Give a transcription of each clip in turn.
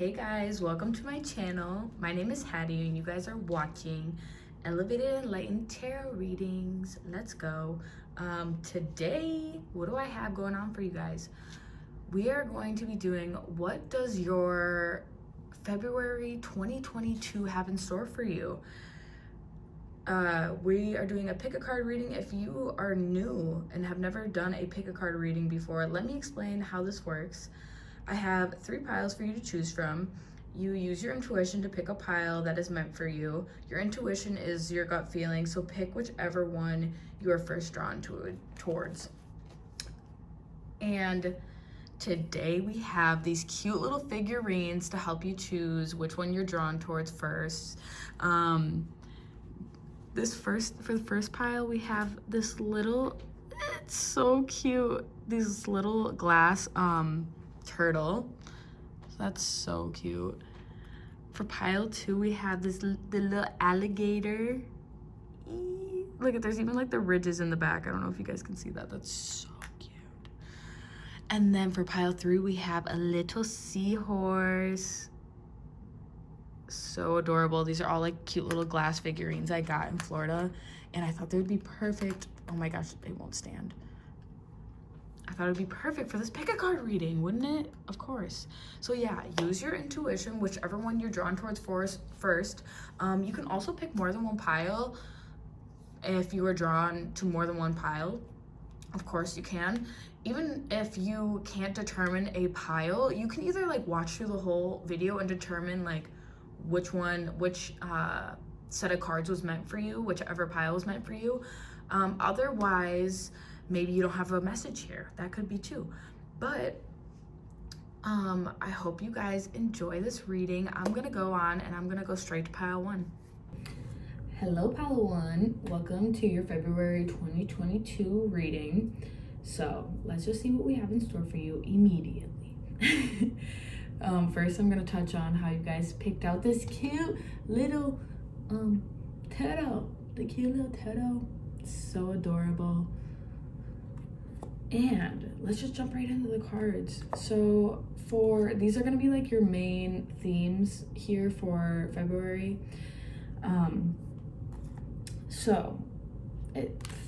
Hey guys, welcome to my channel. My name is Hattie and you guys are watching Elevated Enlightened Tarot Readings. Let's go. Today, what do I have going on for you guys? We are going to be doing what does your February 2022 have in store for you? We are doing a pick a card reading. If you are new and have never done a pick a card reading before, let me explain how this works. I have 3 piles for you to choose from. You use your intuition to pick a pile that is meant for you. Your intuition is your gut feeling, so pick whichever one you are first drawn towards. And today we have these cute little figurines to help you choose which one you're drawn towards first. For the first pile, we have this little, it's so cute, these little glass turtle. So that's so cute. For pile 2, we have the little alligator. Look at, there's even like the ridges in the back. I don't know if you guys can see that. That's so cute. And then for pile 3, we have a little seahorse. So adorable. These are all like cute little glass figurines I got in Florida, and I thought they would be perfect. Oh my gosh, they won't stand. I thought it would be perfect for this pick a card reading, wouldn't it? Of course. So yeah, use your intuition, whichever one you're drawn towards first. You can also pick more than one pile if you are drawn to more than one pile. Of course you can. Even if you can't determine a pile, you can either like watch through the whole video and determine like which set of cards was meant for you, whichever pile was meant for you. Otherwise, maybe you don't have a message here. That could be too. But I hope you guys enjoy this reading. I'm gonna go on and I'm gonna go straight to pile 1. Hello, pile 1. Welcome to your February 2022 reading. So let's just see what we have in store for you immediately. First, I'm gonna touch on how you guys picked out this cute little turtle. The cute little turtle. So adorable. And let's just jump right into the cards. So these are gonna be like your main themes here for February.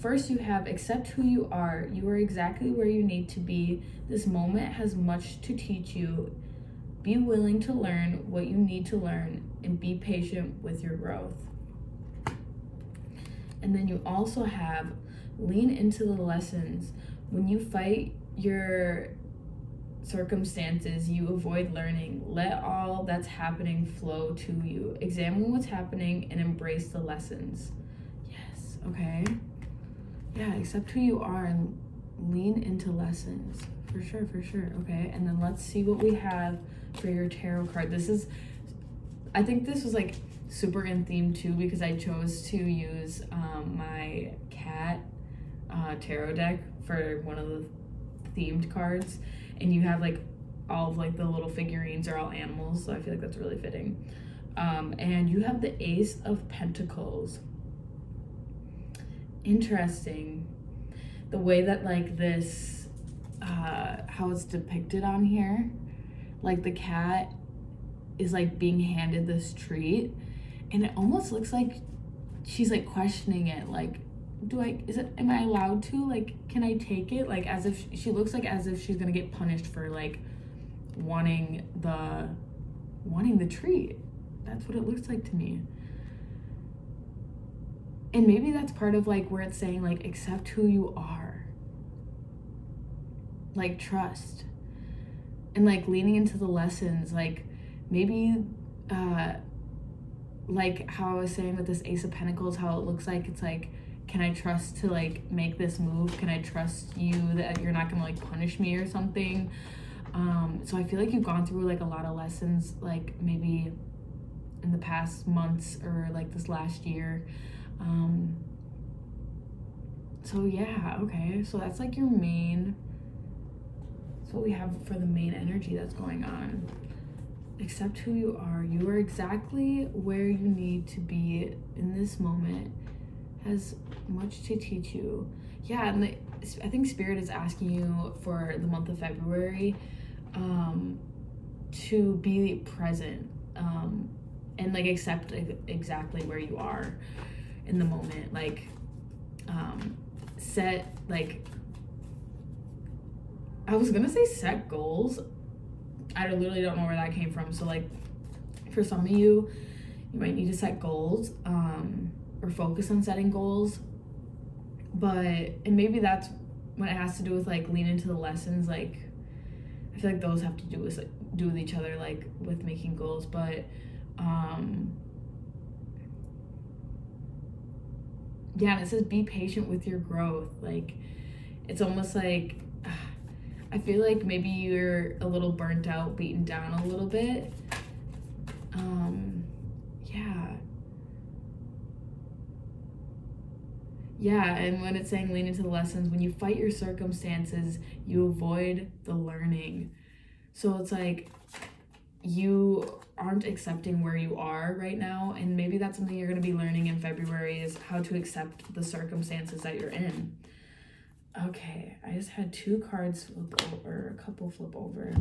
First you have accept who you are. You are exactly where you need to be. This moment has much to teach you. Be willing to learn what you need to learn and be patient with your growth. And then you also have lean into the lessons. When you fight your circumstances, you avoid learning. Let all that's happening flow to you. Examine what's happening and embrace the lessons. Yes, okay. Yeah, accept who you are and lean into lessons. For sure, okay. And then let's see what we have for your tarot card. I think this was like super in theme too, because I chose to use my cat tarot deck for one of the themed cards, and you have like all of like the little figurines are all animals, so I feel like that's really fitting. And you have the Ace of Pentacles. Interesting the way that like this how it's depicted on here, like the cat is like being handed this treat, and it almost looks like she's like questioning it, like am I allowed to, like, can I take it, like as if she looks like as if she's gonna get punished for like wanting the treat. That's what it looks like to me. And maybe that's part of like where it's saying like accept who you are, like trust, and like leaning into the lessons. Like maybe like how I was saying with this Ace of Pentacles, how it looks like it's like, can I trust to like make this move? Can I trust you that you're not gonna like punish me or something? So I feel like you've gone through like a lot of lessons, like maybe in the past months or like this last year. So yeah, okay, so that's like your main, that's what we have for the main energy that's going on. Accept who you are. You are exactly where you need to be in this moment. Has much to teach you. Yeah, and I think Spirit is asking you for the month of February to be present, and like accept exactly where you are in the moment. Like set, like, I was gonna say set goals. I literally don't know where that came from. So like for some of you, you might need to set goals, or focus on setting goals. And maybe that's when it has to do with like lean into the lessons. Like I feel like those have to do with each other, like with making goals. But yeah, and it says be patient with your growth. Like it's almost like I feel like maybe you're a little burnt out, beaten down a little bit. Yeah, and when it's saying lean into the lessons, when you fight your circumstances, you avoid the learning. So it's like you aren't accepting where you are right now, and maybe that's something you're going to be learning in February, is how to accept the circumstances that you're in. Okay, I just had two cards flip over, a couple flip over.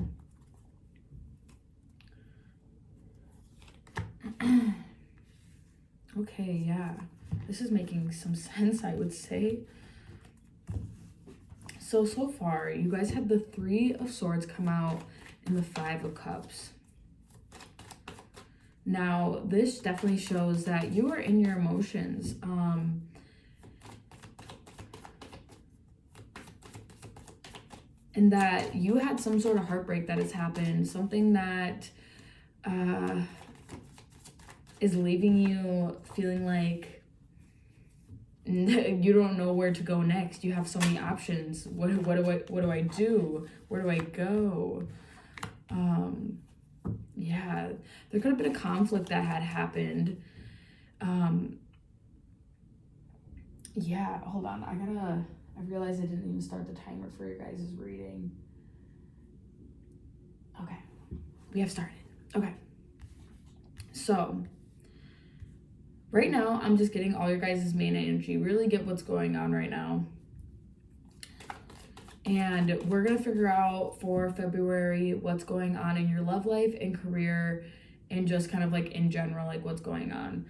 Okay, yeah. This is making some sense, I would say. So far, you guys had the Three of Swords come out and the Five of Cups. Now, this definitely shows that you are in your emotions. And that you had some sort of heartbreak that has happened, something that is leaving you feeling like you don't know where to go next. You have so many options. What do I do? Where do I go? Yeah, there could have been a conflict that had happened. Yeah, hold on. I realized I didn't even start the timer for your guys' reading. Okay, we have started. Okay, so right now, I'm just getting all your guys' main energy. Really get what's going on right now. And we're going to figure out for February what's going on in your love life and career, and just kind of like in general, like what's going on.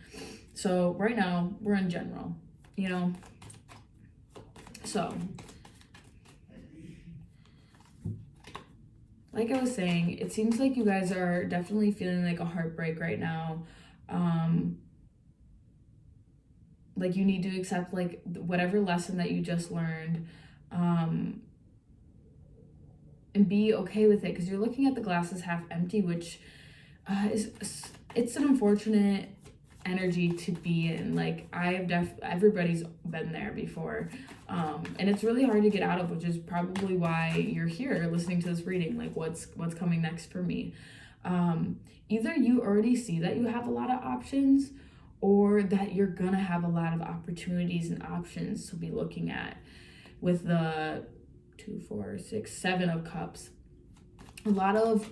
So right now, we're in general, you know? So, like I was saying, it seems like you guys are definitely feeling like a heartbreak right now. Like you need to accept like whatever lesson that you just learned, and be okay with it, because you're looking at the glass as half empty, which it's an unfortunate energy to be in. Like everybody's been there before, and it's really hard to get out of, which is probably why you're here listening to this reading. Like what's coming next for me. Either you already see that you have a lot of options, or that you're gonna have a lot of opportunities and options to be looking at with the 2, 4, 6, 7 of Cups. A lot of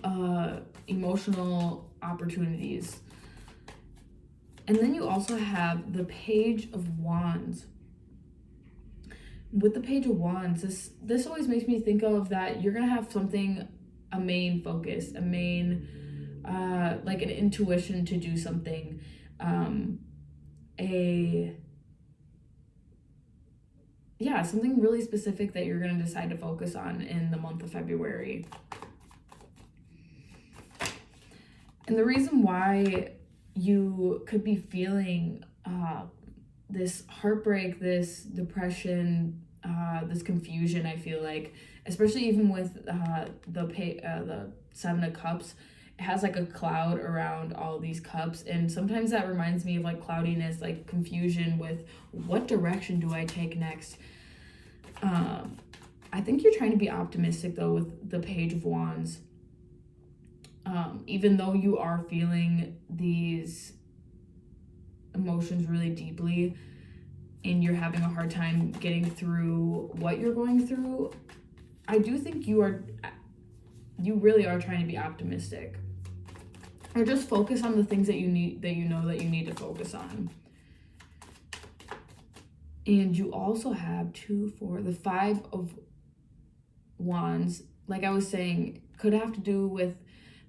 emotional opportunities. And then you also have the Page of Wands. With the Page of Wands, this always makes me think of that you're gonna have something, a main focus, a main like an intuition to do something, something really specific that you're going to decide to focus on in the month of February. And the reason why you could be feeling this heartbreak, this depression, this confusion, I feel like, especially even with the Seven of Cups, it has like a cloud around all these cups, and sometimes that reminds me of like cloudiness, like confusion with what direction do I take next. I think you're trying to be optimistic though with the Page of Wands. Even though you are feeling these emotions really deeply and you're having a hard time getting through what you're going through, I do think you really are trying to be optimistic, or just focus on the things that you need to focus on. And you also have the Five of Wands. Like I was saying, could have to do with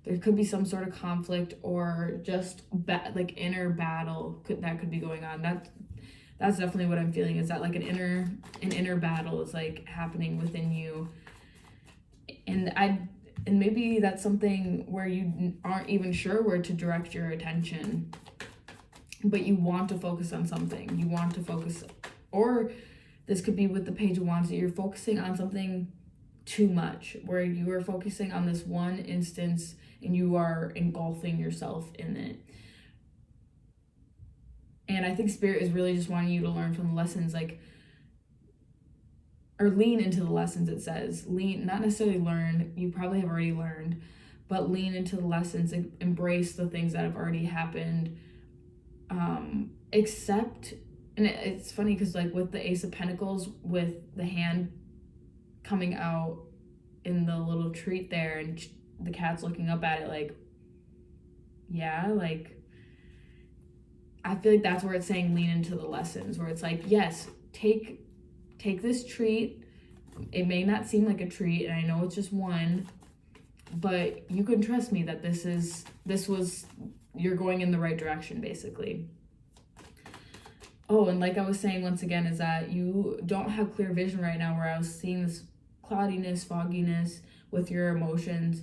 There could be some sort of conflict or just like inner battle that could be going on. That's definitely what I'm feeling, is that like an inner battle is like happening within you. And maybe that's something where you aren't even sure where to direct your attention, but you want to focus on something. You want to focus, or this could be with the Page of Wands, that you're focusing on something too much, where you are focusing on this one instance and you are engulfing yourself in it. And I think Spirit is really just wanting you to learn from the lessons, like, or lean into the lessons, it says. Lean, not necessarily learn, you probably have already learned, but lean into the lessons and embrace the things that have already happened. Accept, and it's funny because like with the Ace of Pentacles, with the hand coming out in the little treat there and the cat's looking up at it like, yeah, like, I feel like that's where it's saying lean into the lessons, where it's like, yes, take this treat. It may not seem like a treat, and I know it's just one, but you can trust me that you're going in the right direction, basically. Oh, and like I was saying once again, is that you don't have clear vision right now, where I was seeing this cloudiness, fogginess with your emotions,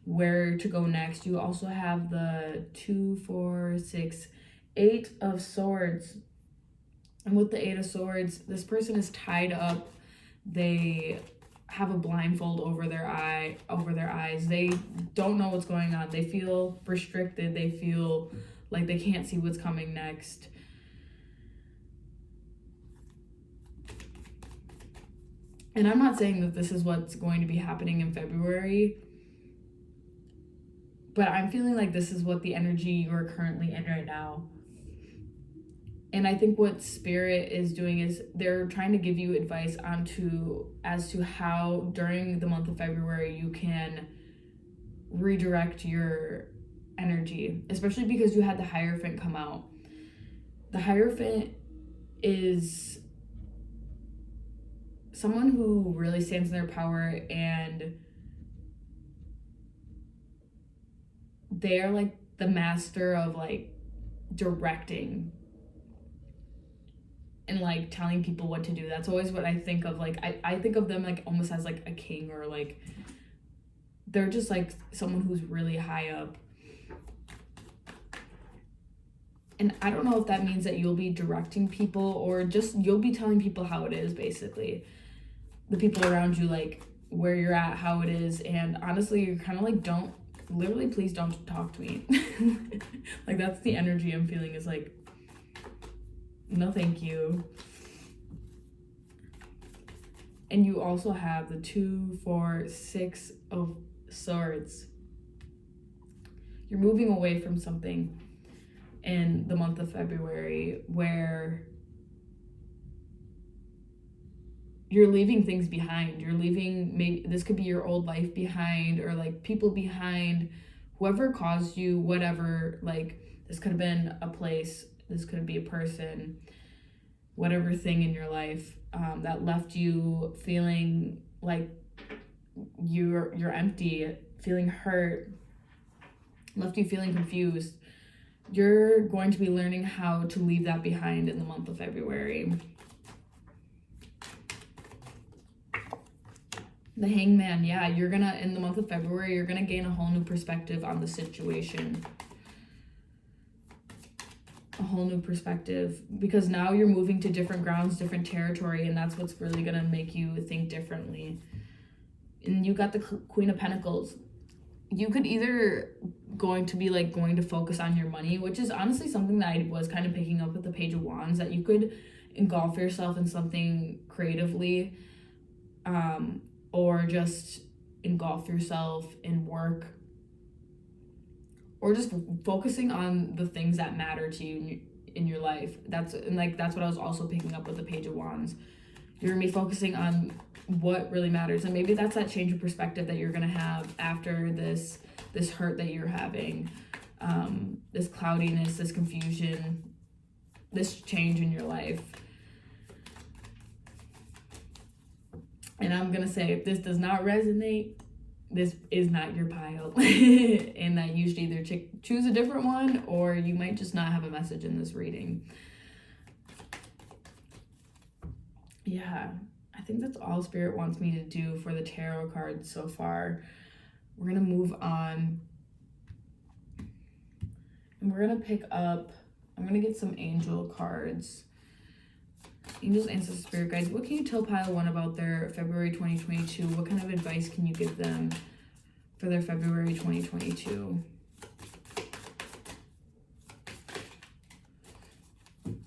where to go next. You also have the 2, 4, 6, 8 of Swords. And with the 8 of Swords, this person is tied up. They have a blindfold over their eyes. They don't know what's going on. They feel restricted. They feel like they can't see what's coming next. And I'm not saying that this is what's going to be happening in February, but I'm feeling like this is what the energy you're currently in right now. And I think what Spirit is doing is they're trying to give you advice as to how during the month of February you can redirect your energy, especially because you had the Hierophant come out. The Hierophant is someone who really stands in their power, and they're like the master of like directing and like telling people what to do. That's always what I think of. Like I think of them like almost as like a king, or like they're just like someone who's really high up. And I don't know if that means that you'll be directing people or just you'll be telling people how it is, basically. The people around you, like where you're at, how it is. And honestly, you're kind of like, please don't talk to me. Like that's the energy I'm feeling, is like, no thank you. And you also have the 2, 4, 6 of Swords. You're moving away from something in the month of February, where you're leaving things behind. You're leaving, maybe this could be your old life behind, or like people behind, whoever caused you, whatever. Like this could have been a place, this could be a person, whatever thing in your life that left you feeling like you're empty, feeling hurt, left you feeling confused. You're going to be learning how to leave that behind in the month of February. The Hangman, yeah, in the month of February, you're gonna gain a whole new perspective on the situation. A whole new perspective, because now you're moving to different grounds, different territory, and that's what's really gonna make you think differently. And you got the Queen of Pentacles. You could either going to focus on your money, which is honestly something that I was kind of picking up with the Page of Wands, that you could engulf yourself in something creatively, or just engulf yourself in work, or just focusing on the things that matter to you in your life. That's what I was also picking up with the Page of Wands. You're gonna be focusing on what really matters, and maybe that's that change of perspective that you're gonna have after this hurt that you're having, this cloudiness, this confusion, this change in your life. And I'm gonna say, if this does not resonate, this is not your pile and that you should either choose a different one, or you might just not have a message in this reading. Yeah, I think that's all Spirit wants me to do for the tarot cards so far. We're going to move on. And we're going to pick up, I'm going to get some angel cards. Angels, ancestors, spirit guides. What can you tell pile 1 about their February 2022? What kind of advice can you give them for their February 2022?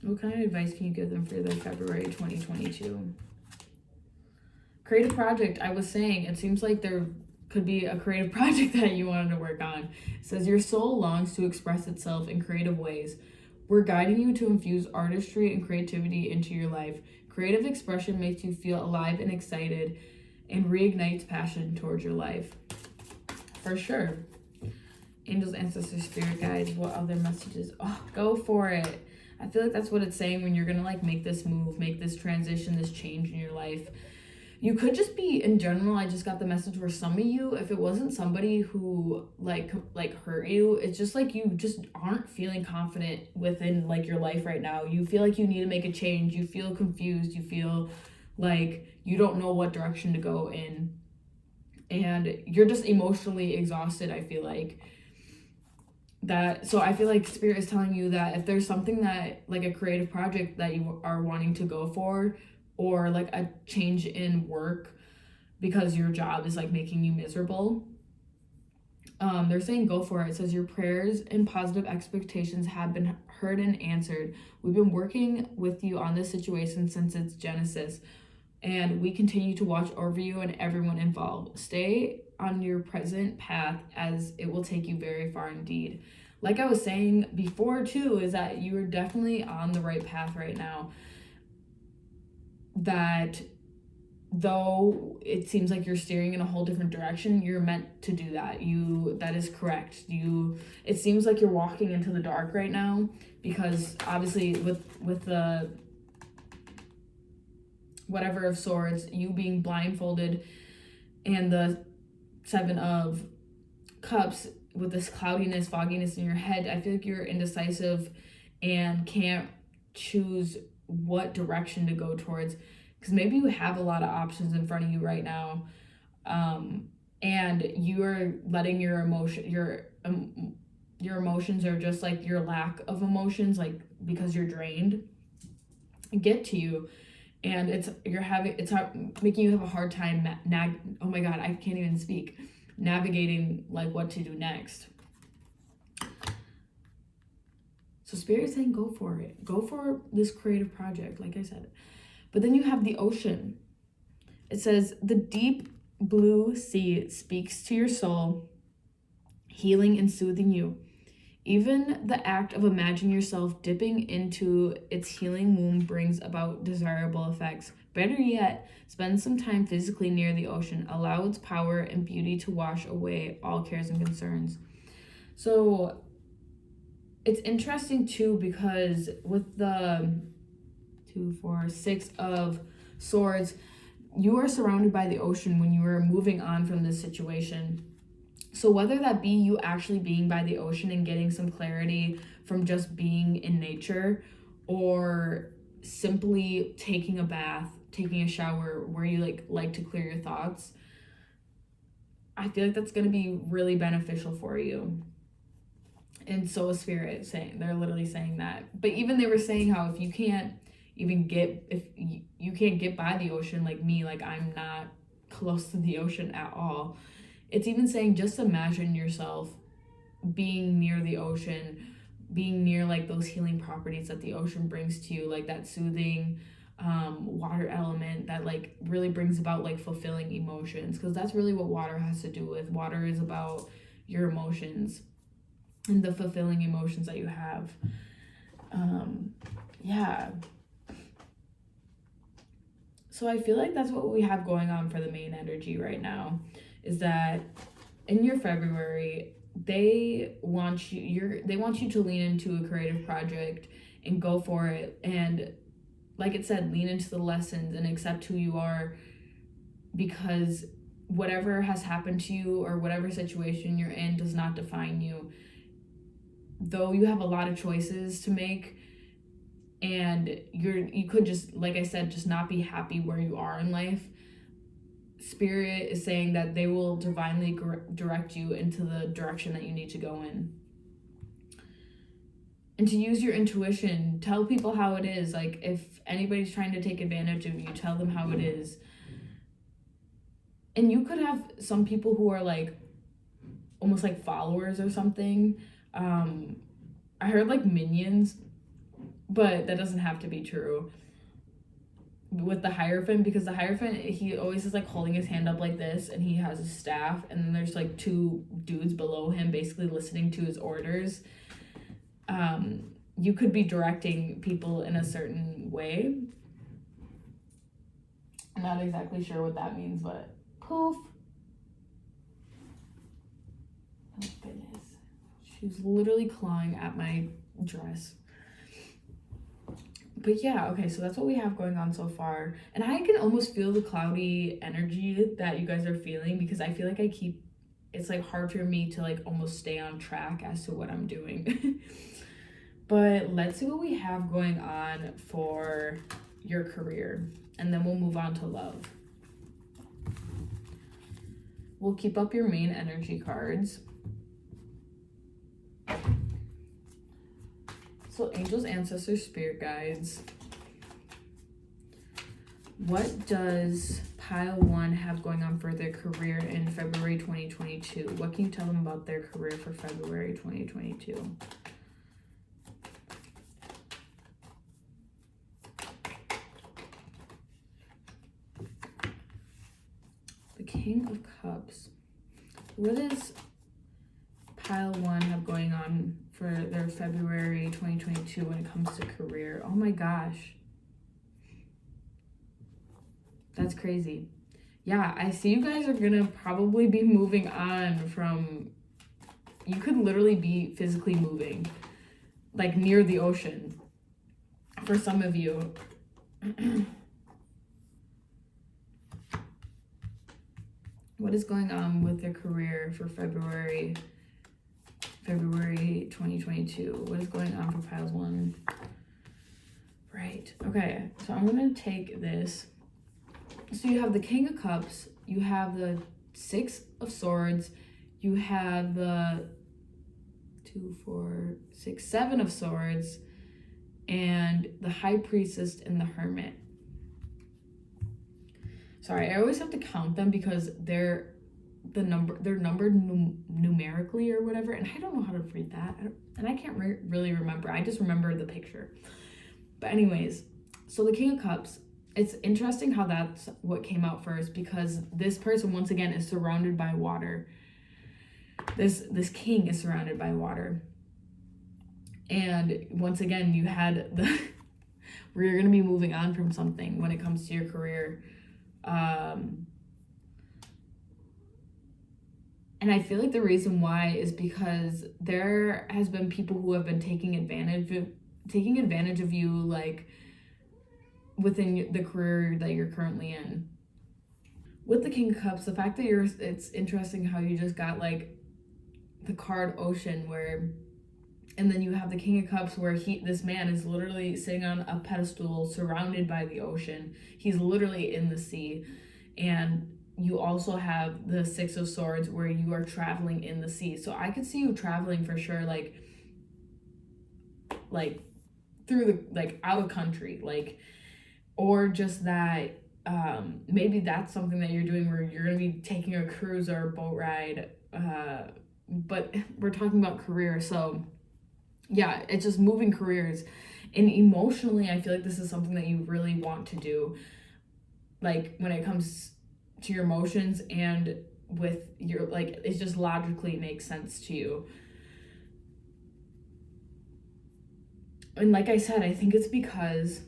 What kind of advice can you give them for their February 2022? Creative project. I was saying, it seems like there could be a creative project that you wanted to work on. It says your soul longs to express itself in creative ways. We're guiding you to infuse artistry and creativity into your life. Creative expression makes you feel alive and excited and reignites passion towards your life. For sure. Angels, ancestors, spirit guides. What other messages? Oh, go for it. I feel like that's what it's saying when you're going to like make this move, make this transition, this change in your life. You could just be, in general, I just got the message where some of you, if it wasn't somebody who like hurt you, it's just like you just aren't feeling confident within like your life right now. You feel like you need to make a change. You feel confused. You feel like you don't know what direction to go in. And you're just emotionally exhausted, I feel like. So I feel like Spirit is telling you that if there's something that, like a creative project that you are wanting to go for, or like a change in work because your job is like making you miserable, they're saying go for it. It says your prayers and positive expectations have been heard and answered. We've been working with you on this situation since its genesis, and we continue to watch over you and everyone involved. Stay on your present path, as it will take you very far indeed. Like I was saying before too, is that you are definitely on the right path right now. That though it seems like you're steering in a whole different direction, you're meant to do that. That is correct. It seems like you're walking into the dark right now, because obviously with the whatever of swords, you being blindfolded, and the 7 of cups with this cloudiness, fogginess in your head, I feel like you're indecisive and can't choose what direction to go towards, because maybe you have a lot of options in front of you right now, and you're letting your emotions, or just like your lack of emotions, like because you're drained, get to you, and it's making you have a hard time oh my god, I can't even speak, navigating like what to do next. So Spirit is saying go for it. Go for this creative project, like I said. But then you have the ocean. It says the deep blue sea speaks to your soul, healing and soothing you. Even the act of imagining yourself dipping into its healing womb brings about desirable effects. Better yet, spend some time physically near the ocean. Allow its power and beauty to wash away all cares and concerns. So it's interesting too, because with the 2, 4, 6 of swords, you are surrounded by the ocean when you are moving on from this situation. So whether that be you actually being by the ocean and getting some clarity from just being in nature, or simply taking a bath, taking a shower where you like to clear your thoughts, I feel like that's going to be really beneficial for you. And so is Spirit saying, they're literally saying that. But even they were saying how if you can't get by the ocean like me, like I'm not close to the ocean at all. It's even saying just imagine yourself being near the ocean, being near like those healing properties that the ocean brings to you, like that soothing water element that like really brings about like fulfilling emotions, because that's really what water has to do with. Water is about your emotions and the fulfilling emotions that you have. Yeah. So I feel like that's what we have going on for the main energy right now, is that in your February, they want you to lean into a creative project and go for it. And like it said, lean into the lessons and accept who you are, because whatever has happened to you or whatever situation you're in does not define you. Though you have a lot of choices to make, and you could just, like I said, just not be happy where you are in life, Spirit is saying that they will divinely direct you into the direction that you need to go in. And to use your intuition, tell people how it is. Like, if anybody's trying to take advantage of you, tell them how it is. And you could have some people who are like almost like followers or something. I heard like minions, but that doesn't have to be true with the Hierophant, because the Hierophant, he always is like holding his hand up like this, and he has a staff, and then there's like two dudes below him basically listening to his orders. You could be directing people in a certain way. I'm not exactly sure what that means, but poof. Oh goodness. She was literally clawing at my dress. But yeah, okay, so that's what we have going on so far. And I can almost feel the cloudy energy that you guys are feeling, because I feel like it's like hard for me to like almost stay on track as to what I'm doing. But let's see what we have going on for your career, and then we'll move on to love. We'll keep up your main energy cards. So angels, ancestors, spirit guides. What does pile 1 have going on for their career in February 2022? What can you tell them about their career for February 2022? The King of Cups. What does pile 1 have going on for their February 2022 when it comes to career? Oh my gosh. That's crazy. Yeah, I see you guys are gonna probably be moving on from, you could literally be physically moving, like near the ocean for some of you. What is going on with their career for February 2022? What is going on for piles 1? Right, okay, so I'm gonna take this. So you have the King of Cups, you have the 6 of Swords, you have the 2, 4, 6, 7 of Swords, and the High Priestess and the Hermit. Sorry, I always have to count them because they're numbered numerically or whatever, and I don't know how to read that, and I can't really remember. I just remember the picture. But anyways, so the King of Cups, it's interesting how that's what came out first, because this person once again is surrounded by water. This king is surrounded by water, and once again you had the where you're gonna be moving on from something when it comes to your career. And I feel like the reason why is because there has been people who have been taking advantage of you, like within the career that you're currently in. With the King of Cups, the fact that it's interesting how you just got like the card Ocean, and then you have the King of Cups where this man is literally sitting on a pedestal surrounded by the ocean. He's literally in the sea. And you also have the 6 of Swords where you are traveling in the sea. So I could see you traveling for sure, like through the, like out of country, like, or just that maybe that's something that you're doing where you're going to be taking a cruise or a boat ride. But we're talking about career. So yeah, it's just moving careers. And emotionally, I feel like this is something that you really want to do. Like when it comes to your emotions and with your, like, it just logically makes sense to you. And like I said, I think it's because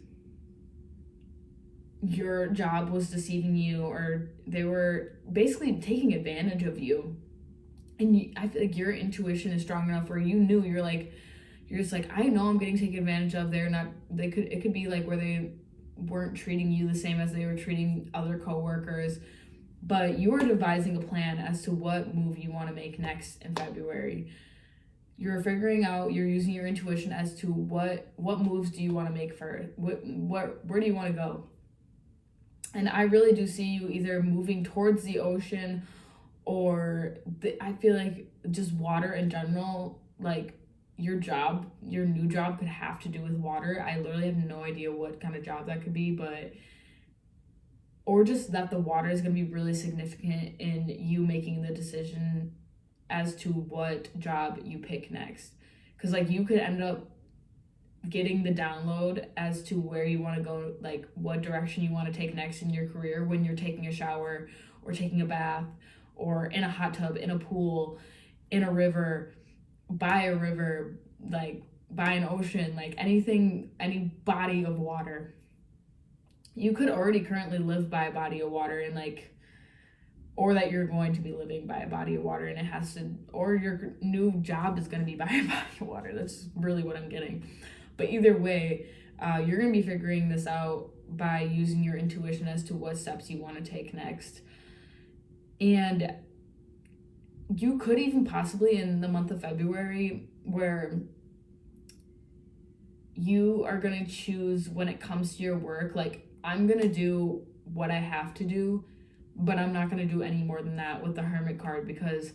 your job was deceiving you, or they were basically taking advantage of you. And I feel like your intuition is strong enough where you knew, you're just like, I know I'm getting taken advantage of. It could be like where they weren't treating you the same as they were treating other coworkers, but you are devising a plan as to what move you want to make next in February. You're figuring out, you're using your intuition as to what moves do you want to make first, where do you want to go. And I really do see you either moving towards the ocean, or I feel like just water in general. Like your new job could have to do with water. I literally have no idea what kind of job that could be, or just that the water is going to be really significant in you making the decision as to what job you pick next. Because like you could end up getting the download as to where you want to go, like what direction you want to take next in your career when you're taking a shower or taking a bath or in a hot tub, in a pool, in a river, by a river, like by an ocean, like anything, any body of water. You could already currently live by a body of water, and like, or that you're going to be living by a body of water, and it has to, or your new job is going to be by a body of water. That's really what I'm getting. But either way, you're going to be figuring this out by using your intuition as to what steps you want to take next. And you could even possibly in the month of February, where you are going to choose when it comes to your work, like, I'm going to do what I have to do, but I'm not going to do any more than that with the Hermit card, because,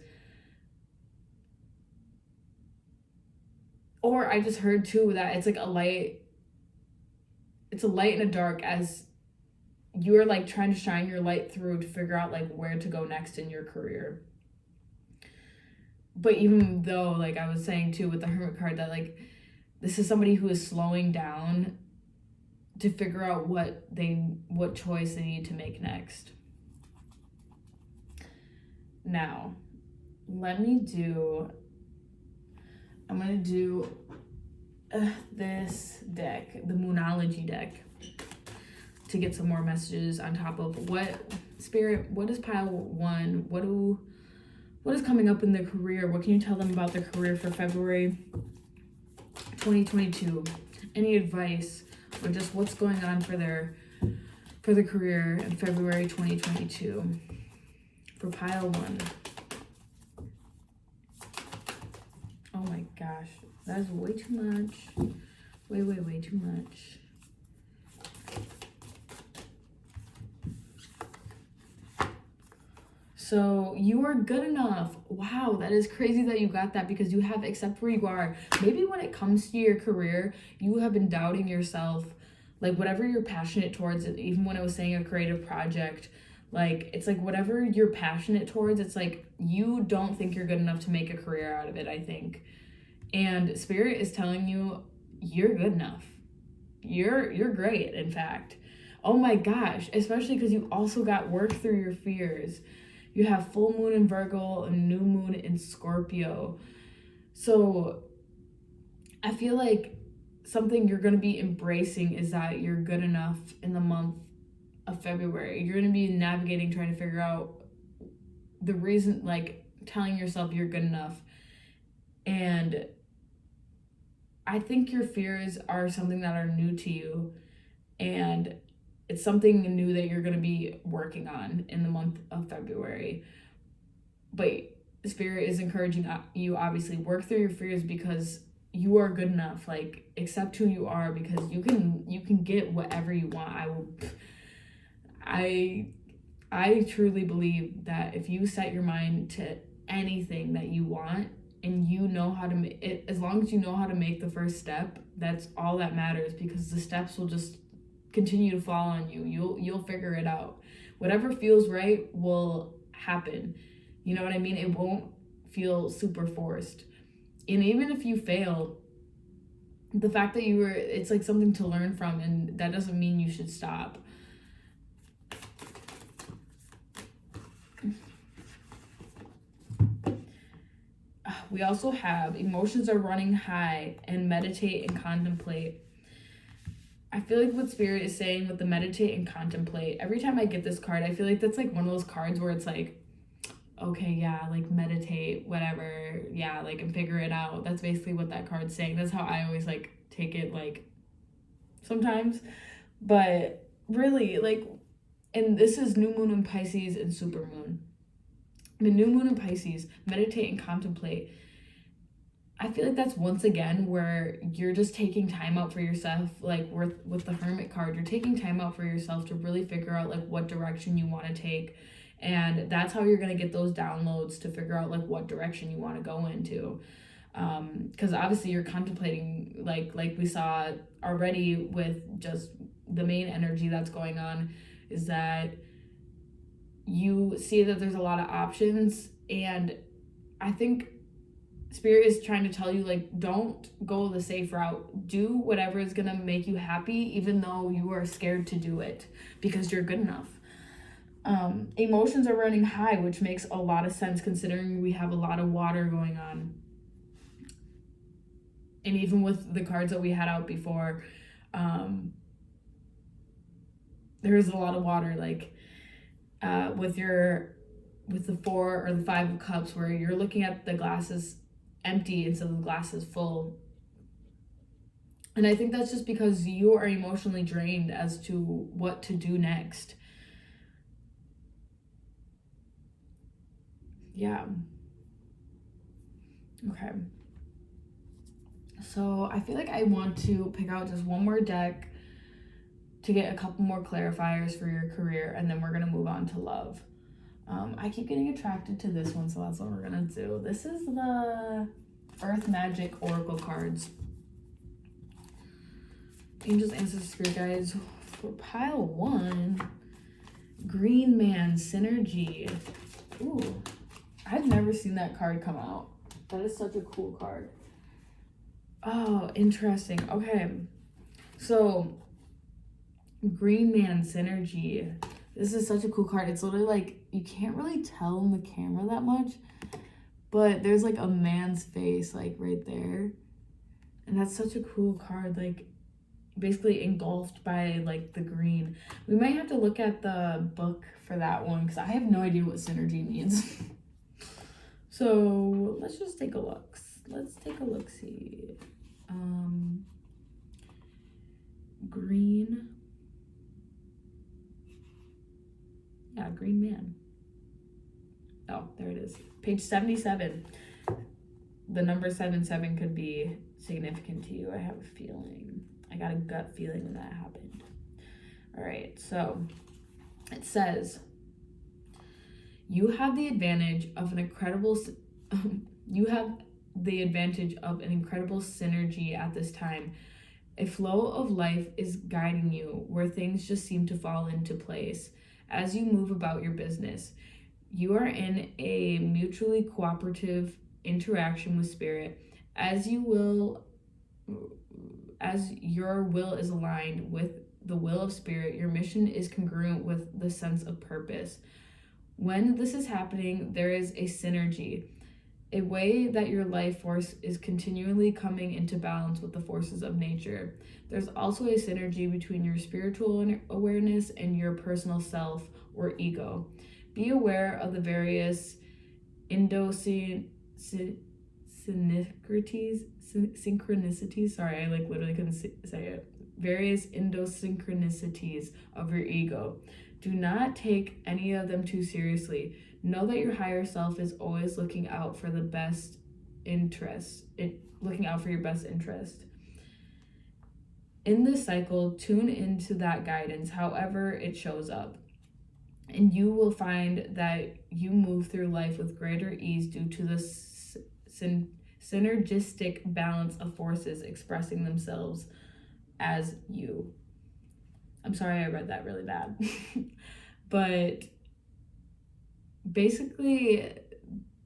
or I just heard too that it's like a light and a dark, as you're like trying to shine your light through to figure out like where to go next in your career. But even though, like I was saying too with the Hermit card, that like this is somebody who is slowing down to figure out what choice they need to make next. Now, I'm going to do this deck, the Moonology deck, to get some more messages on top of what is pile 1, what is coming up in their career. What can you tell them about their career for February 2022? Any advice, or just what's going on for the career in February 2022 for pile 1? Oh my gosh, that is way too much. Way too much. So you are good enough. Wow, that is crazy that you got that, because you have accept where you are. Maybe when it comes to your career, you have been doubting yourself, like whatever you're passionate towards, even when I was saying a creative project, like it's like whatever you're passionate towards, it's like you don't think you're good enough to make a career out of it, I think. And Spirit is telling you you're good enough. You're great, in fact. Oh my gosh, especially because you also got work through your fears. You have full moon in Virgo and new moon in Scorpio. So I feel like something you're going to be embracing is that you're good enough in the month of February. You're going to be navigating, trying to figure out the reason, like telling yourself you're good enough. And I think your fears are something that are new to you, and it's something new that you're going to be working on in the month of February. But Spirit is encouraging you, obviously, work through your fears, because you are good enough. Like, accept who you are, because you can get whatever you want. I truly believe that if you set your mind to anything that you want, and you know how to make it, as long as you know how to make the first step, that's all that matters, because the steps will just continue to fall on you. You'll figure it out. Whatever feels right will happen. You know what I mean? It won't feel super forced. And even if you fail, the fact that it's like something to learn from, and that doesn't mean you should stop. We also have emotions are running high, and meditate and contemplate. I feel like what Spirit is saying with the meditate and contemplate, every time I get this card, I feel like that's like one of those cards where it's like, okay, yeah, like meditate, whatever, yeah, like, and figure it out. That's basically what that card's saying. That's how I always like take it, like, sometimes. But really, like, And this is new moon in Pisces and super moon. The new moon in Pisces, meditate and contemplate. I feel like that's once again where you're just taking time out for yourself, like with the Hermit card, you're taking time out for yourself to really figure out like what direction you want to take. And that's how you're going to get those downloads to figure out like what direction you want to go into. Because obviously you're contemplating, like we saw already with just the main energy that's going on, is that you see that there's a lot of options. And I think Spirit is trying to tell you, like, don't go the safe route. Do whatever is going to make you happy, even though you are scared to do it, because you're good enough. Emotions are running high, which makes a lot of sense considering we have a lot of water going on. And even with the cards that we had out before, there's a lot of water, like with the 4 or the 5 of Cups, where you're looking at the glasses empty instead of the glasses full. And I think that's just because you are emotionally drained as to what to do next. Yeah. Okay. So I feel like I want to pick out just one more deck to get a couple more clarifiers for your career, and then we're going to move on to love. I keep getting attracted to this one, so that's what we're going to do. This is the Earth Magic Oracle cards. Angels, Ancestors, Spirit Guides. For pile 1, Green Man Synergy. Ooh, I've never seen that card come out. That is such a cool card. Oh, interesting. Okay. So, Green Man Synergy. This is such a cool card. It's literally like, you can't really tell in the camera that much, but there's like a man's face like right there. And that's such a cool card, like basically engulfed by like the green. We might have to look at the book for that one because I have no idea what synergy means. So let's just take a look. Let's take a look-see. Green. Yeah, Green Man. Oh, there it is. Page 77. The number 77 could be significant to you. I have a feeling. I got a gut feeling when that happened. All right, so it says, you have the advantage of an incredible synergy at this time. A flow of life is guiding you where things just seem to fall into place as you move about your business. You are in a mutually cooperative interaction with Spirit. As your will is aligned with the will of Spirit, your mission is congruent with the sense of purpose. When this is happening, there is a synergy, a way that your life force is continually coming into balance with the forces of nature. There's also a synergy between your spiritual awareness and your personal self or ego. Be aware of the various synchronicities. Sorry, I like literally couldn't say it. Various synchronicities of your ego. Do not take any of them too seriously. Know that your higher self is always looking out for the best interest. Looking out for your best interest. In this cycle, tune into that guidance, however it shows up. And you will find that you move through life with greater ease due to the synergistic balance of forces expressing themselves as you. I'm sorry I read that really bad. But basically,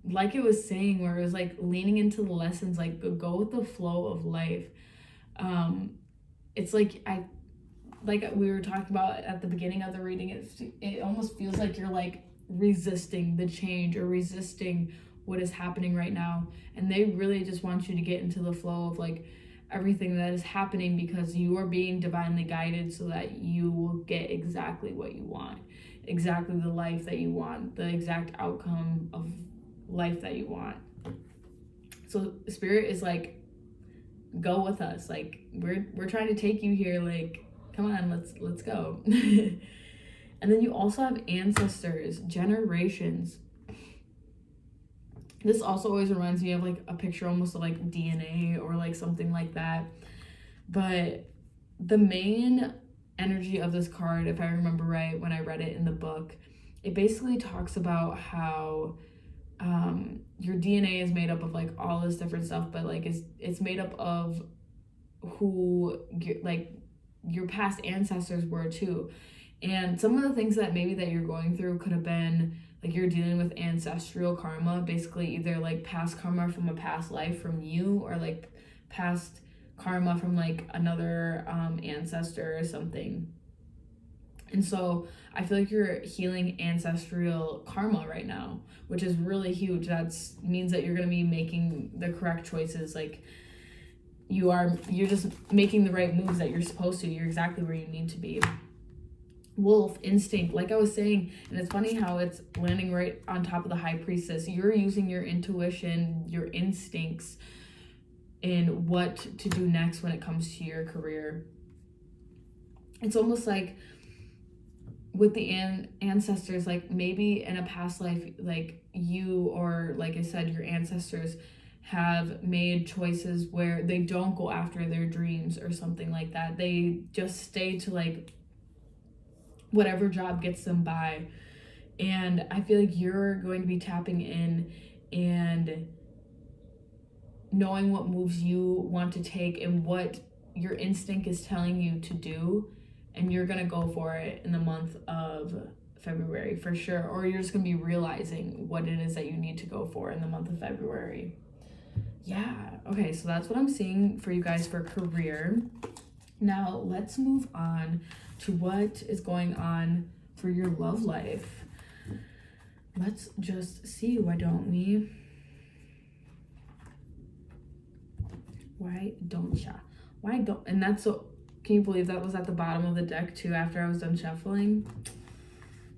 like it was saying, where it was like leaning into the lessons, like go with the flow of life. It's like we were talking about at the beginning of the reading, it almost feels like you're like resisting the change or resisting what is happening right now. And they really just want you to get into the flow of like everything that is happening, because you are being divinely guided so that you will get exactly what you want, exactly the life that you want, the exact outcome of life that you want. So Spirit is like, go with us. Like we're trying to take you here. Like, come on, let's go. And then you also have ancestors, generations. This also always reminds me of like a picture almost of like DNA or like something like that. But the main energy of this card, if I remember right when I read it in the book, it basically talks about how your DNA is made up of like all this different stuff, but like it's made up of who like your past ancestors were too. And some of the things that maybe that you're going through could have been like you're dealing with ancestral karma, basically either like past karma from a past life from you, or like past karma from like another ancestor or something. And so I feel like you're healing ancestral karma right now, which is really huge. That means that you're going to be making the correct choices. Like you're just making the right moves that you're supposed to. You're exactly where you need to be. Wolf, instinct, like I was saying, and it's funny how it's landing right on top of the High Priestess. You're using your intuition, your instincts in what to do next when it comes to your career. It's almost like with the ancestors, like maybe in a past life, like you, or like I said, your ancestors have made choices where they don't go after their dreams or something like that. They just stay to like whatever job gets them by. And I feel like you're going to be tapping in and knowing what moves you want to take and what your instinct is telling you to do, and you're gonna go for it in the month of February for sure. Or you're just gonna be realizing what it is that you need to go for in the month of February. Yeah, okay, so that's what I'm seeing for you guys for career. Now let's move on to what is going on for your love life. Let's just see, why don't we? Why don't ya? Why don't? And that's so, can you believe that was at the bottom of the deck too after I was done shuffling?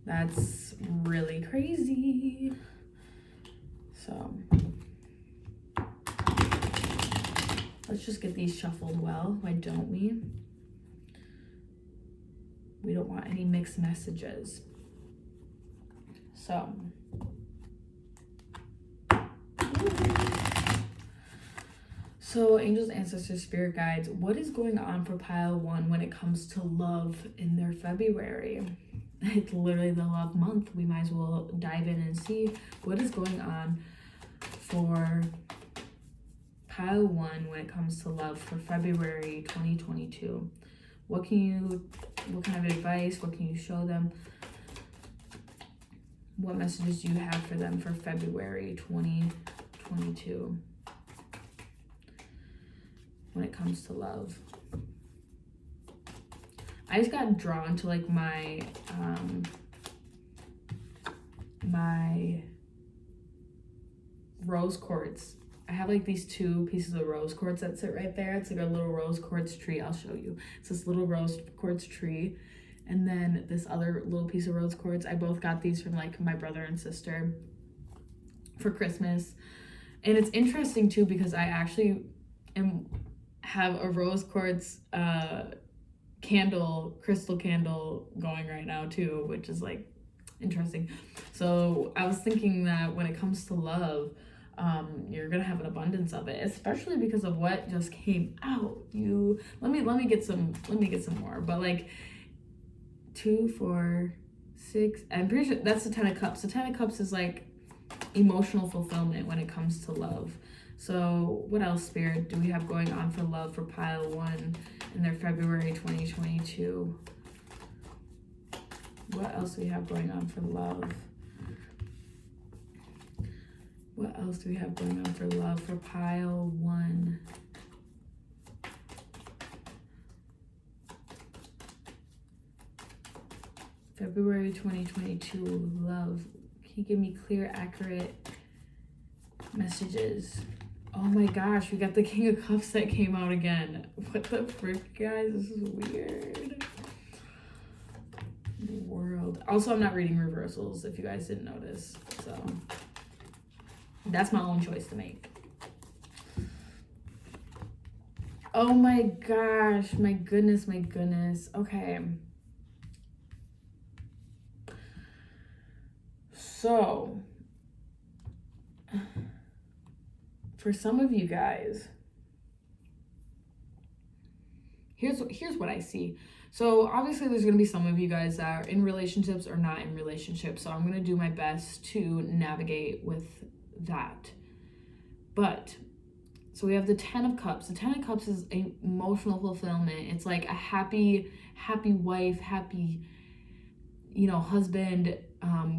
That's really crazy. So let's just get these shuffled well. Why don't we? We don't want any mixed messages. So angels, ancestors, spirit guides, what is going on for pile 1 when it comes to love in their February? It's literally the love month. We might as well dive in and see what is going on for pile 1 when it comes to love for February 2022. What kind of advice, what can you show them? What messages do you have for them for February 2022 when it comes to love? I just got drawn to like my rose quartz. I have like these 2 pieces of rose quartz that sit right there. It's like a little rose quartz tree. I'll show you. It's this little rose quartz tree. And then this other little piece of rose quartz. I both got these from like my brother and sister for Christmas. And it's interesting too because I actually have a rose quartz crystal candle going right now too, which is like interesting. So I was thinking that when it comes to love, you're gonna have an abundance of it, especially because of what just came out. Let me get some more, but like 2, 4, 6, I'm pretty sure that's the 10 of Cups. The 10 of Cups is like emotional fulfillment when it comes to love. So what else, Spirit, do we have going on for love for pile 1 in their February 2022? What else do we have going on for love? What else do we have going on for love for pile 1? February 2022, love. Can you give me clear, accurate messages? Oh my gosh, we got the King of Cups that came out again. What the frick, guys? This is weird. The world. Also, I'm not reading reversals, if you guys didn't notice. So, that's my own choice to make. Oh my gosh, my goodness. Okay. So, for some of you guys, here's what I see. So obviously there's going to be some of you guys that are in relationships or not in relationships. So I'm going to do my best to navigate with that. But so we have the 10 of Cups. The 10 of Cups is emotional fulfillment. It's like a happy wife, happy, husband.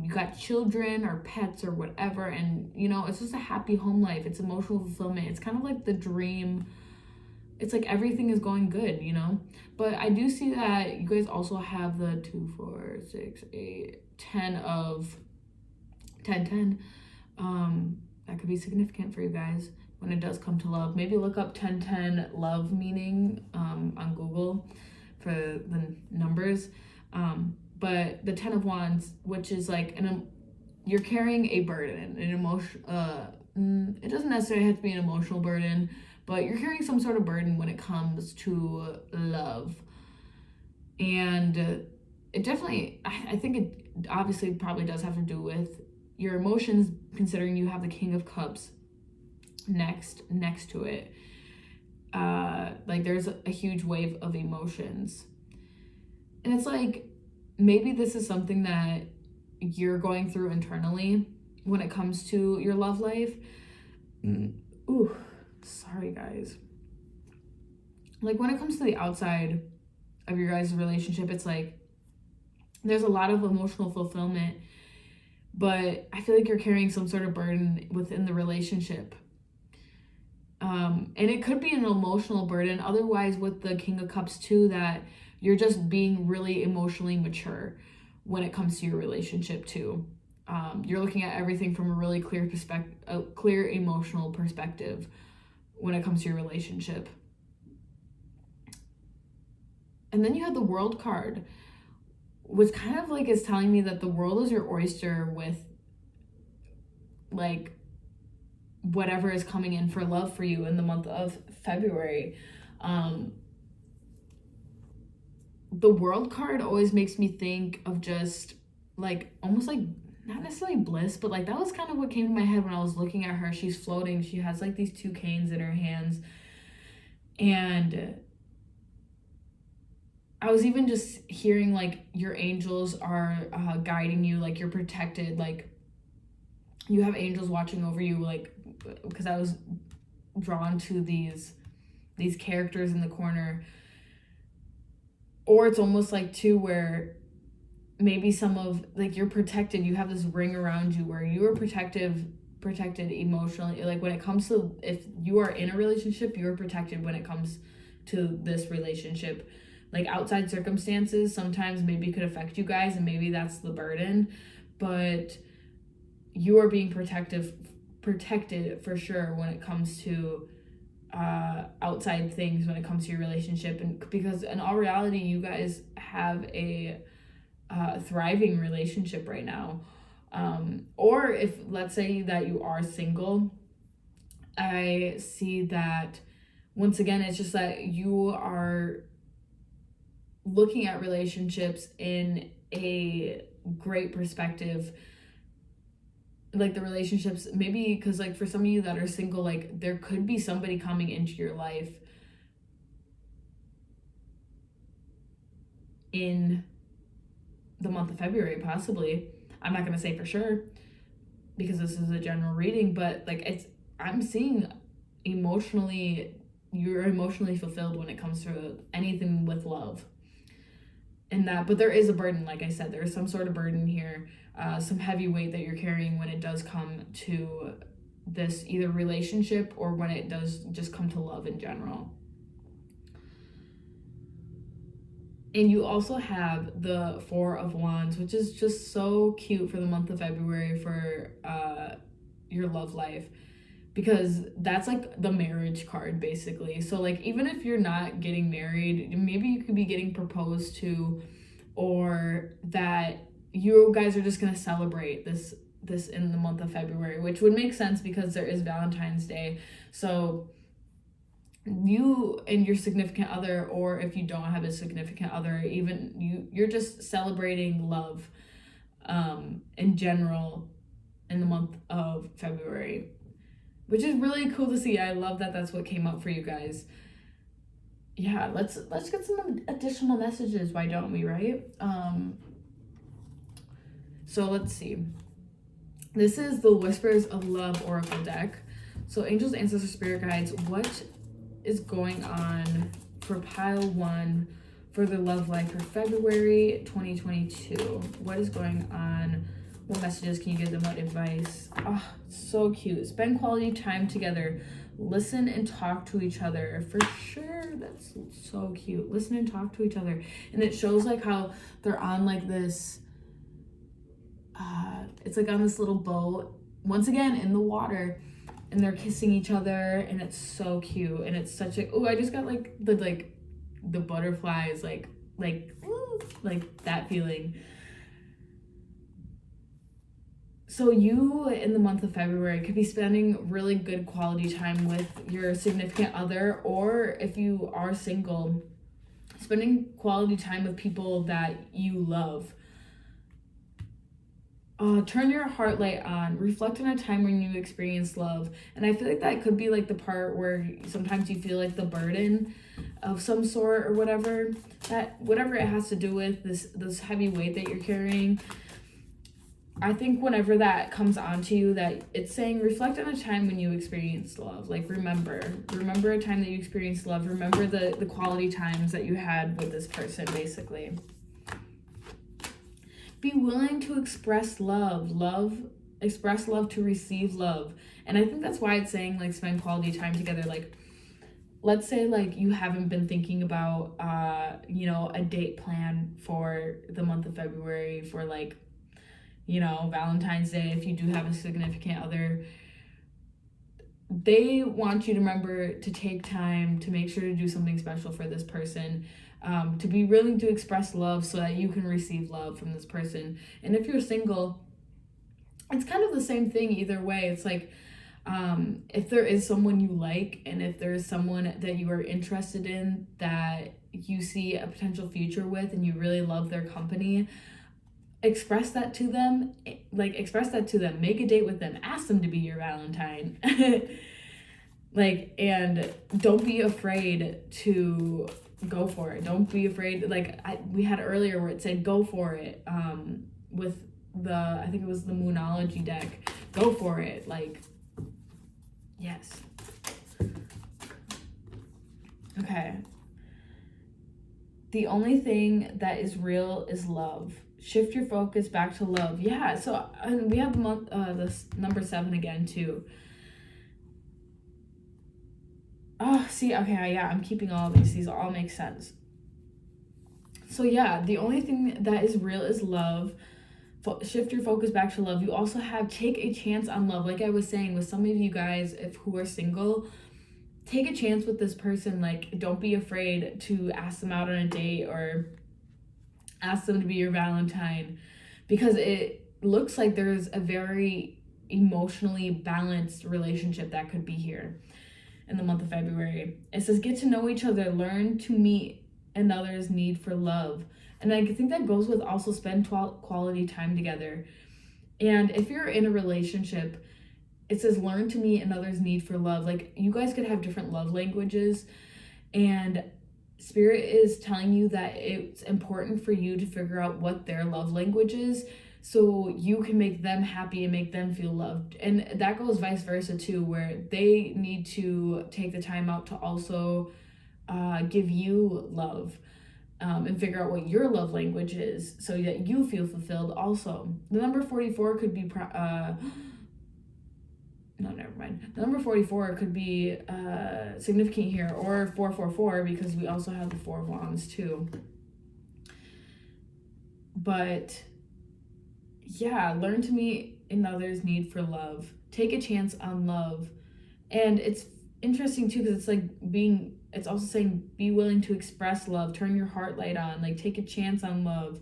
You got children or pets or whatever. And, it's just a happy home life. It's emotional fulfillment. It's kind of like the dream. It's like everything is going good, But I do see that you guys also have the 2, 4, 6, 8, 10 of 10. That could be significant for you guys when it does come to love. Maybe look up 10 love meaning on Google for the numbers. But the 10 of Wands, which is like you're carrying a burden, an emotion. It doesn't necessarily have to be an emotional burden, but you're carrying some sort of burden when it comes to love. And it definitely, I think it obviously probably does have to do with your emotions, considering you have the King of Cups next to it. Like there's a huge wave of emotions. And it's like, maybe this is something that you're going through internally when it comes to your love life. Ooh, sorry guys. Like when it comes to the outside of your guys' relationship, it's like there's a lot of emotional fulfillment, but I feel like you're carrying some sort of burden within the relationship. And it could be an emotional burden. Otherwise, with the King of Cups too, that you're just being really emotionally mature when it comes to your relationship too. You're looking at everything from a really clear perspective, a clear emotional perspective when it comes to your relationship. And then you have the World card, which kind of like is telling me that the world is your oyster with like whatever is coming in for love for you in the month of February. The World card always makes me think of just like almost like not necessarily bliss, but like that was kind of what came to my head when I was looking at her. She's floating. She has like these 2 canes in her hands. And I was even just hearing like your angels are guiding you, like you're protected, like you have angels watching over you, like because I was drawn to these characters in the corner. Or it's almost like too where maybe some of like you're protected, you have this ring around you where you are protected emotionally. Like when it comes to, if you are in a relationship, you are protected when it comes to this relationship. Like outside circumstances sometimes maybe could affect you guys, and maybe that's the burden, but you are being protected for sure when it comes to outside things, when it comes to your relationship. And because in all reality, you guys have a thriving relationship right now. Or if let's say that you are single, I see that once again it's just that you are looking at relationships in a great perspective. Like the relationships, maybe because like for some of you that are single, like there could be somebody coming into your life in the month of February, possibly. I'm not going to say for sure because this is a general reading, but like I'm seeing you're emotionally fulfilled when it comes to anything with love. And that, but there is a burden, like I said, there is some sort of burden here, some heavy weight that you're carrying when it does come to this either relationship or when it does just come to love in general. And you also have the 4 of Wands, which is just so cute for the month of February for your love life, because that's like the marriage card basically. So like even if you're not getting married, maybe you could be getting proposed to, or that you guys are just going to celebrate this in the month of February, which would make sense because there is Valentine's Day. So you and your significant other, or if you don't have a significant other, even you're just celebrating love in general in the month of February, which is really cool to see. I love that that's what came up for you guys. Yeah, let's get some additional messages. Why don't we, right? So let's see. This is the Whispers of Love Oracle deck. So angels, ancestors, spirit guides, what is going on for pile 1 for the love life for February 2022? What is going on? What messages can you give them? What advice? Oh, so cute. Spend quality time together. Listen and talk to each other. For sure. That's so cute. Listen and talk to each other. And it shows like how they're on like this, it's like on this little boat, once again in the water, and they're kissing each other, and it's so cute. And it's such a, oh, I just got like the butterflies, like that feeling. So you, in the month of February, could be spending really good quality time with your significant other, or if you are single, spending quality time with people that you love. Turn your heart light on. Reflect on a time when you experienced love. And I feel like that could be like the part where sometimes you feel like the burden of some sort or whatever. That whatever it has to do with, this heavy weight that you're carrying. I think whenever that comes onto you, that it's saying reflect on a time when you experienced love. Like remember a time that you experienced love. Remember the quality times that you had with this person, basically. Be willing to express love. Express love to receive love. And I think that's why it's saying like spend quality time together. Like, let's say like you haven't been thinking about, a date plan for the month of February for like, Valentine's Day. If you do have a significant other, they want you to remember to take time to make sure to do something special for this person. To be willing to express love so that you can receive love from this person. And if you're single, it's kind of the same thing either way. It's like, if there is someone you like, and if there is someone that you are interested in, that you see a potential future with, and you really love their company, express that to them. Make a date with them. Ask them to be your Valentine. And don't be afraid to go for it. Don't be afraid. We had earlier where it said go for it, with I think it was the Moonology deck. Go for it. Yes. Okay. The only thing that is real is love. Shift your focus back to love. Yeah, so we have this number 7 again too. Oh, see, okay, yeah, I'm keeping all of these. These all make sense. So yeah, the only thing that is real is love. Shift your focus back to love. You also have take a chance on love. Like I was saying, with some of you guys who are single, take a chance with this person. Like, don't be afraid to ask them out on a date or ask them to be your Valentine, because it looks like there's a very emotionally balanced relationship that could be here in the month of February. It says get to know each other, learn to meet another's need for love. And I think that goes with also spend quality time together. And if you're in a relationship, it says learn to meet another's need for love. Like, you guys could have different love languages, and Spirit is telling you that it's important for you to figure out what their love language is, so you can make them happy and make them feel loved. And that goes vice versa too, where they need to take the time out to also give you love, and figure out what your love language is so that you feel fulfilled also. The number 44 could be no, never mind. The number 44 could be significant here, or 444, because we also have the 4 of Wands too. But yeah, learn to meet another's need for love. Take a chance on love. And it's interesting too, because it's also saying be willing to express love. Turn your heart light on. Like, take a chance on love.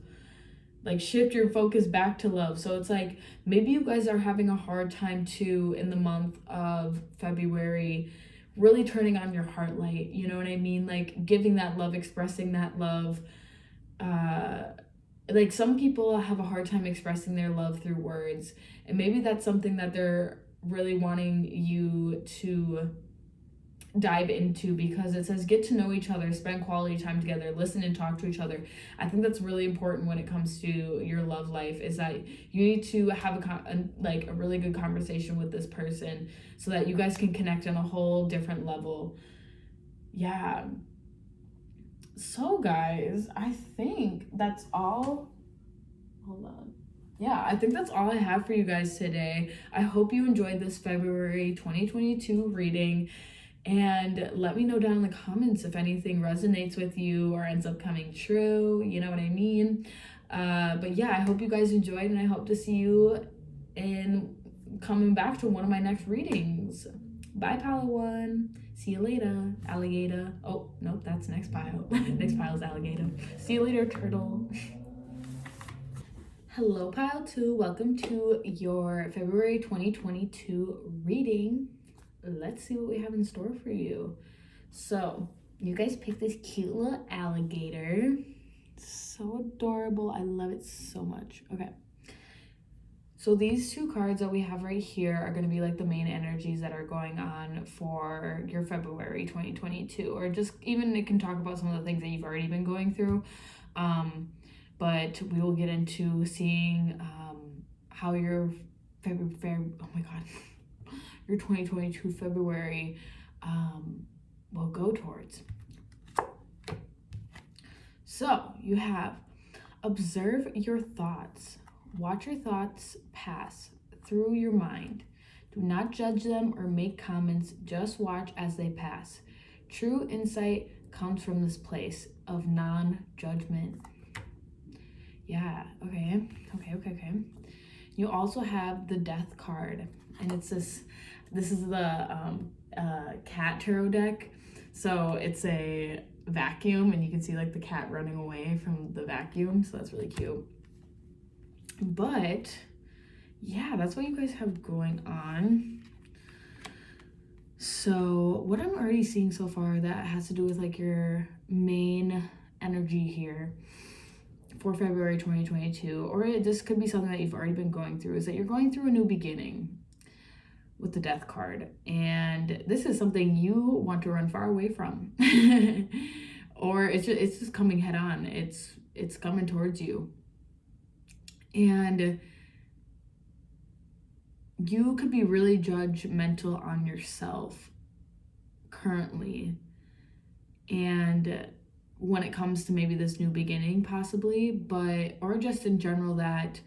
Like, shift your focus back to love. So it's like, maybe you guys are having a hard time too in the month of February, really turning on your heart light. You know what I mean? Like, giving that love, expressing that love, like some people have a hard time expressing their love through words, and maybe that's something that they're really wanting you to dive into, because it says get to know each other, spend quality time together, listen and talk to each other. I think that's really important when it comes to your love life, is that you need to have a really good conversation with this person so that you guys can connect on a whole different level. Yeah. So guys, I think that's all. Hold on. Yeah, I think that's all I have for you guys today. I hope you enjoyed this February 2022 reading, and let me know down in the comments if anything resonates with you or ends up coming true, you know what I mean? But yeah, I hope you guys enjoyed, and I hope to see you in coming back to one of my next readings. Bye, pile one. See you later, alligator. Oh, nope, that's next pile. Next pile is alligator. See you later, turtle. Hello, pile two. Welcome to your February 2022 reading. Let's see what we have in store for you. So, you guys picked this cute little alligator. So adorable. I love it so much. Okay. So these two cards that we have right here are going to be like the main energies that are going on for your February 2022, or just even it can talk about some of the things that you've already been going through. But we will get into seeing how your your 2022 February will go towards. So you have observe your thoughts. Watch your thoughts pass through your mind. Do not judge them or make comments. Just watch as they pass. True insight comes from this place of non-judgment. Yeah, okay. You also have the Death card, and it's this is the cat tarot deck. So it's a vacuum, and you can see like the cat running away from the vacuum, so that's really cute. But yeah, that's what you guys have going on. So what I'm already seeing so far that has to do with like your main energy here for February 2022, or this could be something that you've already been going through, is that you're going through a new beginning with the Death card, and this is something you want to run far away from. Or it's just coming head on. It's coming towards you. And you could be really judgmental on yourself currently. And when it comes to maybe this new beginning possibly, or just in general that,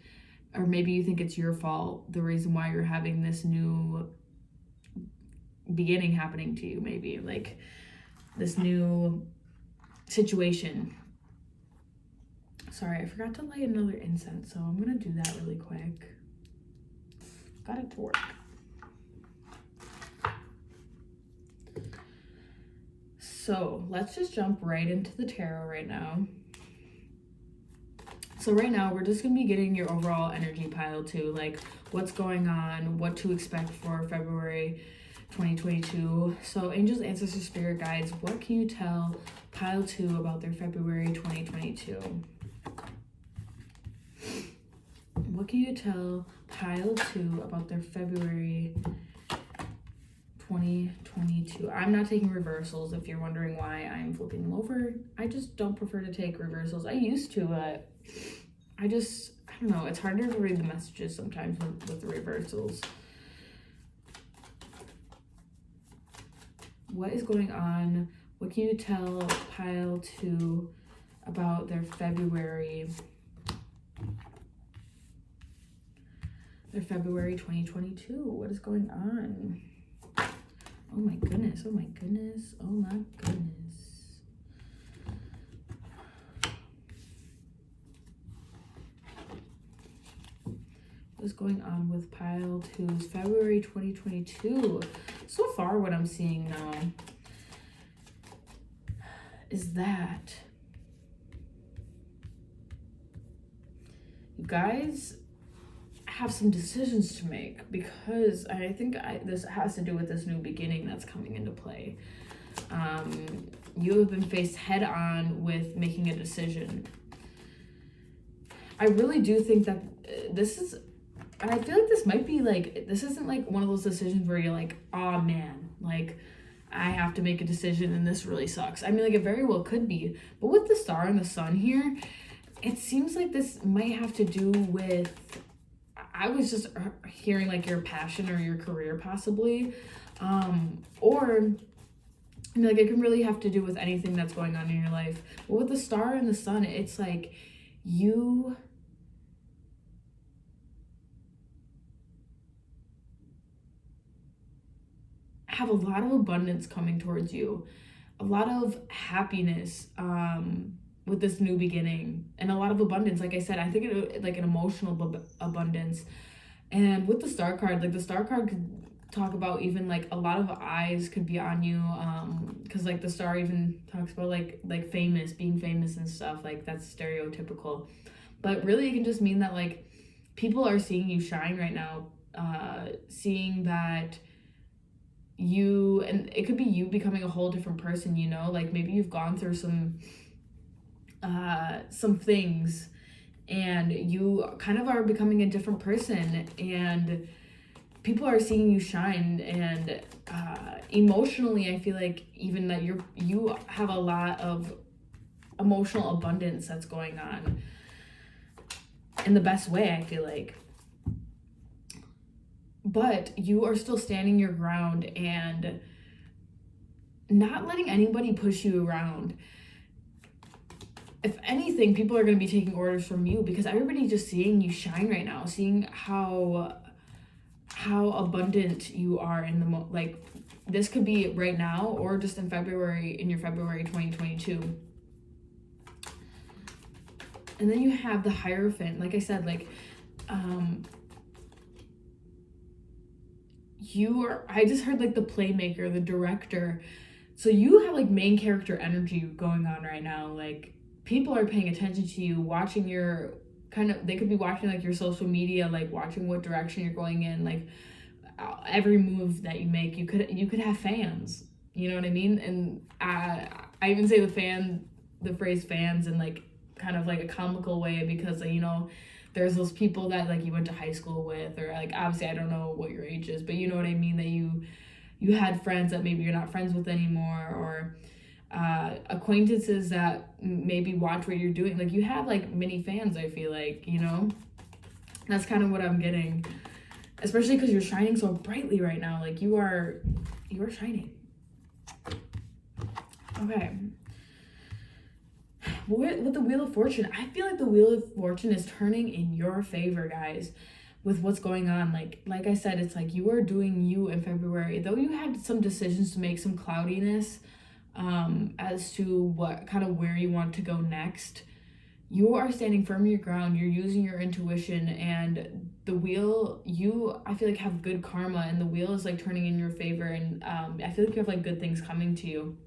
or maybe you think it's your fault, the reason why you're having this new beginning happening to you, maybe like this new situation. Sorry, I forgot to light another incense, so I'm gonna do that really quick. Got it to work. So let's just jump right into the tarot right now. So right now we're just gonna be getting your overall energy pile too, like what's going on, what to expect for February 2022. So angels, ancestors, spirit guides, what can you tell pile 2 about their February 2022? What can you tell pile 2 about their February 2022? I'm not taking reversals if you're wondering why I'm flipping them over. I just don't prefer to take reversals. I used to, but I don't know. It's harder to read the messages sometimes with the reversals. What is going on? What can you tell pile 2 about their February 2022? What is going on? Oh my goodness. What's going on with pile 2's February 2022? So far, what I'm seeing now is that you guys have some decisions to make, because I think this has to do with this new beginning that's coming into play. You have been faced head on with making a decision. I really do think that this is, and I feel like this might be like, this isn't like one of those decisions where you're like, oh man, like I have to make a decision and this really sucks. I mean, like it very well could be, but with the star and the sun here, it seems like this might have to do with, I was just hearing like your passion or your career possibly, or I mean, like it can really have to do with anything that's going on in your life. But with the star and the sun, it's like you have a lot of abundance coming towards you, a lot of happiness with this new beginning, and a lot of abundance. Like I said, I think it like an emotional abundance. And with the star card, like the star card could talk about even like a lot of eyes could be on you, because like the star even talks about like famous, being famous and stuff, like that's stereotypical. But really it can just mean that like people are seeing you shine right now, seeing that you, and it could be you becoming a whole different person, you know, like maybe you've gone through some things and you kind of are becoming a different person, and people are seeing you shine. And emotionally I feel like even that you have a lot of emotional abundance that's going on in the best way, I feel like. But you are still standing your ground and not letting anybody push you around. If anything, people are going to be taking orders from you because everybody's just seeing you shine right now, seeing how abundant you are in the like this could be right now or just in your February 2022. And then you have the Hierophant. Like I said, like I just heard like the playmaker, the director. So you have like main character energy going on right now. Like people are paying attention to you, watching your they could be watching like your social media, like watching what direction you're going in, like every move that you make. You could have fans, you know what I mean? And I even say the phrase fans in like kind of like a comical way, because you know, there's those people that like you went to high school with, or like obviously I don't know what your age is, but you know what I mean, that you had friends that maybe you're not friends with anymore, or acquaintances that maybe watch what you're doing. Like you have like mini fans, I feel like, you know. That's kind of what I'm getting, especially because you're shining so brightly right now. Like you are shining. Okay. With the Wheel of Fortune, I feel like the Wheel of Fortune is turning in your favor, guys, with what's going on. Like I said, it's like you are doing you in February. Though you had some decisions to make, some cloudiness as to what kind of where you want to go next, you are standing firm your ground. You're using your intuition, and the wheel, I feel like have good karma, and the wheel is like turning in your favor, and I feel like you have like good things coming to you.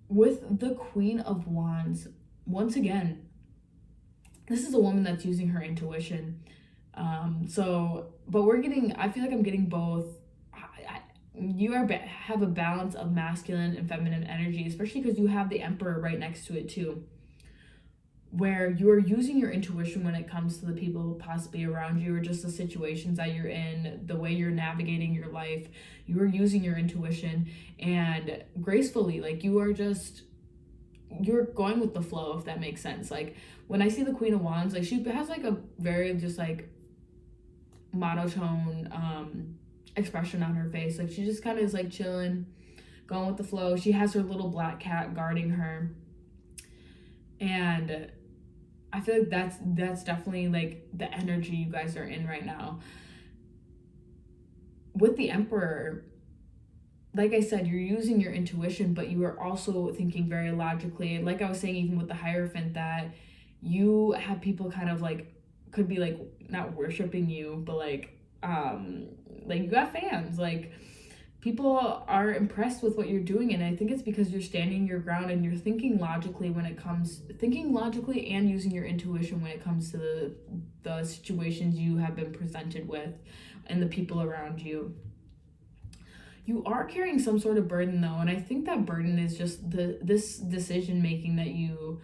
With the Queen of Wands, once again, this is a woman that's using her intuition. But I feel like I'm getting both. You have a balance of masculine and feminine energy, especially because you have the Emperor right next to it too, where you are using your intuition when it comes to the people possibly around you, or just the situations that you're in, the way you're navigating your life. You are using your intuition, and gracefully, like you're going with the flow, if that makes sense. Like when I see the Queen of Wands, like she has like a very just like monotone expression on her face. Like she just kind of is like chilling, going with the flow. She has her little black cat guarding her, and I feel like that's definitely like the energy you guys are in right now. With the Emperor, like I said, you're using your intuition, but you are also thinking very logically. Like I was saying, even with the Hierophant, that you have people kind of like, could be like not worshiping you, but like you got fans. Like people are impressed with what you're doing, and I think it's because you're standing your ground and you're thinking logically and using your intuition when it comes to the situations you have been presented with and the people around you. You are carrying some sort of burden though, and I think that burden is just this decision making that you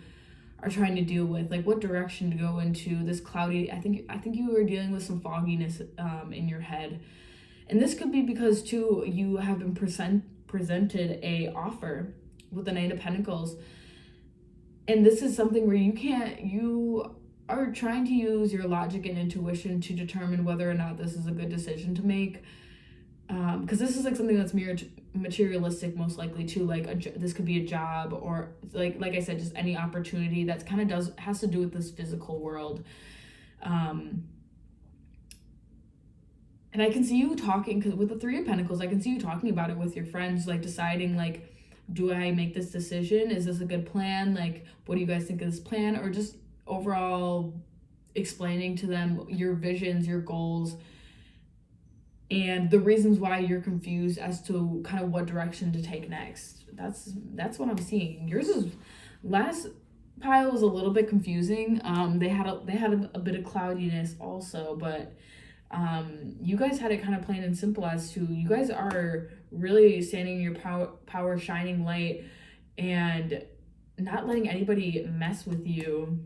are trying to deal with, like what direction to go into this cloudy. I think you were dealing with some fogginess in your head. And this could be because too you have been presented a offer with the Knight of Pentacles. And this is something where you are trying to use your logic and intuition to determine whether or not this is a good decision to make. Because this is like something that's materialistic, most likely too. Like this could be a job, or like I said, just any opportunity that's kind of has to do with this physical world. And I can see you talking, because with the Three of Pentacles, I can see you talking about it with your friends, like deciding like, do I make this decision? Is this a good plan? Like, what do you guys think of this plan? Or just overall explaining to them your visions, your goals, and the reasons why you're confused as to kind of what direction to take next. That's what I'm seeing. Yours is, last pile was a little bit confusing. They had a bit of cloudiness also, but you guys had it kind of plain and simple as to, you guys are really standing in your power, shining light, and not letting anybody mess with you.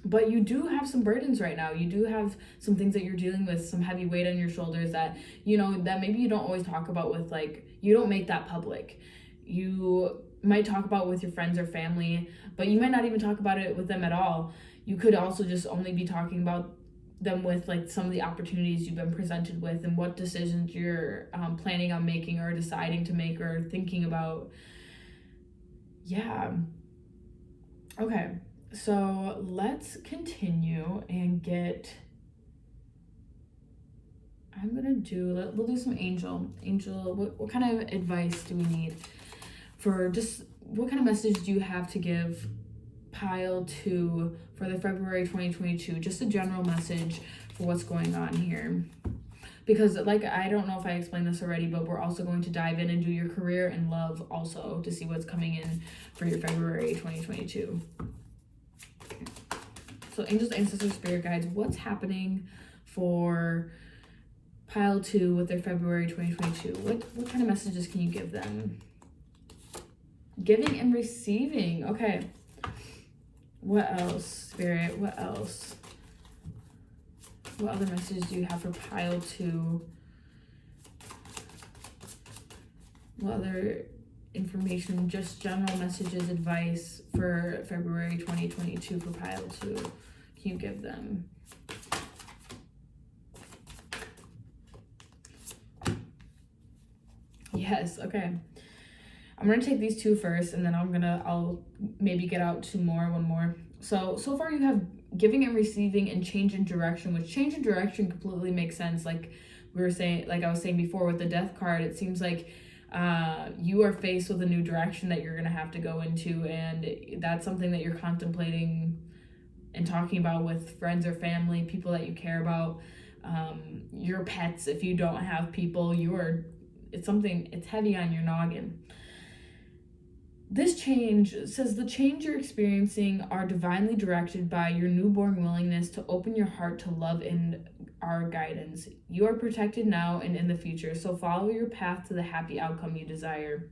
But you do have some burdens right now. You do have some things that you're dealing with, some heavy weight on your shoulders that, you know, that maybe you don't always talk about with, like, you don't make that public. You might talk about with your friends or family, but you might not even talk about it with them at all. You could also just only be talking about them with like some of the opportunities you've been presented with and what decisions you're planning on making or deciding to make or thinking about. Yeah. Okay. So let's continue and get, we'll do some angel, what kind of advice do we need for just, what kind of message do you have to give pile 2 for the February 2022, just a general message for what's going on here? Because like, I don't know if I explained this already, but we're also going to dive in and do your career and love also to see what's coming in for your February 2022. So angels, ancestors, spirit guides, what's happening for pile 2 with their February 2022? What kind of messages can you give them? Giving and receiving. Okay. What else, Spirit? What else? What other messages do you have for pile 2? What other information, just general messages, advice for February 2022 for pile 2 can you give them? Yes, okay. I'm going to take these 2 first, and then I'll maybe get out one more. So far you have giving and receiving and change in direction, which change in direction completely makes sense. Like I was saying before with the Death card, it seems like you are faced with a new direction that you're going to have to go into, and that's something that you're contemplating and talking about with friends or family, people that you care about, your pets. If you don't have people, it's heavy on your noggin. This change says the change you're experiencing are divinely directed by your newborn willingness to open your heart to love and our guidance. You are protected now and in the future, so follow your path to the happy outcome you desire.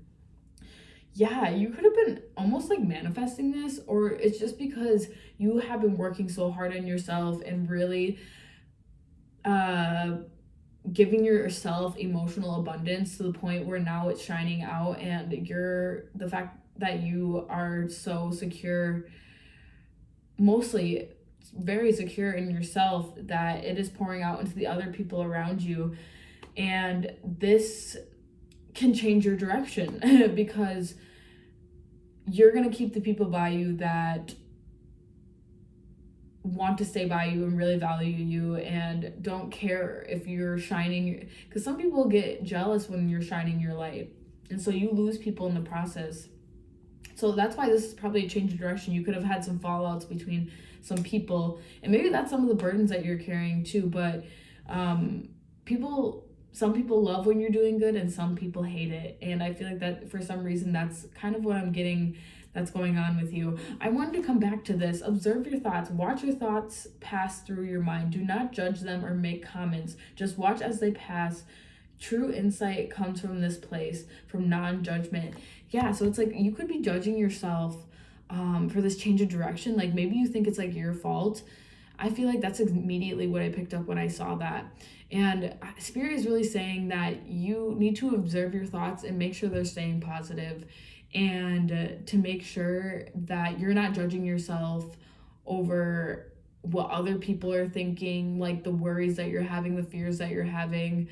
Yeah, you could have been almost like manifesting this, or it's just because you have been working so hard on yourself and really giving yourself emotional abundance to the point where now it's shining out, and the fact that you are so secure, mostly very secure in yourself, that it is pouring out into the other people around you. And this can change your direction because you're going to keep the people by you that want to stay by you and really value you and don't care if you're shining, because some people get jealous when you're shining your light, and so you lose people in the process. So that's why this is probably a change of direction. You could have had some fallouts between some people, and maybe that's some of the burdens that you're carrying too. But some people love when you're doing good, and some people hate it. And I feel like that for some reason, that's kind of what I'm getting that's going on with you. I wanted to come back to this. Observe your thoughts. Watch your thoughts pass through your mind. Do not judge them or make comments. Just watch as they pass. True insight comes from this place, from non-judgment. Yeah, so it's like you could be judging yourself for this change of direction. Like maybe you think it's like your fault. I feel like that's immediately what I picked up when I saw that. And Spirit is really saying that you need to observe your thoughts and make sure they're staying positive, and to make sure that you're not judging yourself over what other people are thinking, like the worries that you're having, the fears that you're having,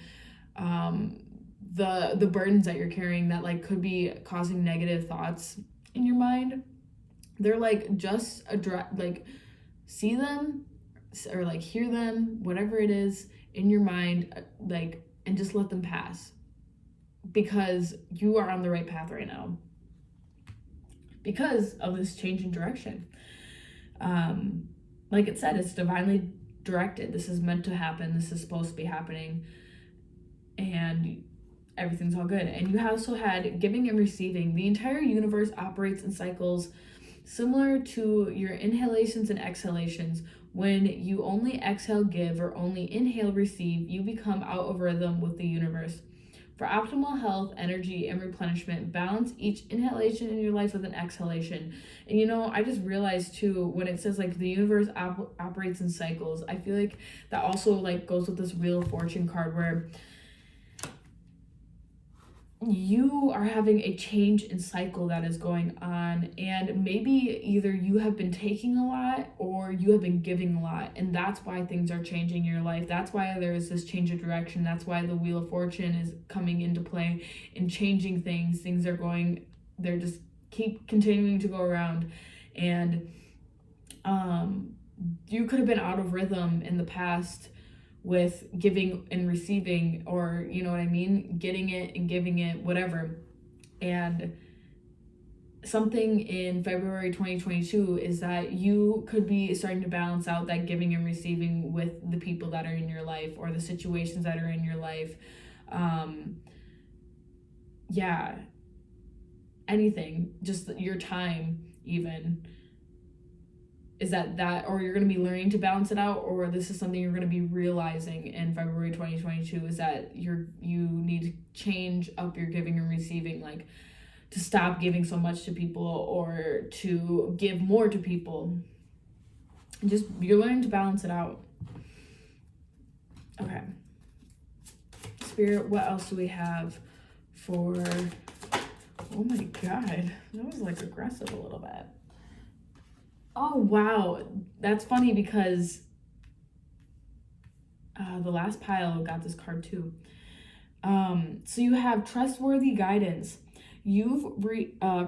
the burdens that you're carrying that like could be causing negative thoughts in your mind. They're like just address, like see them or like hear them, whatever it is in your mind, like, and just let them pass, because you are on the right path right now because of this change in direction. Like it said, it's divinely directed. This is meant to happen. This is supposed to be happening, and everything's all good. And you also had giving and receiving. The entire universe operates in cycles similar to your inhalations and exhalations. When you only exhale give or only inhale receive, you become out of rhythm with the universe. For optimal health, energy, and replenishment, balance each inhalation in your life with an exhalation. And you know, I just realized too, when it says like the universe operates in cycles, I feel like that also like goes with this Wheel of Fortune card, where you are having a change in cycle that is going on, and maybe either you have been taking a lot or you have been giving a lot, and that's why things are changing in your life. That's why there is this change of direction. That's why the Wheel of Fortune is coming into play and changing things. Things are going, they're just keep continuing to go around. And you could have been out of rhythm in the past with giving and receiving, or you know what I mean, getting it and giving it, whatever. And something in February 2022 is that you could be starting to balance out that giving and receiving with the people that are in your life or the situations that are in your life. Yeah, anything, just your time even, is that or you're going to be learning to balance it out, or this is something you're going to be realizing in February 2022, is that you need to change up your giving and receiving, like to stop giving so much to people or to give more to people. And just you're learning to balance it out. Okay, Spirit, what else do we have for, oh my god, that was like aggressive a little bit. Oh, wow. That's funny because the last pile got this card too. So you have trustworthy guidance. You've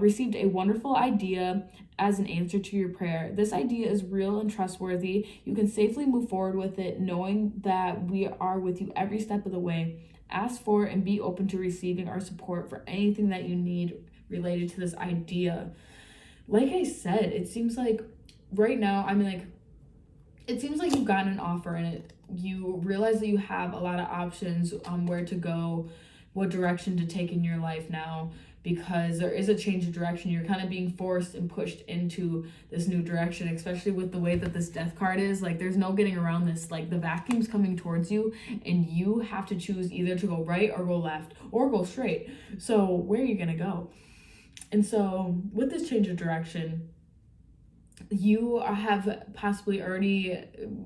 received a wonderful idea as an answer to your prayer. This idea is real and trustworthy. You can safely move forward with it, knowing that we are with you every step of the way. Ask for and be open to receiving our support for anything that you need related to this idea. Like I said, it seems like right now, I mean, like, it seems like you've gotten an offer and you realize that you have a lot of options on where to go, what direction to take in your life now, because there is a change of direction. You're kind of being forced and pushed into this new direction, especially with the way that this death card is. Like, there's no getting around this. Like, the vacuum's coming towards you and you have to choose either to go right or go left or go straight. So where are you going to go? And so with this change of direction, you have possibly already,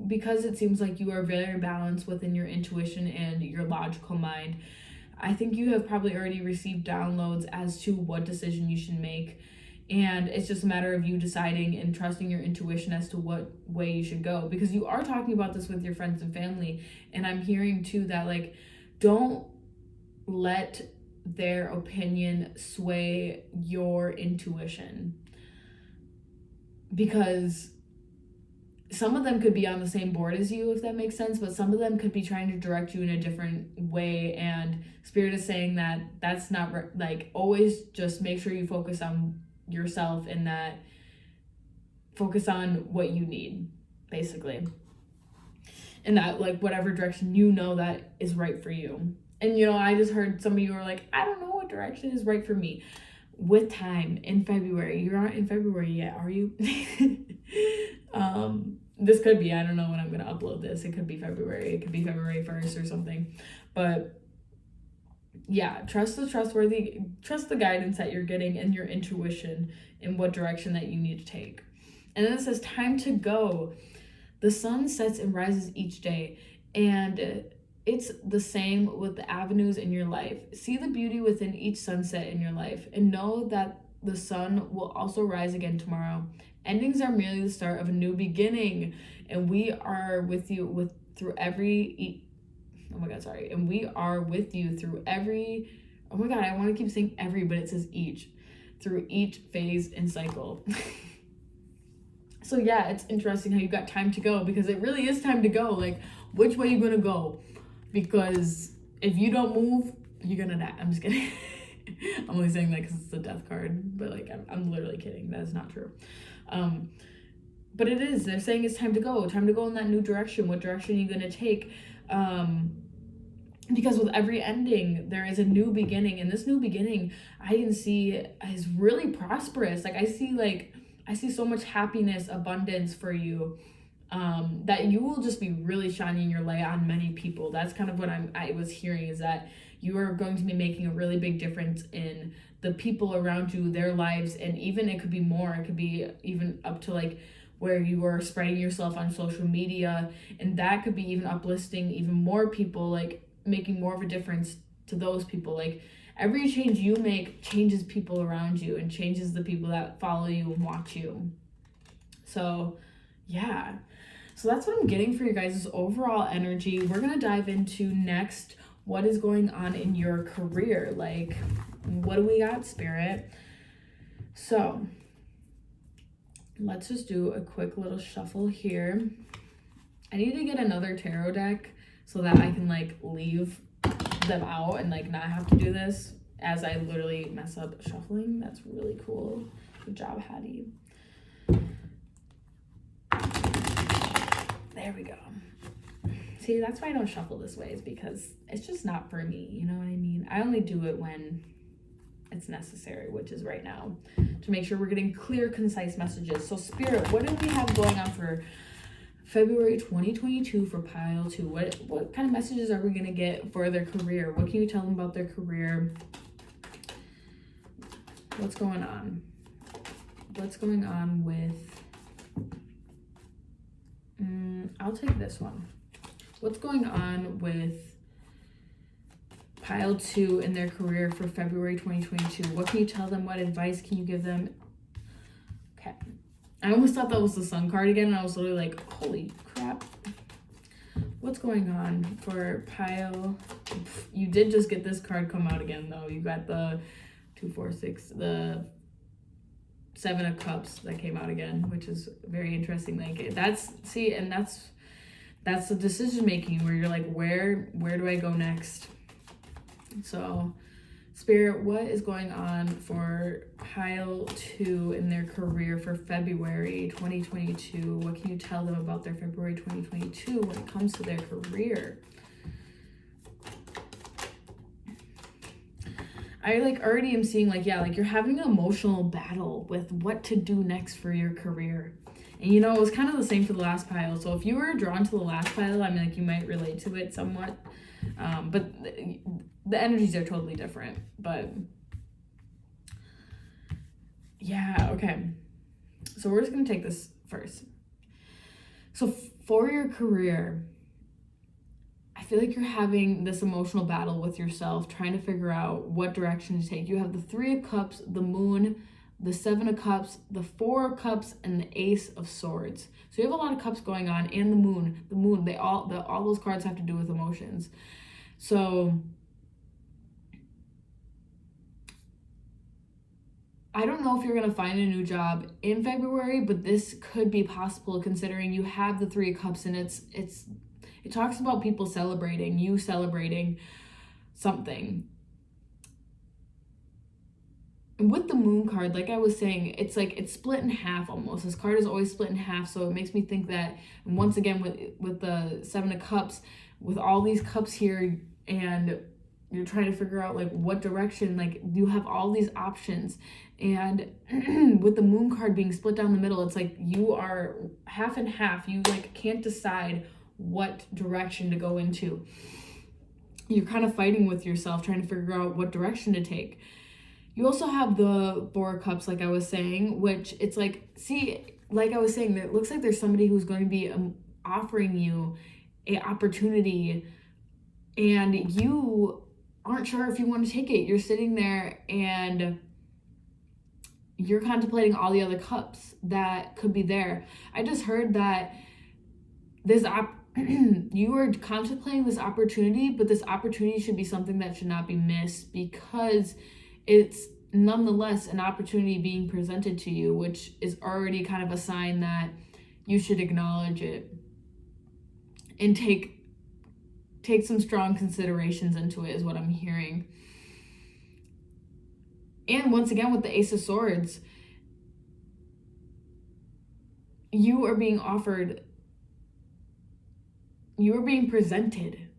because it seems like you are very balanced within your intuition and your logical mind, I think you have probably already received downloads as to what decision you should make. And it's just a matter of you deciding and trusting your intuition as to what way you should go. Because you are talking about this with your friends and family. And I'm hearing too that, like, don't let their opinion sway your intuition. Because some of them could be on the same board as you, if that makes sense, but some of them could be trying to direct you in a different way. And Spirit is saying that that's not like, always just make sure you focus on yourself, and that focus on what you need, basically, and that, like, whatever direction you know that is right for you. And you know, I just heard some of you are like, I don't know what direction is right for me. With time, in February, you're not in February yet, are you? This could be, I don't know when I'm gonna upload this. It could be February, it could be February 1st or something. But trust the guidance that you're getting and your intuition in what direction that you need to take. And then it says time to go. The sun sets and rises each day, and it's the same with the avenues in your life. See the beauty within each sunset in your life, and know that the sun will also rise again tomorrow. Endings are merely the start of a new beginning, and we are with you through every. And we are with you through every. Oh my God, I want to keep saying every, but it says each, through each phase and cycle. So yeah, it's interesting how you got time to go, because it really is time to go. Like, which way you gonna go? Because if you don't move, you're gonna die. I'm just kidding. I'm only saying that because it's a death card, but like I'm literally kidding. That is not true. But it is. They're saying it's time to go. Time to go in that new direction. What direction are you gonna take? Because with every ending, there is a new beginning, and this new beginning I can see is really prosperous. Like I see so much happiness, abundance for you, that you will just be really shining your light on many people. That's kind of what I was hearing, is that you are going to be making a really big difference in the people around you, their lives, and even it could be more. It could be even up to like where you are spreading yourself on social media, and that could be even uplifting even more people, like making more of a difference to those people. Like every change you make changes people around you and changes the people that follow you and watch you. So yeah, so that's what I'm getting for you guys' overall energy. We're gonna dive into next what is going on in your career. Like, what do we got, Spirit? So let's just do a quick little shuffle here. I need to get another tarot deck so that I can like leave them out and like not have to do this as I literally mess up shuffling. That's really cool. Good job, Hattie. There we go. See, that's why I don't shuffle this way, is because it's just not for me. You know what I mean? I only do it when it's necessary, which is right now, to make sure we're getting clear, concise messages. So Spirit, what do we have going on for February 2022 for pile 2? What kind of messages are we going to get for their career? What can you tell them about their career? What's going on? What's going on with... I'll take this one. What's going on with pile 2 in their career for February 2022? What can you tell them? What advice can you give them? Okay. I almost thought that was the sun card again, and I was literally like, holy crap. What's going on for pile? You did just get this card come out again, though. You got the 2, 4, 6, the 7 of Cups that came out again, which is very interesting. Like that's the decision making where you're like, where do I go next? So Spirit, what is going on for pile 2 in their career for February 2022? What can you tell them about their February 2022 when it comes to their career? I like already am seeing like, yeah, like you're having an emotional battle with what to do next for your career. And you know, it was kind of the same for the last pile. So if you were drawn to the last pile, I mean, like you might relate to it somewhat. But the energies are totally different. But yeah, okay. So we're just going to take this first. So for your career, I feel like you're having this emotional battle with yourself, trying to figure out what direction to take. You have the 3 of Cups, the Moon, the 7 of Cups, the 4 of Cups, and the Ace of Swords. So you have a lot of cups going on, and the Moon. The Moon, all those cards have to do with emotions. So I don't know if you're going to find a new job in February, but this could be possible considering you have the 3 of Cups, and it talks about people celebrating, you celebrating something. And with the Moon card, like I was saying, it's like it's split in half almost. This card is always split in half, so it makes me think that, and once again with the 7 of Cups, with all these cups here, and you're trying to figure out like what direction, like you have all these options, and with the Moon card being split down the middle, it's like you are half and half. You like can't decide what direction to go into. you're kind of fighting with yourself, trying to figure out what direction to take. You also have the Four of Cups, like I was saying, which it's like, see, like I was saying, it looks like there's somebody who's going to be offering you a opportunity, and you aren't sure if you want to take it. You're sitting there and you're contemplating all the other cups that could be there. I just heard that you are contemplating this opportunity, but this opportunity should be something that should not be missed, because it's nonetheless an opportunity being presented to you, which is already kind of a sign that you should acknowledge it and take some strong considerations into it, is what I'm hearing. And once again, with the Ace of Swords, you are being presented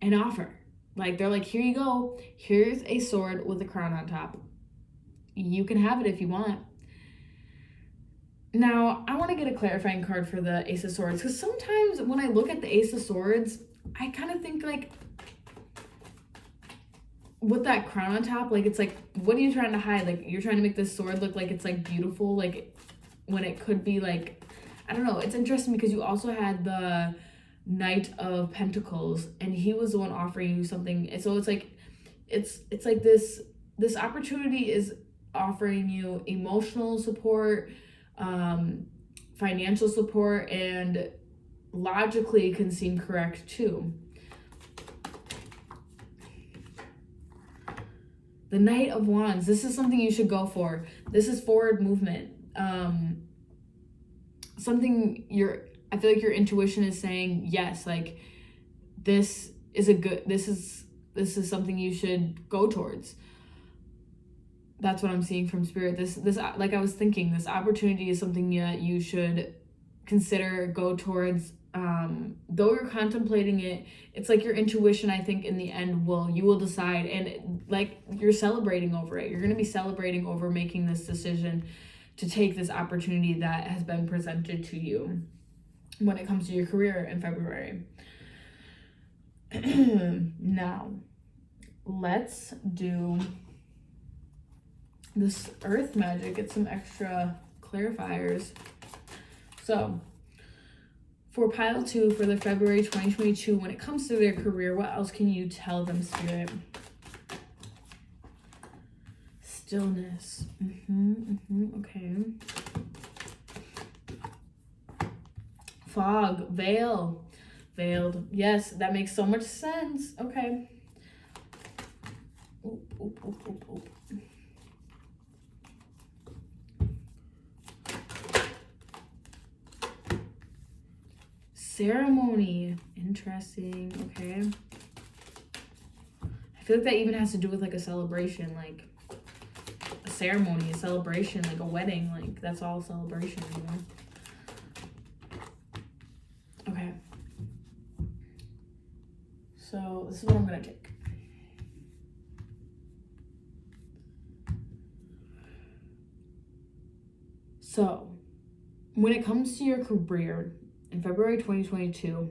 an offer. Like, they're like, here you go. Here's a sword with a crown on top. You can have it if you want. Now, I want to get a clarifying card for the Ace of Swords, because sometimes when I look at the Ace of Swords, I kind of think, like, with that crown on top, like, it's like, what are you trying to hide? Like, you're trying to make this sword look like it's, like, beautiful, like, when it could be, like, I don't know. It's interesting because you also had the Knight of Pentacles, and he was the one offering you something. And so it's like, it's like this opportunity is offering you emotional support, financial support, and logically can seem correct too. The Knight of Wands, this is something you should go for. This is forward movement. Something I feel like your intuition is saying, yes, like, this is something you should go towards. That's what I'm seeing from Spirit. This like I was thinking, this opportunity is something that you should consider, go towards. Though you're contemplating it, it's like your intuition, I think, in the end you will decide, and like, you're celebrating over it. You're going to be celebrating over making this decision to take this opportunity that has been presented to you when it comes to your career in February. Now, let's do this earth magic, get some extra clarifiers. So, for pile 2 for the February 2022, when it comes to their career, what else can you tell them, Spirit? Stillness. Okay. Fog. Veiled. Yes, that makes so much sense. Okay. Oop. Ceremony. Interesting. Okay. I feel like that even has to do with, like, a celebration, like a ceremony, a celebration, like a wedding. Like, that's all celebration, you know? Okay. So this is what I'm going to take. So, when it comes to your career in February 2022,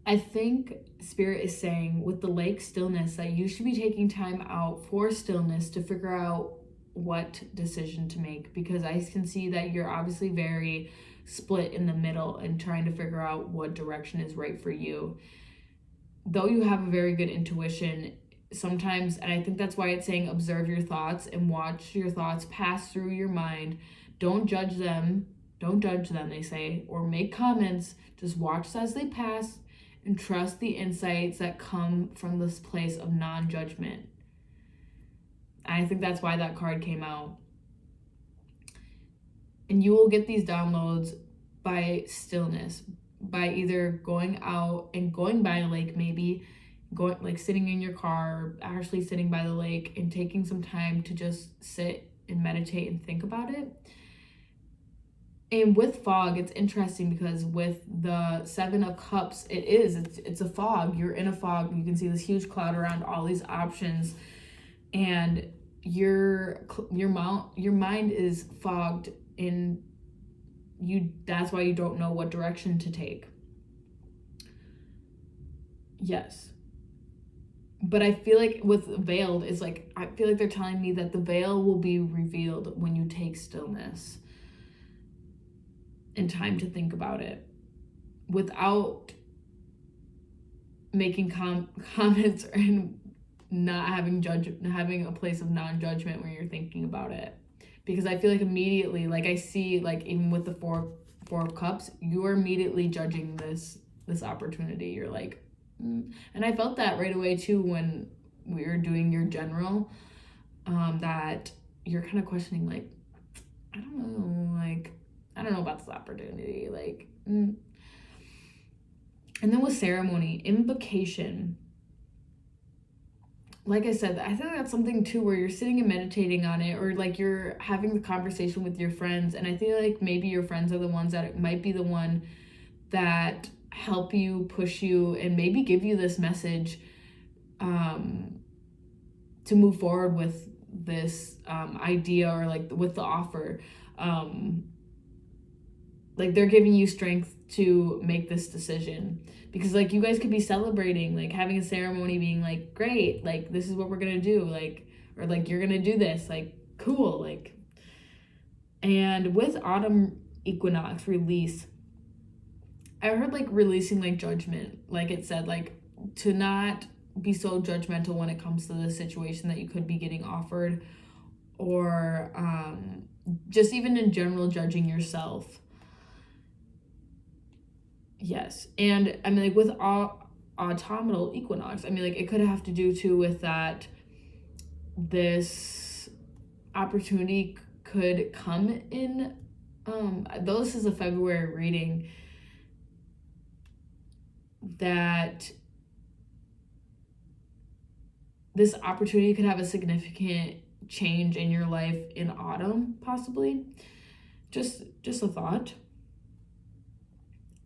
I think Spirit is saying with the lake stillness that you should be taking time out for stillness to figure out what decision to make, because I can see that you're obviously very split in the middle and trying to figure out what direction is right for you. Though you have a very good intuition, sometimes, and I think that's why it's saying observe your thoughts and watch your thoughts pass through your mind. Don't judge them, they say, or make comments. Just watch as they pass and trust the insights that come from this place of non-judgment. And I think that's why that card came out. And you will get these downloads by stillness, by either going out and going by a lake, maybe going, like, sitting in your car, actually sitting by the lake and taking some time to just sit and meditate and think about it. And with fog, it's interesting because with the 7 of Cups, it's a fog. You're in a fog. You can see this huge cloud around all these options, and your mind is fogged in you. That's why you don't know what direction to take. Yes. But I feel like with veiled, it's like, I feel like they're telling me that the veil will be revealed when you take stillness and time to think about it without making comments and not having a place of non-judgment when you're thinking about it. Because I feel like immediately, like I see, like even with the four of cups, you're immediately judging this opportunity. You're like, and I felt that right away too when we were doing your general, that you're kind of questioning, like, I don't know about this opportunity, like. And then with ceremony, invocation, like I said, I think that's something too where you're sitting and meditating on it, or like you're having the conversation with your friends, and I feel like maybe your friends are the ones that might be the one that help you, push you, and maybe give you this message to move forward with this idea, or like with the offer. Like they're giving you strength to make this decision, because like you guys could be celebrating, like having a ceremony, being like, great, like this is what we're gonna do, like, or like you're gonna do this, like cool, like. And with autumn equinox release, I heard like releasing like judgment, like it said, like to not be so judgmental when it comes to the situation that you could be getting offered, or just even in general judging yourself. Yes. And I mean, like with autumnal equinox, I mean, like it could have to do too with that this opportunity could come in, though this is a February reading, that this opportunity could have a significant change in your life in autumn, possibly. Just a thought.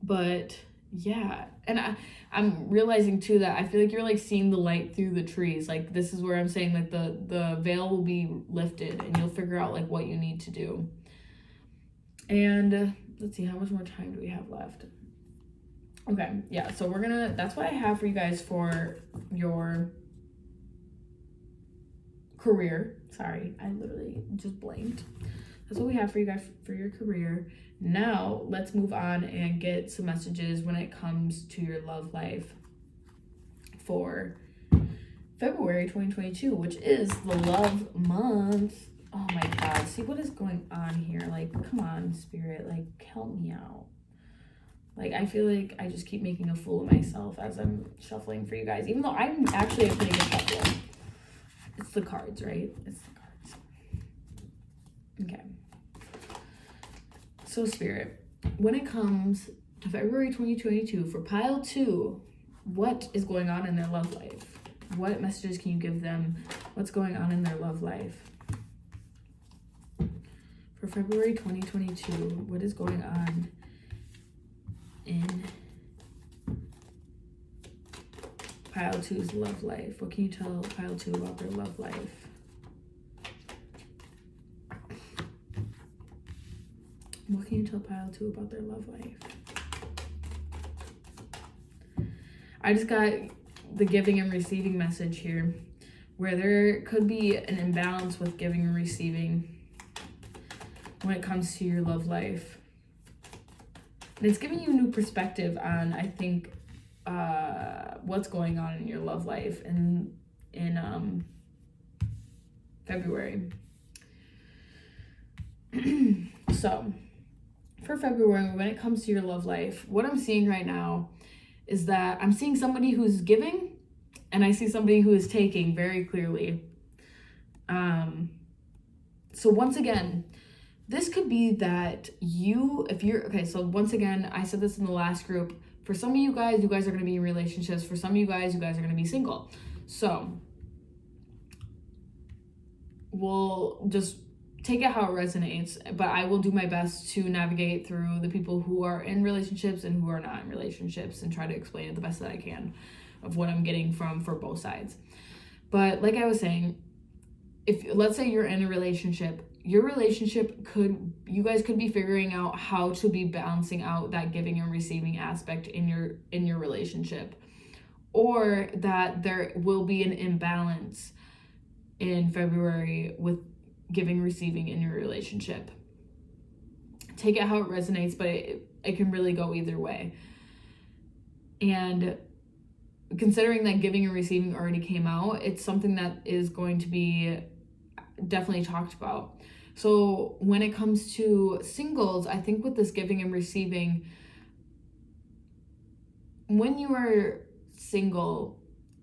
But yeah, and I'm realizing too that I feel like you're like seeing the light through the trees. Like this is where I'm saying like the veil will be lifted and you'll figure out like what you need to do. And let's see, how much more time do we have left? Okay, yeah, so that's what I have for you guys for your career. Sorry, I literally just blanked. That's what we have for you guys for your career. Now, let's move on and get some messages when it comes to your love life for February 2022, which is the love month. Oh my God, see what is going on here? Like, come on, Spirit, like, help me out. Like, I feel like I just keep making a fool of myself as I'm shuffling for you guys, even though I'm actually a pretty good shuffler. It's the cards, right? It's the cards. Okay. So Spirit, when it comes to February 2022 for pile 2, what is going on in their love life? What messages can you give them? What's going on in their love life? For February 2022, what is going on in pile 2's love life? What can you tell pile 2 about their love life? What can you tell pile 2 about their love life? I just got the giving and receiving message here, where there could be an imbalance with giving and receiving when it comes to your love life. And it's giving you a new perspective on, I think, what's going on in your love life in February. So, for February, when it comes to your love life, what I'm seeing right now is that I'm seeing somebody who's giving, and I see somebody who is taking very clearly. So once again, this could be that so once again, I said this in the last group, for some of you guys are going to be in relationships. For some of you guys are going to be single. So we'll just take it how it resonates, but I will do my best to navigate through the people who are in relationships and who are not in relationships and try to explain it the best that I can of what I'm getting for both sides. But like I was saying, if let's say you're in a relationship, you guys could be figuring out how to be balancing out that giving and receiving aspect in your relationship. or that there will be an imbalance in February with giving, receiving in your relationship. Take it how it resonates, but it can really go either way. And considering that giving and receiving already came out, it's something that is going to be definitely talked about. So when it comes to singles, I think with this giving and receiving, when you are single,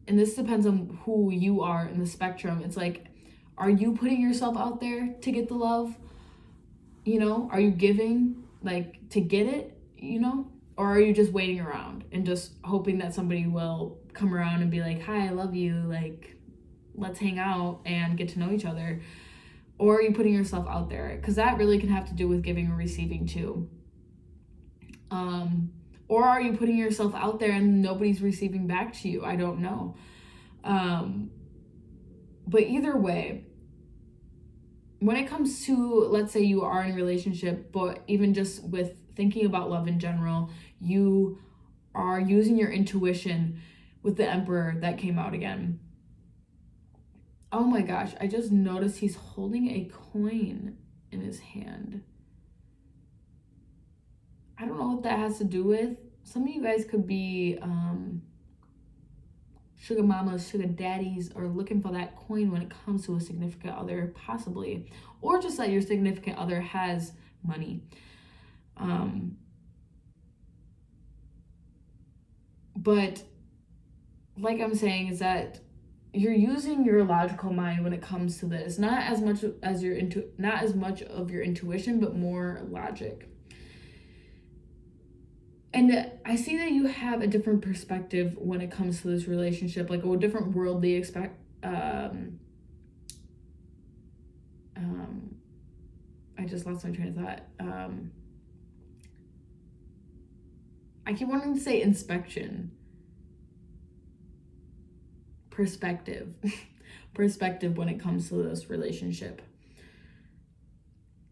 and this depends on who you are in the spectrum, it's like, are you putting yourself out there to get the love? You know, are you giving like to get it, you know? Or are you just waiting around and just hoping that somebody will come around and be like, hi, I love you, like, let's hang out and get to know each other? Or are you putting yourself out there? Because that really can have to do with giving or receiving too. Or are you putting yourself out there and nobody's receiving back to you? I don't know. But either way, when it comes to, let's say you are in a relationship, but even just with thinking about love in general, you are using your intuition with the Emperor that came out again. Oh my gosh, I just noticed he's holding a coin in his hand. I don't know what that has to do with. Some of you guys could be sugar mamas, sugar daddies, or looking for that coin when it comes to a significant other, possibly. Or just that your significant other has money. But like I'm saying, is that you're using your logical mind when it comes to this, not as much of your intuition, but more logic. And I see that you have a different perspective when it comes to this relationship, like a different worldly I just lost my train of thought. I keep wanting to say inspection. Perspective when it comes to this relationship.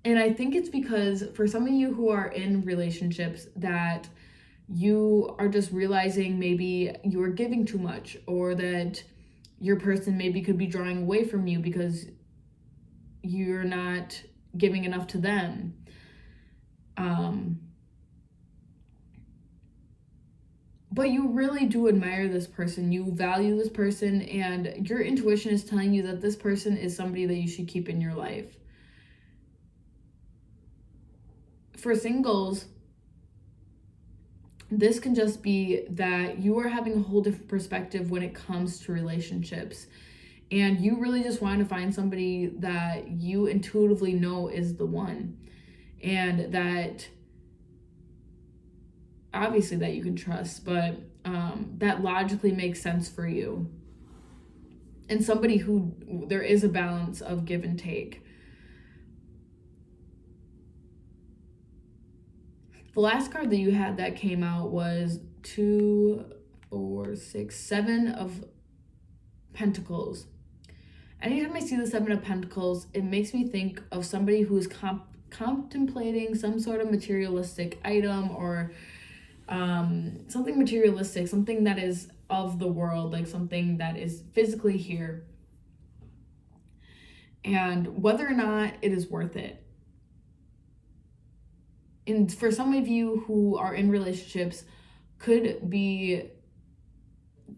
And I think it's because for some of you who are in relationships that you are just realizing maybe you're giving too much, or that your person maybe could be drawing away from you because you're not giving enough to them. But you really do admire this person, you value this person, and your intuition is telling you that this person is somebody that you should keep in your life. For singles, this can just be that you are having a whole different perspective when it comes to relationships. And you really just want to find somebody that you intuitively know is the one. And that obviously that you can trust, but that logically makes sense for you. And somebody who there is a balance of give and take. The last card that you had that came out was 2, 4, 6, 7 of Pentacles. Anytime I see the 7 of Pentacles, it makes me think of somebody who is contemplating some sort of materialistic item, or something materialistic, something that is of the world, like something that is physically here, and whether or not it is worth it. And for some of you who are in relationships, could be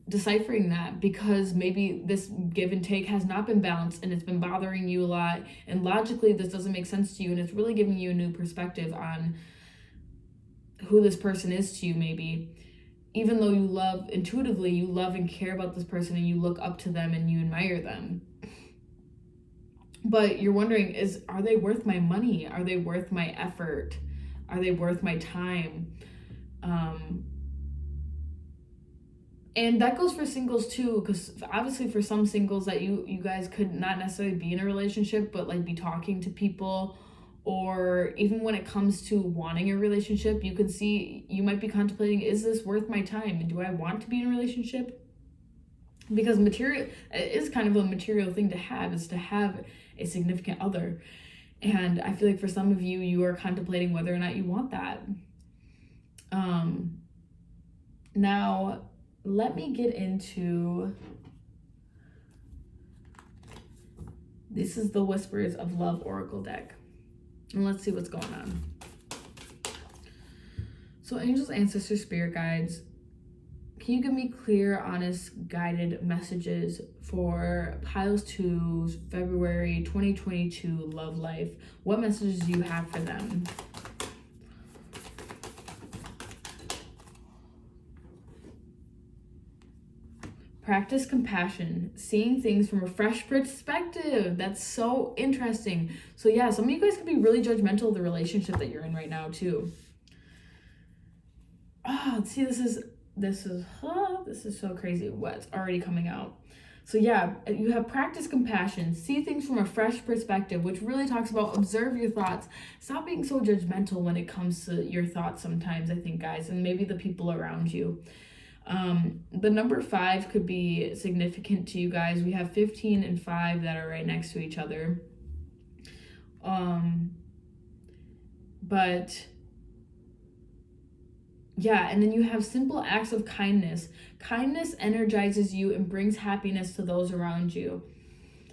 deciphering that because maybe this give and take has not been balanced and it's been bothering you a lot, and logically this doesn't make sense to you, and it's really giving you a new perspective on who this person is to you. Maybe even though you love intuitively, you love and care about this person, and you look up to them and you admire them, but you're wondering, are they worth my money? Are they worth my effort? Are they worth my time? And that goes for singles too, because obviously for some singles that you guys could not necessarily be in a relationship, but like be talking to people, or even when it comes to wanting a relationship, you can see, you might be contemplating, is this worth my time? And do I want to be in a relationship? Because material is kind of a material thing to have, is to have a significant other. And I feel like for some of you, you are contemplating whether or not you want that. Now, let me get into, this is the Whispers of Love Oracle deck. And let's see what's going on. So angels, ancestors, spirit guides, can you give me clear, honest, guided messages for Piles 2's February 2022 love life? What messages do you have for them? Practice compassion, seeing things from a fresh perspective. That's so interesting. So yeah, some of you guys could be really judgmental of the relationship that you're in right now too. Oh, see, this is so crazy what's already coming out. So yeah, you have practice compassion, see things from a fresh perspective, which really talks about observe your thoughts. Stop being so judgmental when it comes to your thoughts sometimes, I think, guys, and maybe the people around you. The number 5 could be significant to you guys. We have 15 and 5 that are right next to each other. But yeah, and then you have simple acts of kindness. Kindness energizes you and brings happiness to those around you.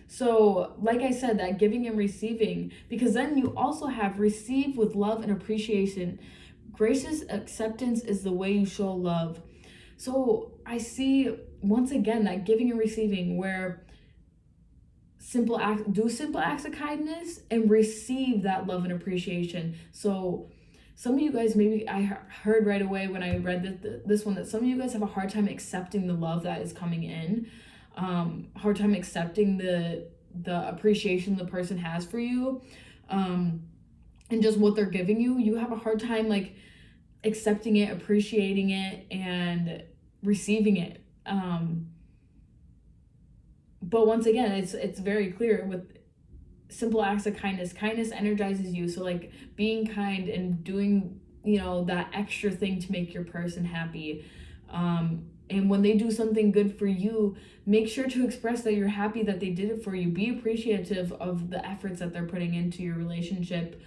So, like I said, that giving and receiving, because then you also have receive with love and appreciation. Gracious acceptance is the way you show love. So I see, once again, that giving and receiving, where do simple acts of kindness and receive that love and appreciation. So some of you guys, maybe I heard right away when I read this one, that some of you guys have a hard time accepting the love that is coming in, hard time accepting the appreciation the person has for you, and just what they're giving you. You have a hard time like accepting it, appreciating it, and receiving it. But once again, it's very clear with simple acts of kindness. Kindness energizes you. So like being kind and doing, that extra thing to make your person happy. And when they do something good for you, make sure to express that you're happy that they did it for you. Be appreciative of the efforts that they're putting into your relationship.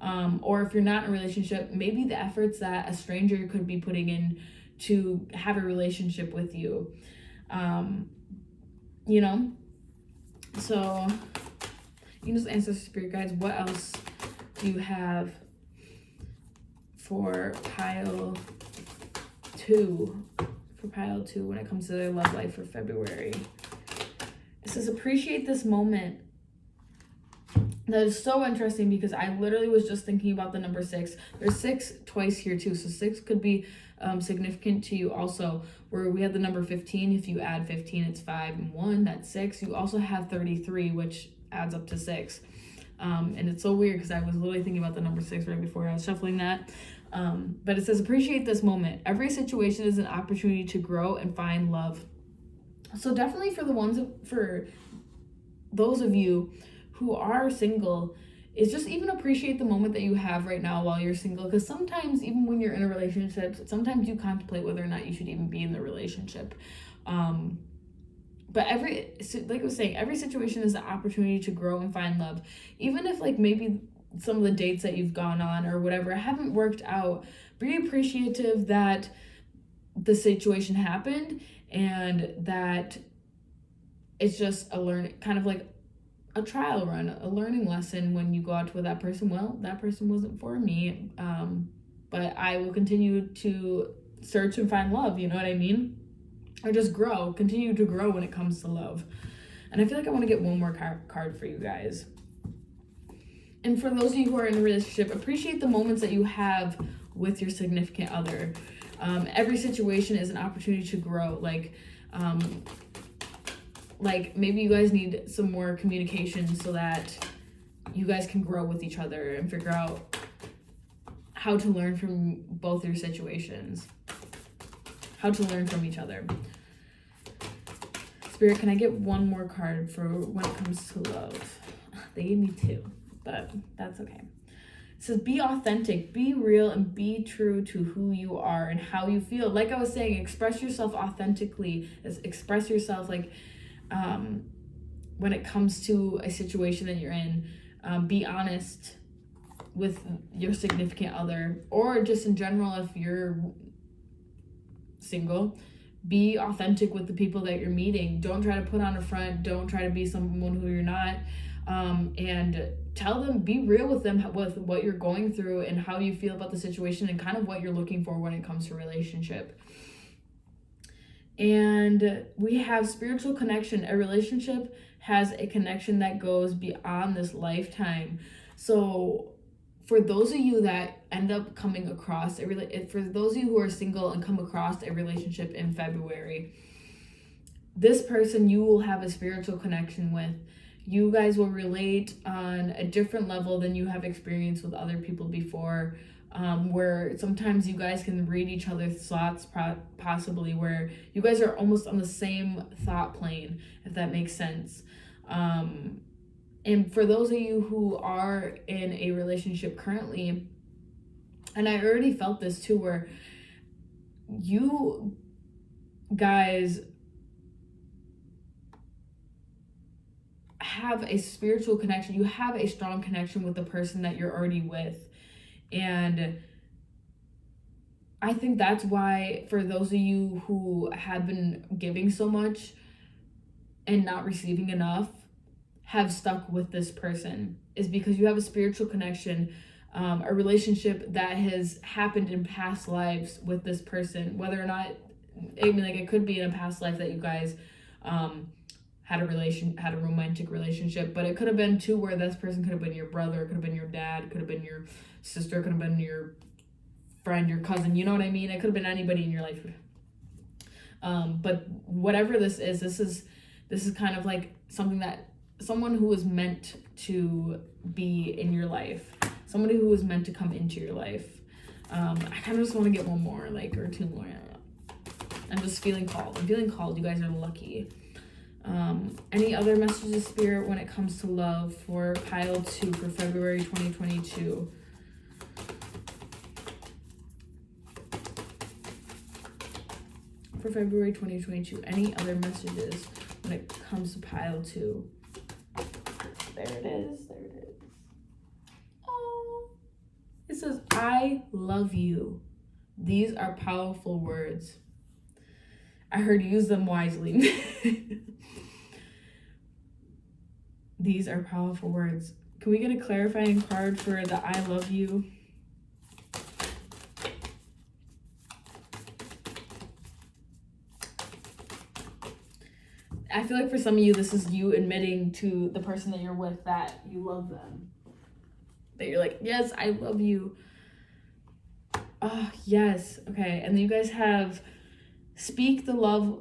Or if you're not in a relationship, maybe the efforts that a stranger could be putting in to have a relationship with you. So angels, ancestors, spirit guides, what else do you have for pile 2? For pile 2 when it comes to their love life for February. It says appreciate this moment. That is so interesting because I literally was just thinking about the number 6. There's 6 twice here too. So 6 could be significant to you also, where we have the number 15. If you add 15, it's 5 and 1, that's 6. You also have 33, which adds up to 6. And it's so weird because I was literally thinking about the number 6 right before I was shuffling that. But it says appreciate this moment. Every situation is an opportunity to grow and find love. So definitely for those of you who are single, is just even appreciate the moment that you have right now while you're single. Because sometimes, even when you're in a relationship, sometimes you contemplate whether or not you should even be in the relationship. But like I was saying, every situation is an opportunity to grow and find love. Even if like maybe some of the dates that you've gone on or whatever haven't worked out, be appreciative that the situation happened and that it's just kind of like a trial run, a learning lesson when you go out with that person. Well, that person wasn't for me, but I will continue to search and find love, you know what I mean? Or just continue to grow when it comes to love. And I feel like I want to get one more card for you guys. And for those of you who are in a relationship, appreciate the moments that you have with your significant other. Every situation is an opportunity to grow. Like maybe you guys need some more communication so that you guys can grow with each other and figure out how to learn from both your situations, how to learn from each other. Spirit, can I get one more card for when it comes to love? They gave me 2, but that's okay. It says be authentic, be real, and be true to who you are and how you feel. Like I was saying, express yourself authentically. Express yourself when it comes to a situation that you're in. Be honest with your significant other, or just in general if you're single. Be authentic with the people that you're meeting. Don't try to put on a front. Don't try to be someone who you're not. And tell them, be real with them with what you're going through and how you feel about the situation and kind of what you're looking for when it comes to relationship. And we have spiritual connection. A relationship has a connection that goes beyond this lifetime. So for those of you that end up coming across for those of you who are single and come across a relationship in February, this person you will have a spiritual connection with. You guys will relate on a different level than you have experienced with other people before, where sometimes you guys can read each other's thoughts, possibly, where you guys are almost on the same thought plane, if that makes sense. And for those of you who are in a relationship currently, and I already felt this too, where you guys have a spiritual connection. You have a strong connection with the person that you're already with. And I think that's why, for those of you who have been giving so much and not receiving enough, have stuck with this person, is because you have a spiritual connection, a relationship that has happened in past lives with this person, whether or not, I mean, like, it could be in a past life that you guys had a romantic relationship, but it could have been too where this person could have been your brother, it could have been your dad, it could have been your sister, it could have been your friend, your cousin, you know what I mean? It could have been anybody in your life. But whatever this is kind of like someone who is meant to be in your life, somebody who is meant to come into your life. I kind of just want to get one more, or two more. I'm just feeling called. I'm feeling called. You guys are lucky. Any other messages of spirit when it comes to love for pile 2 for February 2022? For February 2022, any other messages when it comes to pile 2? There it is. Oh, it says, I love you. These are powerful words. I heard use them wisely. These are powerful words. Can we get a clarifying card for the I love you? I feel like for some of you, this is you admitting to the person that you're with that you love them. That you're like, yes, I love you. Oh, yes. Okay. And then you guys have speak the language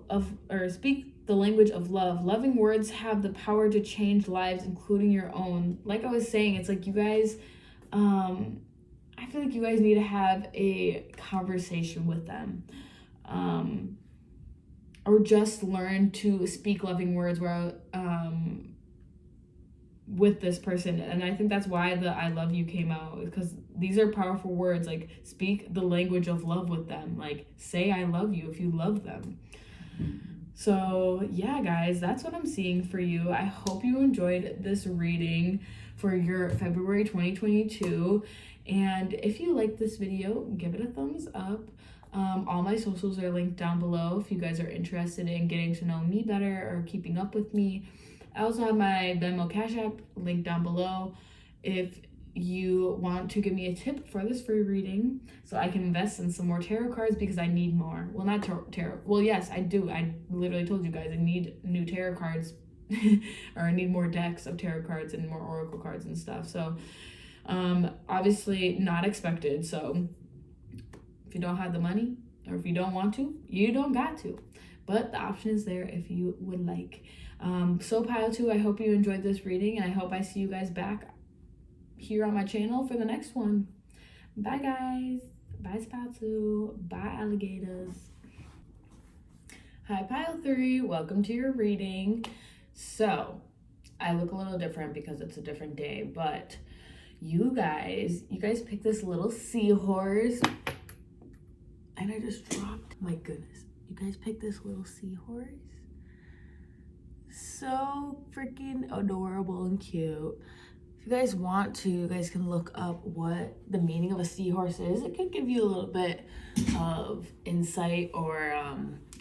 of love. Loving words have the power to change lives, including your own. Like I was saying, it's like you guys, I feel like you guys need to have a conversation with them. Or just learn to speak loving words with this person. And I think that's why the I love you came out, because these are powerful words. Like, speak the language of love with them. Like, say I love you if you love them. So yeah, guys, that's what I'm seeing for you. I hope you enjoyed this reading for your February 2022. And if you like this video, give it a thumbs up. All my socials are linked down below if you guys are interested in getting to know me better or keeping up with me. I also have my Venmo Cash App linked down below if you want to give me a tip for this free reading so I can invest in some more tarot cards, because I need more. Well, not tarot. Well, yes, I do. I literally told you guys I need new tarot cards or I need more decks of tarot cards and more oracle cards and stuff. So obviously not expected. So if you don't have the money, or if you don't want to, you don't got to. But the option is there if you would like. So pile 2, I hope you enjoyed this reading, and I hope I see you guys back here on my channel for the next one. Bye, guys. Bye, pile 2. Bye, alligators. Hi, pile 3. Welcome to your reading. So I look a little different because it's a different day, but you guys picked this little seahorse. And I just dropped, my goodness. You guys picked this little seahorse. So freaking adorable and cute. If you guys want to, you guys can look up what the meaning of a seahorse is. It could give you a little bit of insight or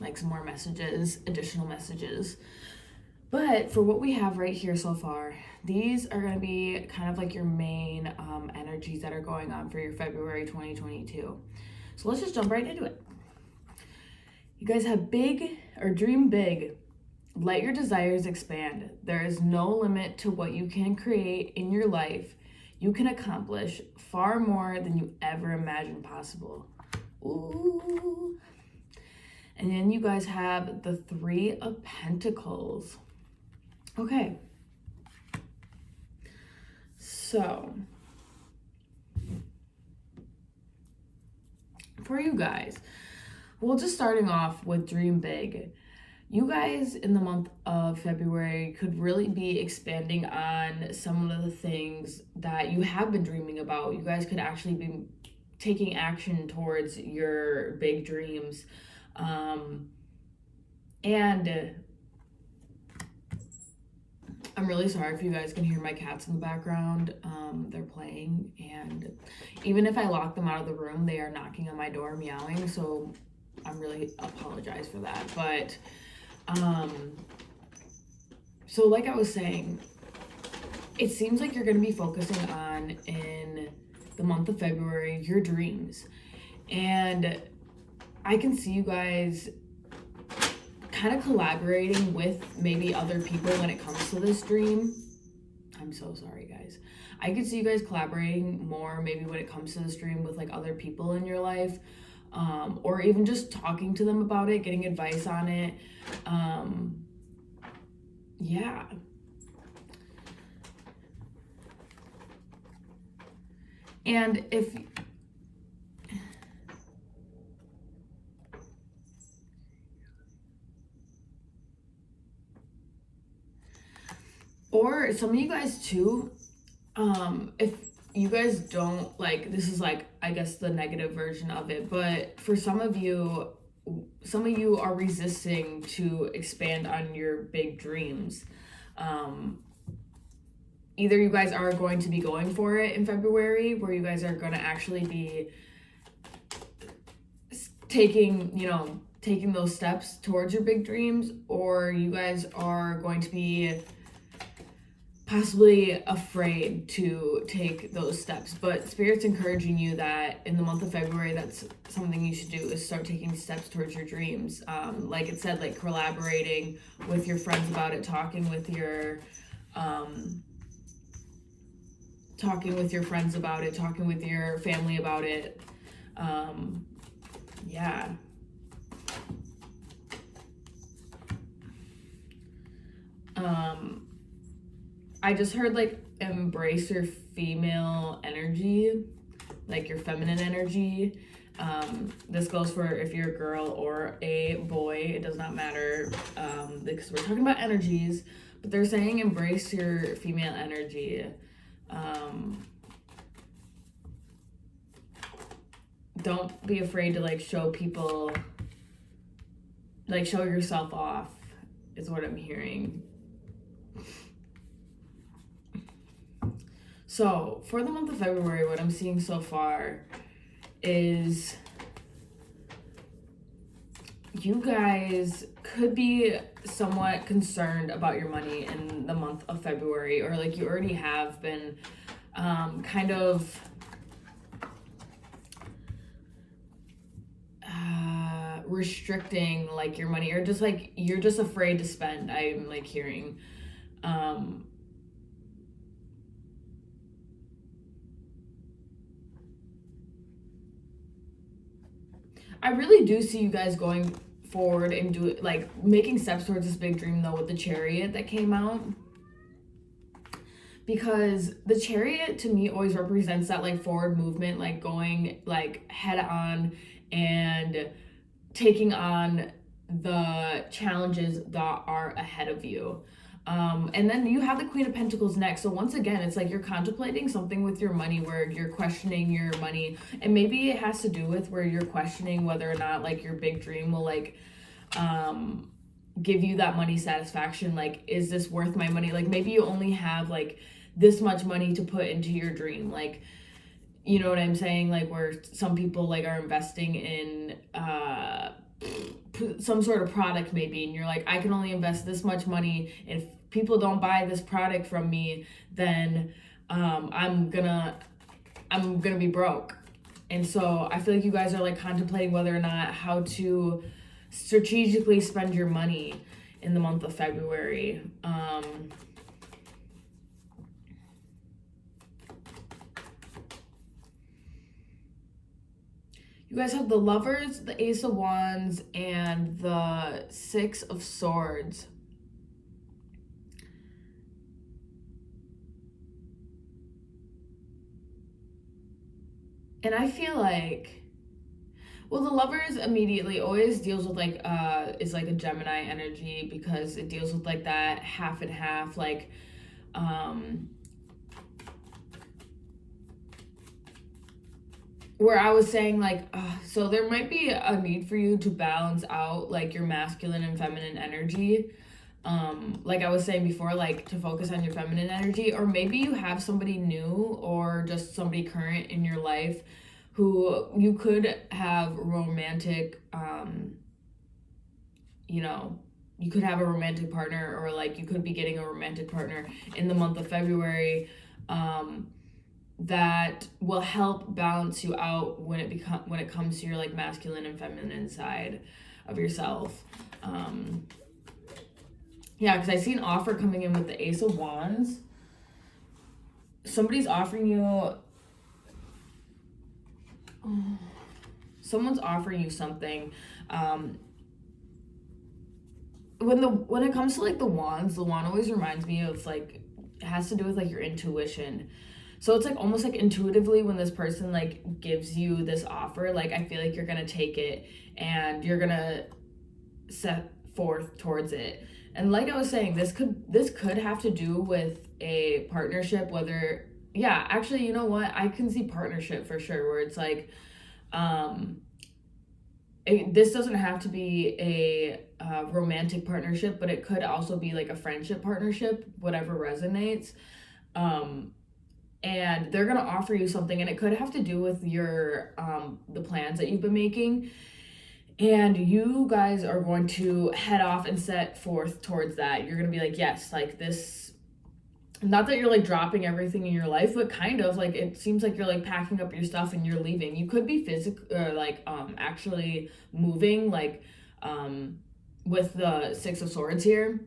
like some more messages, additional messages. But for what we have right here so far, these are going to be kind of like your main energies that are going on for your February 2022. So let's just jump right into it. You guys have big or dream big. Let your desires expand. There is no limit to what you can create in your life. You can accomplish far more than you ever imagined possible. Ooh. And then you guys have the Three of Pentacles. Okay. So, for you guys, well, just starting off with dream big. You guys in the month of February could really be expanding on some of the things that you have been dreaming about. You guys could actually be taking action towards your big dreams. And I'm really sorry if you guys can hear my cats in the background. They're playing, and even if I lock them out of the room, they are knocking on my door, meowing, so I'm really apologize for that. But so like I was saying, it seems like you're going to be focusing on, in the month of February, your dreams. And I can see you guys kind of collaborating with maybe other people when it comes to this dream. I'm so sorry, guys. I could see you guys collaborating more maybe when it comes to this dream with like other people in your life, or even just talking to them about it, getting advice on it. Yeah. And if or some of you guys too, if you guys don't, like, this is like, I guess the negative version of it, but for some of you are resisting to expand on your big dreams. Either you guys are going to be going for it in February, where you guys are going to actually be taking those steps towards your big dreams, or you guys are going to be possibly afraid to take those steps. But Spirit's encouraging you that in the month of February, that's something you should do, is start taking steps towards your dreams. Like it said, like collaborating with your friends about it, talking with your friends about it, talking with your family about it. Yeah. I just heard like embrace your female energy, like your feminine energy. This goes for if you're a girl or a boy, it does not matter, because we're talking about energies, but they're saying embrace your female energy. Don't be afraid to like show people, like show yourself off, is what I'm hearing. So for the month of February, what I'm seeing so far is you guys could be somewhat concerned about your money in the month of February, or like you already have been kind of restricting like your money, or just like you're just afraid to spend. I'm like hearing I really do see you guys going forward and making steps towards this big dream, though, with the Chariot that came out. Because the Chariot to me always represents that like forward movement, like going like head on and taking on the challenges that are ahead of you. And then you have the Queen of Pentacles next. So once again, it's like you're contemplating something with your money, where you're questioning your money. And maybe it has to do with where you're questioning whether or not like your big dream will like give you that money satisfaction. Like, is this worth my money? Like maybe you only have like this much money to put into your dream. Like, you know what I'm saying? Like where some people like are investing in some sort of product maybe, and you're like, I can only invest this much money. If people don't buy this product from me, then I'm gonna be broke. And so I feel like you guys are like contemplating whether or not how to strategically spend your money in the month of February. You guys have the Lovers, the Ace of Wands, and the Six of Swords. And I feel like, well, the Lovers immediately always deals with like, is like a Gemini energy, because it deals with like that half and half, like, where I was saying like, so there might be a need for you to balance out like your masculine and feminine energy. Like I was saying before, like to focus on your feminine energy, or maybe you have somebody new or just somebody current in your life who you could have romantic, you could have a romantic partner, or like you could be getting a romantic partner in the month of February, that will help balance you out when it comes to your like masculine and feminine side of yourself. Yeah, because I see an offer coming in with the Ace of Wands. Someone's offering you something. When it comes to like the wands, the wand always reminds me of like, it has to do with like your intuition. So it's like almost like intuitively when this person like gives you this offer, like I feel like you're gonna take it and you're gonna set forth towards it. And like I was saying, this could have to do with a partnership, whether, yeah, actually, you know what? I can see partnership for sure, where it's like, this doesn't have to be a romantic partnership, but it could also be like a friendship partnership, whatever resonates. And they're gonna offer you something, and it could have to do with your the plans that you've been making. And you guys are going to head off and set forth towards that. You're going to be like, yes, like this, not that you're like dropping everything in your life, but kind of like, it seems like you're like packing up your stuff and you're leaving. You could be actually moving, like with the Six of Swords here,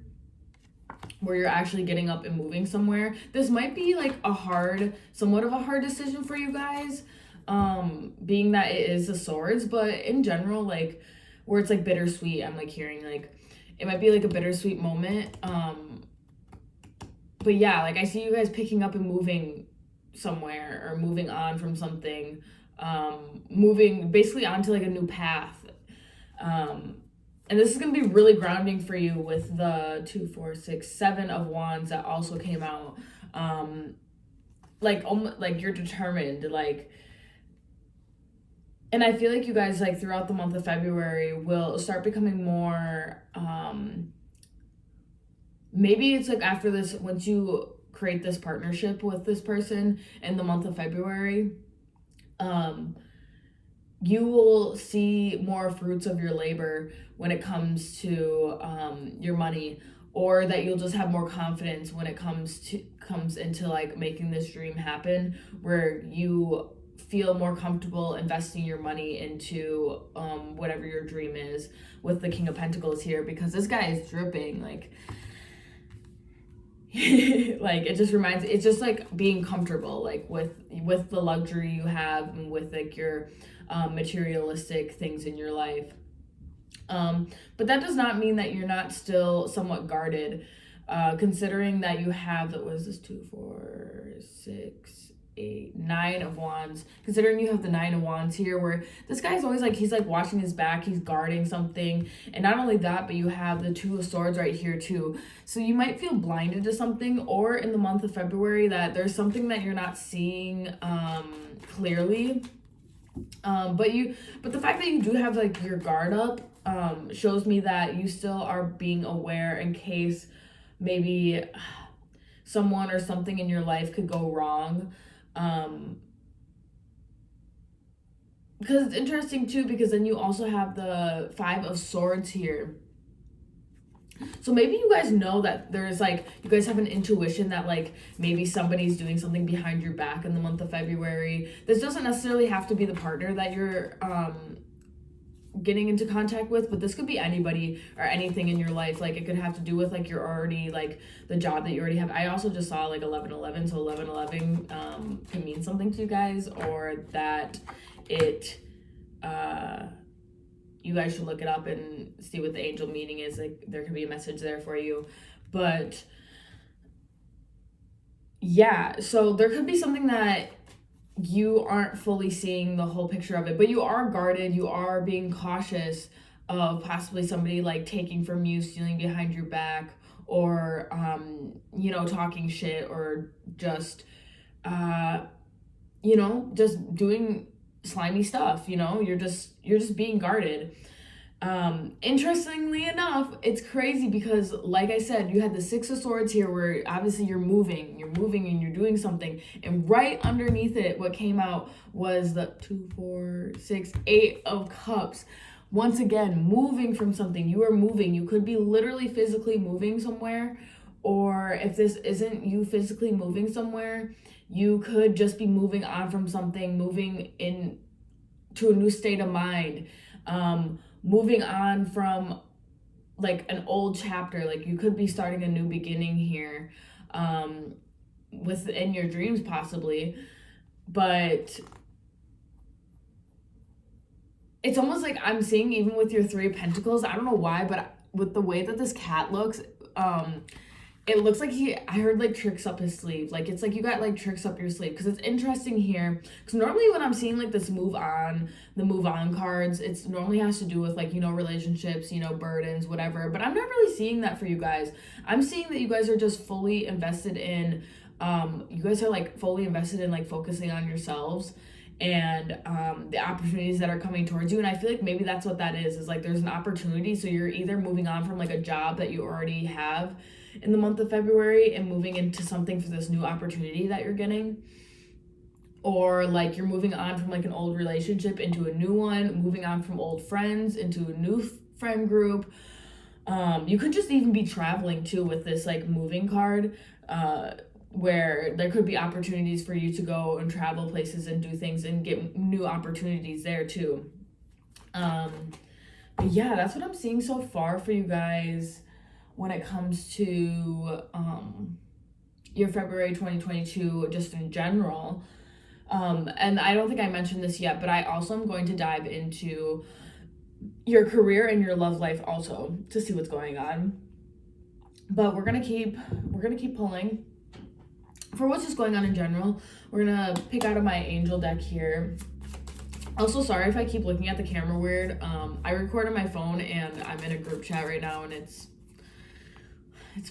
where you're actually getting up and moving somewhere. This might be like somewhat of a hard decision for you guys, being that it is the Swords, but in general, like where it's like bittersweet, I'm like hearing like it might be like a bittersweet moment. But yeah, like I see you guys picking up and moving somewhere, or moving on from something, moving basically onto like a new path. And this is going to be really grounding for you with the 2, 4, 6, 7 of Wands that also came out. Like you're determined, like, and I feel like you guys like throughout the month of February will start becoming more, maybe it's like after this, once you create this partnership with this person in the month of February, you will see more fruits of your labor when it comes to your money, or that you'll just have more confidence when it comes into like making this dream happen, where you feel more comfortable investing your money into whatever your dream is, with the King of Pentacles here, because this guy is dripping like like it's just like being comfortable like with the luxury you have, and with like your materialistic things in your life. But that does not mean that you're not still somewhat guarded, considering that you have, that was this 2, 4, 6, 8, 9 of Wands, considering you have the 9 of Wands here, where this guy's always like, he's like watching his back, he's guarding something. And not only that, but you have the 2 of Swords right here too. So you might feel blinded to something, or in the month of February that there's something that you're not seeing clearly. But the fact that you do have like your guard up shows me that you still are being aware in case maybe someone or something in your life could go wrong. because it's interesting too, because then you also have the 5 of Swords here. So maybe you guys know that there's like, you guys have an intuition that like maybe somebody's doing something behind your back in the month of February. This doesn't necessarily have to be the partner that you're getting into contact with, but this could be anybody or anything in your life. Like it could have to do with like you're already like the job that you already have. I also just saw like 1111, so 1111 can mean something to you guys, or that it you guys should look it up and see what the angel meaning is. Like there could be a message there for you. But yeah, so there could be something that you aren't fully seeing the whole picture of it, but you are guarded, you are being cautious of possibly somebody like taking from you, stealing behind your back, or you know, talking shit, or just you know, just doing slimy stuff. You know, you're just being guarded. Interestingly enough, it's crazy because like I said, you had the 6 of Swords here, where obviously you're moving and you're doing something, and right underneath it what came out was the 2, 4, 6, 8 of Cups. Once again, moving from something. You are moving. You could be literally physically moving somewhere, or if this isn't you physically moving somewhere, you could just be moving on from something, moving in to a new state of mind, moving on from like an old chapter. Like you could be starting a new beginning here, within your dreams possibly. But it's almost like I'm seeing, even with your 3 of Pentacles, I don't know why, but with the way that this cat looks, it looks like I heard like tricks up his sleeve. Like it's like you got like tricks up your sleeve. Because it's interesting here, because normally when I'm seeing like this move on, the move on cards, it's normally has to do with like, you know, relationships, you know, burdens, whatever. But I'm not really seeing that for you guys. I'm seeing that you guys are just fully invested in, you guys are like fully invested in like focusing on yourselves and the opportunities that are coming towards you. And I feel like maybe that's what that is like there's an opportunity. So you're either moving on from like a job that you already have in the month of February and moving into something for this new opportunity that you're getting, or like you're moving on from like an old relationship into a new one, moving on from old friends into a new friend group. You could just even be traveling too with this like moving card, where there could be opportunities for you to go and travel places and do things and get new opportunities there too. But yeah, that's what I'm seeing so far for you guys when it comes to your February 2022, just in general. And I don't think I mentioned this yet, but I also am going to dive into your career and your love life also to see what's going on. But we're gonna keep pulling for what's just going on in general. We're gonna pick out of my angel deck here. Also, sorry if I keep looking at the camera weird. I record on my phone and I'm in a group chat right now and it's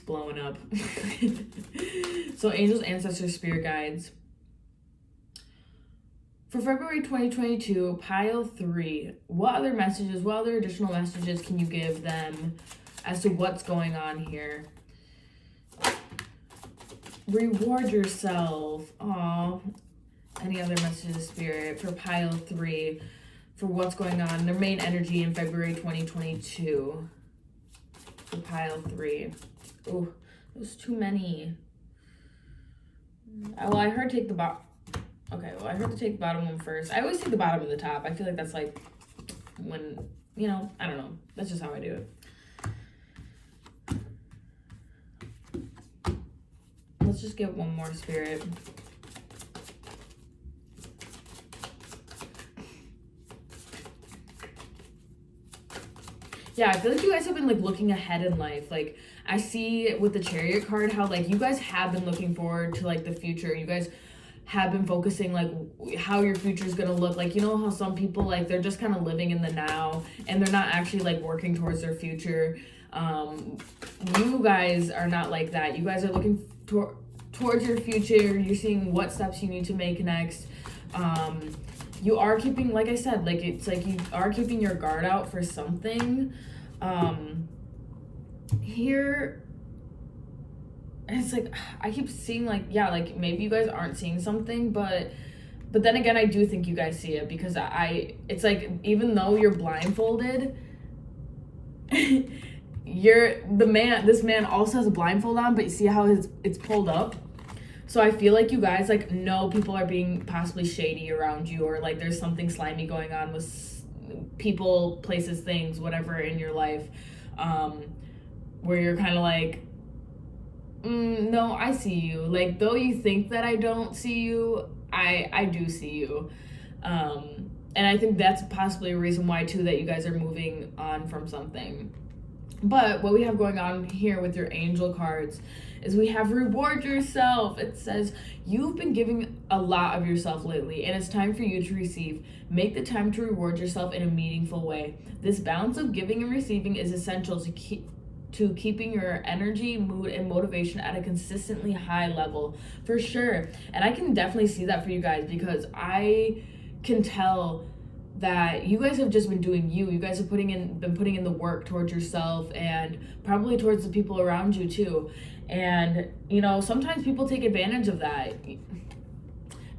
blowing up. So angels, ancestors, spirit guides. For February 2022, pile 3, what other messages, what other additional messages can you give them as to what's going on here? Reward yourself. Aw. Any other messages, spirit, for pile 3, for what's going on, their main energy in February 2022. For pile 3. Oh, there's too many. Well, I heard take the bottom. Okay, well, I heard to take the bottom one first. I always take the bottom and the top. I feel like that's like when, you know, I don't know. That's just how I do it. Let's just get one more, spirit. Yeah, I feel like you guys have been like looking ahead in life. Like I see with the Chariot card how like you guys have been looking forward to like the future. You guys have been focusing like how your future is going to look. Like, you know how some people like they're just kind of living in the now and they're not actually like working towards their future. You guys are not like that. You guys are looking towards your future. You're seeing what steps you need to make next. You are keeping, like I said, like it's like you are keeping your guard out for something. Here, it's like I keep seeing like, yeah, like maybe you guys aren't seeing something, but But then again, I do think you guys see it, because it's like, even though you're blindfolded, this man also has a blindfold on, but you see how it's pulled up? So I feel like you guys, like, know people are being possibly shady around you, or like there's something slimy going on with people, places, things, whatever in your life, where you're kind of like, no, I see you. Like, though you think that I don't see you, I do see you. And I think that's possibly a reason why, too, that you guys are moving on from something. But what we have going on here with your angel cards is we have reward yourself. It says, you've been giving a lot of yourself lately, and it's time for you to receive. Make the time to reward yourself in a meaningful way. This balance of giving and receiving is essential to keeping your energy, mood, and motivation at a consistently high level, for sure. And I can definitely see that for you guys, because I can tell that you guys have just been doing you. You guys have been putting in the work towards yourself, and probably towards the people around you too. And, you know, sometimes people take advantage of that.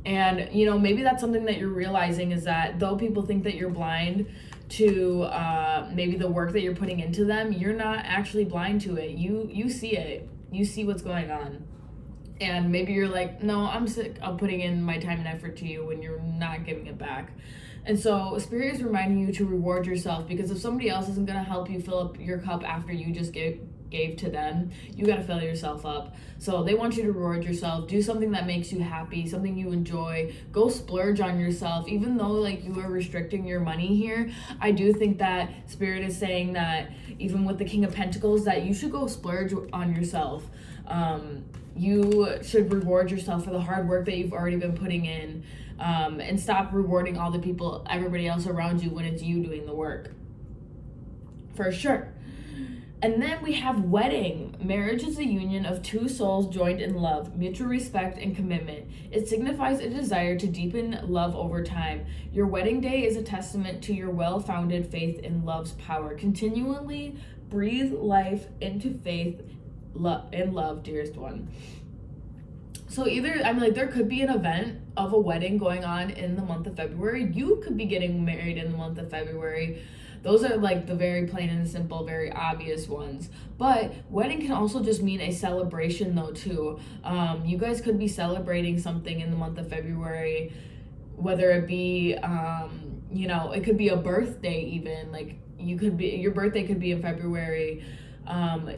And, you know, maybe that's something that you're realizing, is that though people think that you're blind to maybe the work that you're putting into them, you're not actually blind to it. You see it. You see what's going on. And maybe you're like, no, I'm sick of putting in my time and effort to you, when you're not giving it back. And so Spirit is reminding you to reward yourself, because if somebody else isn't going to help you fill up your cup after you just gave to them, you got to fill yourself up. So they want you to reward yourself. Do something that makes you happy, something you enjoy. Go splurge on yourself. Even though, like, you are restricting your money here, I do think that Spirit is saying that, even with the King of Pentacles, that you should go splurge on yourself. You should reward yourself for the hard work that you've already been putting in, and stop rewarding all the people, everybody else around you, when it's you doing the work. For sure. And then we have wedding. Marriage is a union of two souls joined in love, mutual respect, and commitment. It signifies a desire to deepen love over time. Your wedding day is a testament to your well-founded faith in love's power. Continually breathe life into faith in love, dearest one. So either, I mean, like, there could be an event of a wedding going on in the month of February. You could be getting married in the month of February. Those are like the very plain and simple, very obvious ones. But wedding can also just mean a celebration though too. You guys could be celebrating something in the month of February, whether it be, you know, it could be a birthday even. Like, your birthday could be in February.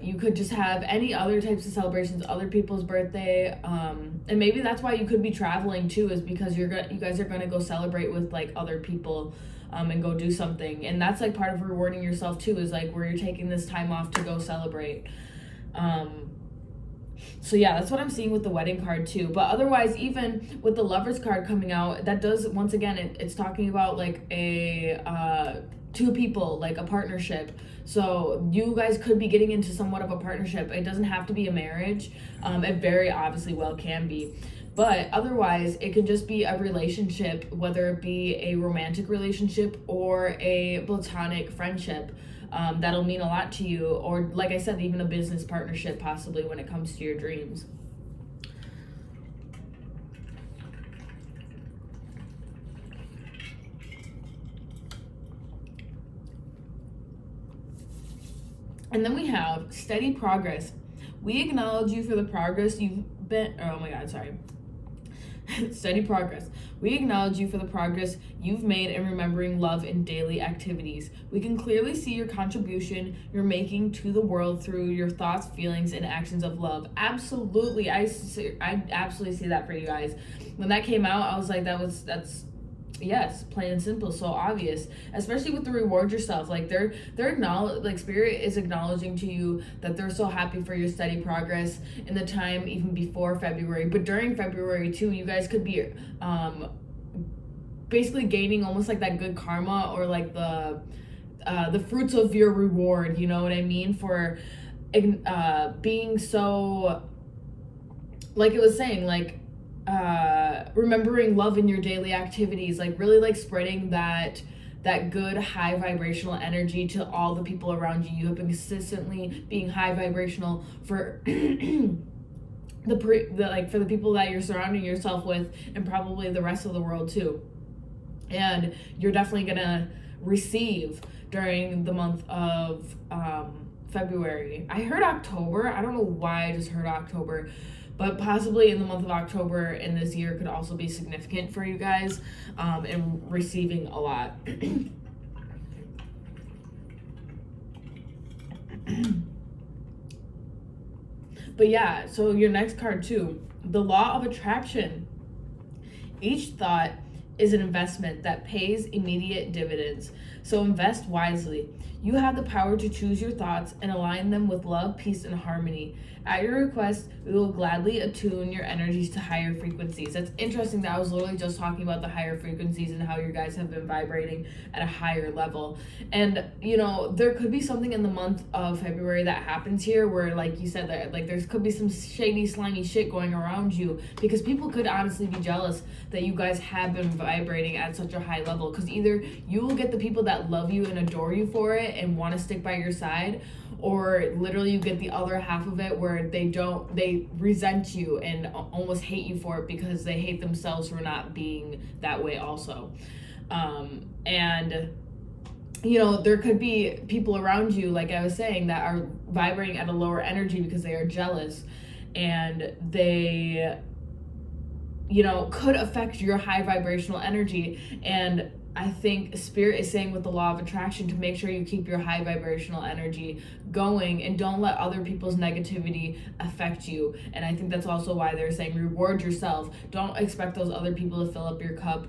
You could just have any other types of celebrations, other people's birthday, and maybe that's why you could be traveling too, is because you guys are going to go celebrate with like other people, and go do something. And that's like part of rewarding yourself too, is like where you're taking this time off to go celebrate. So yeah, that's what I'm seeing with the wedding card too. But otherwise, even with the Lovers card coming out, that does, once again, it's talking about like a two people, like a partnership. So you guys could be getting into somewhat of a partnership. It doesn't have to be a marriage. It very obviously well can be. But otherwise, it could just be a relationship, whether it be a romantic relationship or a platonic friendship. That'll mean a lot to you. Or like I said, even a business partnership possibly when it comes to your dreams. And then we have steady progress. We acknowledge you for the progress you've been, steady progress. We acknowledge you for the progress you've made in remembering love in daily activities. We can clearly see your contribution you're making to the world through your thoughts, feelings, and actions of love. Absolutely. I absolutely see that for you guys. When that came out, I was like, that's yes, plain and simple, so obvious. Especially with the reward yourself, like they're Spirit is acknowledging to you that they're so happy for your steady progress in the time even before February, but during February too. You guys could be basically gaining almost like that good karma, or like the fruits of your reward, you know what I mean, for being so, like it was saying, like remembering love in your daily activities, like really like spreading that good high vibrational energy to all the people around you. You have been consistently being high vibrational for like for the people that you're surrounding yourself with, and probably the rest of the world too. And you're definitely gonna receive during the month of February. I heard October. I don't know why I just heard October, but possibly in the month of October in this year could also be significant for you guys in receiving a lot. But yeah, so your next card too, the law of attraction. Each thought is an investment that pays immediate dividends. So invest wisely. You have the power to choose your thoughts and align them with love, peace, and harmony. At your request, we will gladly attune your energies to higher frequencies. That's interesting that I was literally just talking about the higher frequencies and how you guys have been vibrating at a higher level. And, you know, there could be something in the month of February that happens here where, like you said, that like there could be some shady, slimy shit going around you, because people could honestly be jealous that you guys have been vibrating at such a high level, because either you will get the people that love you and adore you for it and want to stick by your side, or literally you get the other half of it where they resent you and almost hate you for it because they hate themselves for not being that way also. And you know, there could be people around you, like I was saying, that are vibrating at a lower energy because they are jealous, and they, you know, could affect your high vibrational energy. And I think Spirit is saying with the law of attraction to make sure you keep your high vibrational energy going and don't let other people's negativity affect you. And I think that's also why they're saying reward yourself. Don't expect those other people to fill up your cup.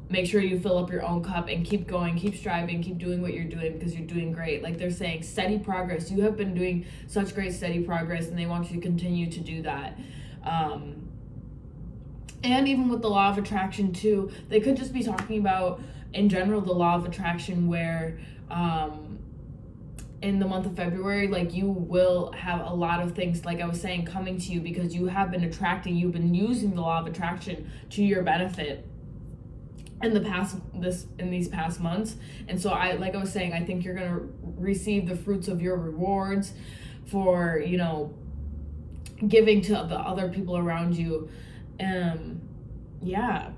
Make sure you fill up your own cup and keep going, keep striving, keep doing what you're doing, because you're doing great. Like they're saying, steady progress. You have been doing such great steady progress, and they want you to continue to do that. And even with the law of attraction too, they could just be talking about in general the law of attraction where in the month of February, like you will have a lot of things, like I was saying, coming to you because you have been attracting, you've been using the law of attraction to your benefit in these past months. And so I was saying, I think you're gonna receive the fruits of your rewards for, you know, giving to the other people around you. Yeah,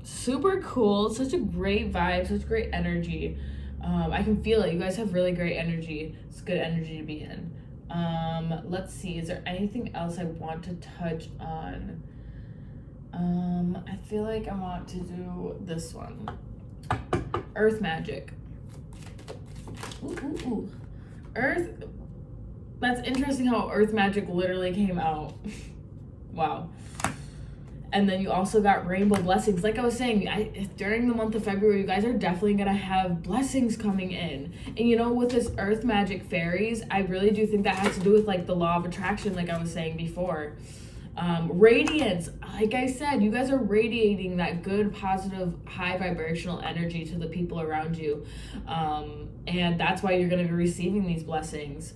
super cool. Such a great vibe, such great energy. I can feel it. You guys have really great energy. It's good energy to be in. Let's see, is there anything else I want to touch on? I feel like I want to do this one. Earth magic. Ooh. Earth. That's interesting how earth magic literally came out. Wow. And then you also got rainbow blessings. Like I was saying, during the month of February, you guys are definitely going to have blessings coming in. And you know, with this earth magic fairies, I really do think that has to do with like the law of attraction, like I was saying before. Radiance, like I said, you guys are radiating that good, positive, high vibrational energy to the people around you. And that's why you're going to be receiving these blessings.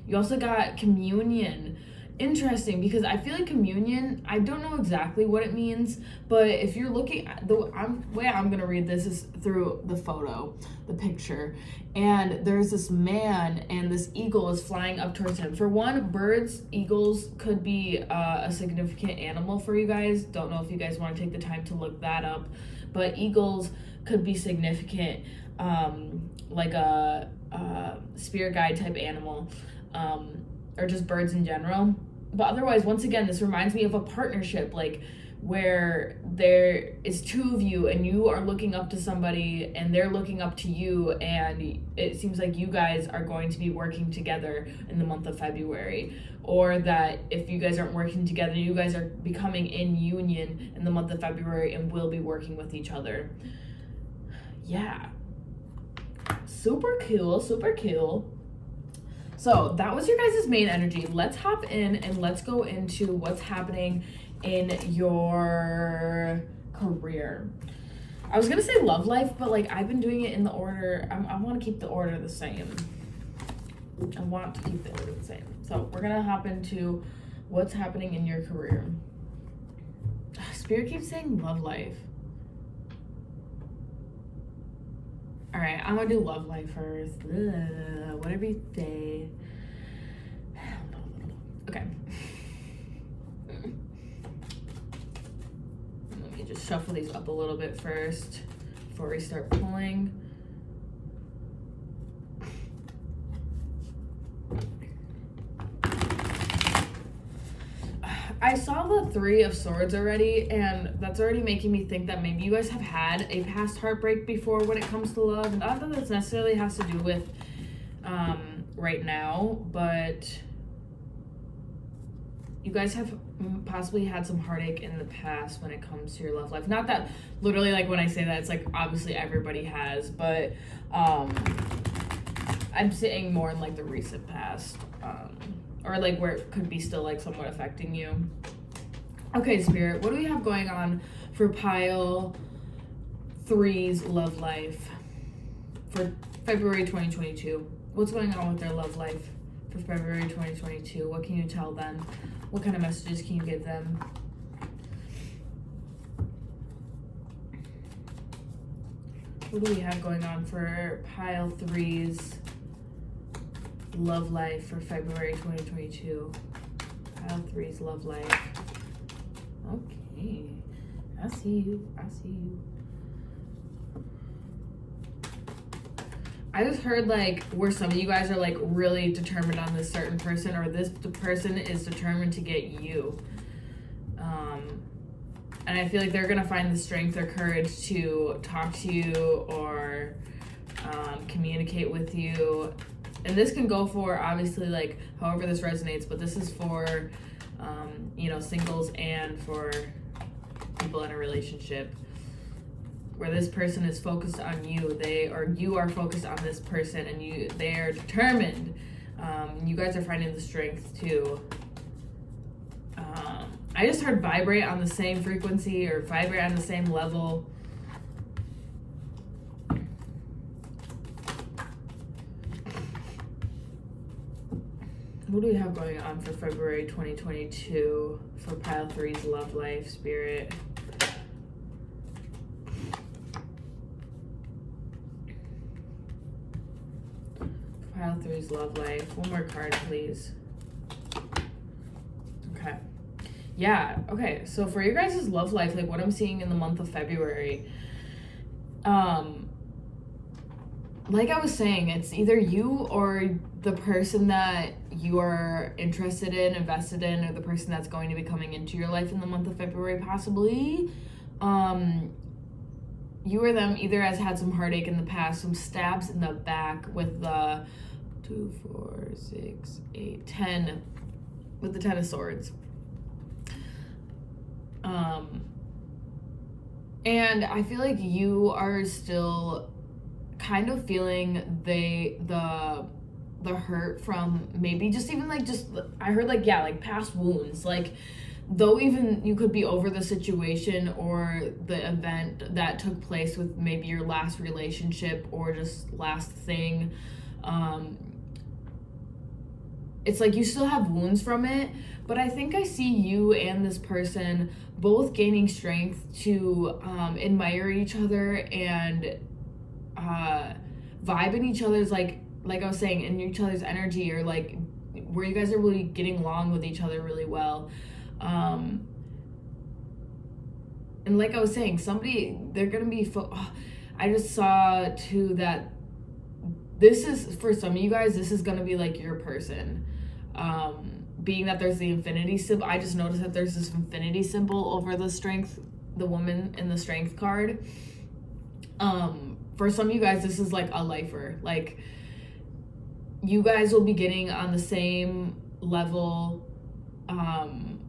You also got communion. Interesting, because I feel like communion, I don't know exactly what it means, but if you're looking at the way I'm gonna read this is through the photo, the picture, and there's this man and this eagle is flying up towards him. For one, eagles could be a significant animal for you guys. Don't know if you guys want to take the time to look that up, but eagles could be significant, like a spirit guide type animal, or just birds in general. But otherwise, once again, this reminds me of a partnership, like where there is two of you and you are looking up to somebody and they're looking up to you, and it seems like you guys are going to be working together in the month of February. Or that if you guys aren't working together, you guys are becoming in union in the month of February and will be working with each other. Yeah. Super cool, super cool. So that was your guys' main energy. Let's hop in and let's go into what's happening in your career. I was gonna say love life, but like I've been doing it in the order. I want to keep the order the same. I want to keep the order the same. So we're gonna hop into what's happening in your career. Spirit keeps saying love life. All right, I'm gonna do love life first. Whatever you say. Okay. just shuffle these up a little bit first before we start pulling. I saw the Three of Swords already, and that's already making me think that maybe you guys have had a past heartbreak before when it comes to love. And not that this necessarily has to do with right now, but you guys have possibly had some heartache in the past when it comes to your love life. Not that literally, like, when I say that, it's like obviously everybody has, but I'm saying more in like the recent past, or like where it could be still like somewhat affecting you. Okay, Spirit, what do we have going on for pile 3's love life for February 2022? What's going on with their love life for February 2022? What can you tell them? What kind of messages can you give them? What do we have going on for pile 3's love life for February 2022? Pile 3's love life. Okay. I see you. I see you. I just heard like where some of you guys are like really determined on this certain person, or this person is determined to get you. And I feel like they're gonna find the strength or courage to talk to you or communicate with you. And this can go for obviously like however this resonates, but this is for you know, singles and for people in a relationship, where this person is focused on you, you are focused on this person, and they are determined. You guys are finding the strength to I just heard vibrate on the same frequency or vibrate on the same level. What do we have going on for February 2022 for pile 3's love life, Spirit? Pile 3's love life. One more card, please. Okay. Yeah, okay. So for your guys' love life, like what I'm seeing in the month of February, like I was saying, it's either you or the person that you are interested in, invested in, or the person that's going to be coming into your life in the month of February, possibly. You or them either has had some heartache in the past, some stabs in the back with the 2, 4, 6, 8, 10, with the 10 of Swords. And I feel like you are still kind of feeling the hurt from maybe just even like I heard like, yeah, like past wounds, like though even you could be over the situation or the event that took place with maybe your last relationship or just last thing, it's like you still have wounds from it, but I think I see you and this person both gaining strength to admire each other and vibe in each other's like I was saying, in each other's energy, or like where you guys are really getting along with each other really well. And like I was saying, they're gonna be I just saw too that this is, for some of you guys, this is gonna be like your person. Being that there's the infinity symbol, I just noticed that there's this infinity symbol over the strength, the woman in the strength card. For some of you guys, this is like a lifer. Like, you guys will be getting on the same level. And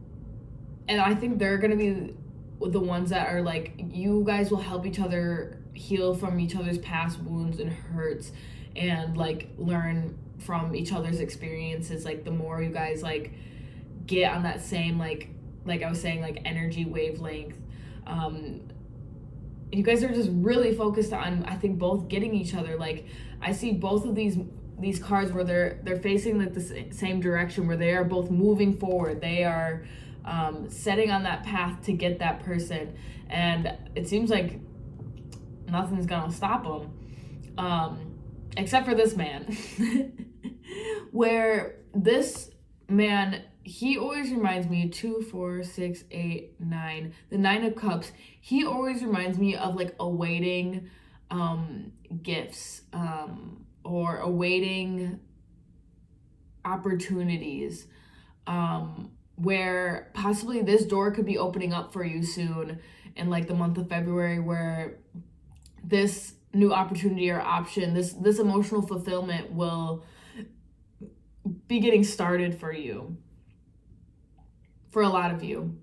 I think they're going to be the ones that are like, you guys will help each other heal from each other's past wounds and hurts, and like learn from each other's experiences. Like the more you guys like get on that same like I was saying, like energy wavelength, you guys are just really focused on, I think, both getting each other. Like I see both of these cards where they're facing like the same direction, where they are both moving forward. They are setting on that path to get that person, and it seems like nothing's gonna stop them, except for this man. Where this man, he always reminds me, 2, 4, 6, 8, 9, the 9 of Cups. He always reminds me of like awaiting gifts, or awaiting opportunities, where possibly this door could be opening up for you soon in like the month of February, where this new opportunity or option, this emotional fulfillment will be getting started for you, for a lot of you.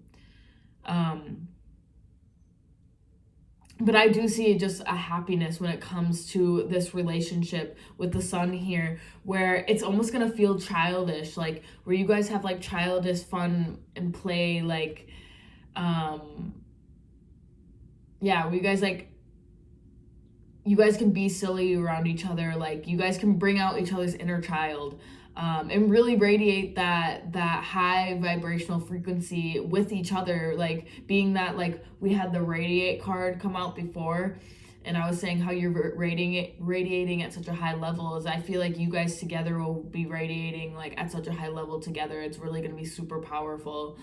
But I do see just a happiness when it comes to this relationship with the sun here, where it's almost gonna feel childish, like where you guys have like childish fun and play, like yeah, where you guys can be silly around each other, like you guys can bring out each other's inner child, and really radiate that high vibrational frequency with each other, like being that, like we had the radiate card come out before, and I was saying how you're radiating at such a high level, is I feel like you guys together will be radiating like at such a high level together. It's really going to be super powerful.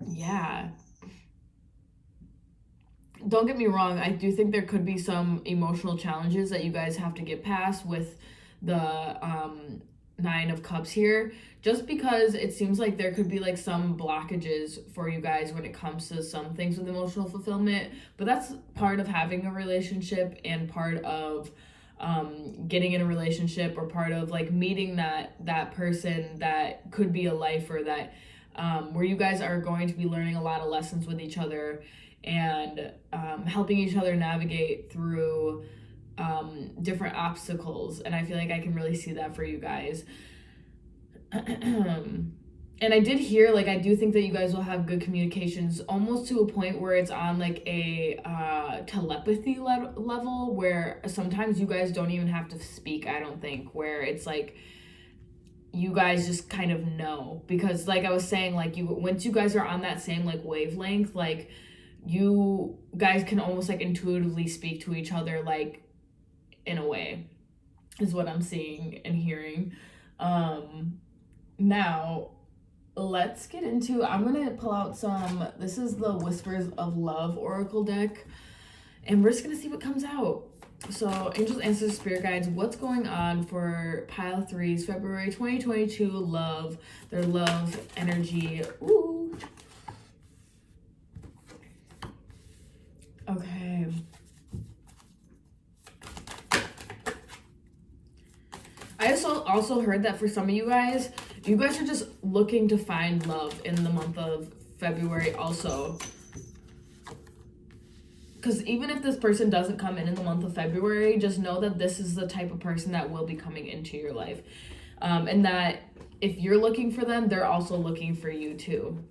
Yeah. Don't get me wrong, I do think there could be some emotional challenges that you guys have to get past with the 9 of Cups here, just because it seems like there could be like some blockages for you guys when it comes to some things with emotional fulfillment, but that's part of having a relationship and part of getting in a relationship, or part of like meeting that person that could be a lifer, that where you guys are going to be learning a lot of lessons with each other, and helping each other navigate through different obstacles. And I feel like I can really see that for you guys. And I did hear, like, I do think that you guys will have good communications, almost to a point where it's on like a telepathy level, where sometimes you guys don't even have to speak, I don't think, where it's like you guys just kind of know, because like I was saying, like once you guys are on that same like wavelength, like you guys can almost like intuitively speak to each other, like in a way, is what I'm seeing and hearing. Now let's get into, I'm gonna pull out this is the Whispers of Love Oracle deck, and we're just gonna see what comes out. So angels, ancestors, spirit guides, what's going on for pile 3's February 2022 love, their love energy. Ooh. Okay. I also heard that for some of you guys are just looking to find love in the month of February also. Because even if this person doesn't come in the month of February, just know that this is the type of person that will be coming into your life. And that if you're looking for them, they're also looking for you too.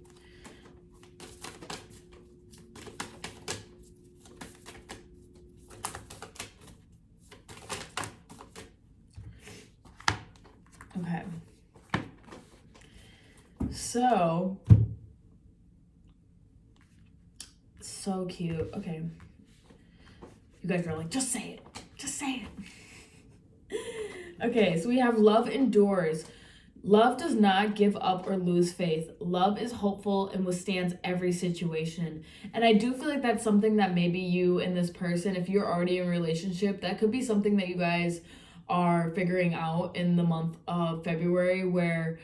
Okay. So cute. Okay. You guys are like, just say it. Just say it. Okay, so we have love endures. Love does not give up or lose faith. Love is hopeful and withstands every situation. And I do feel like that's something that maybe you and this person, if you're already in a relationship, that could be something that you guys are figuring out in the month of February, where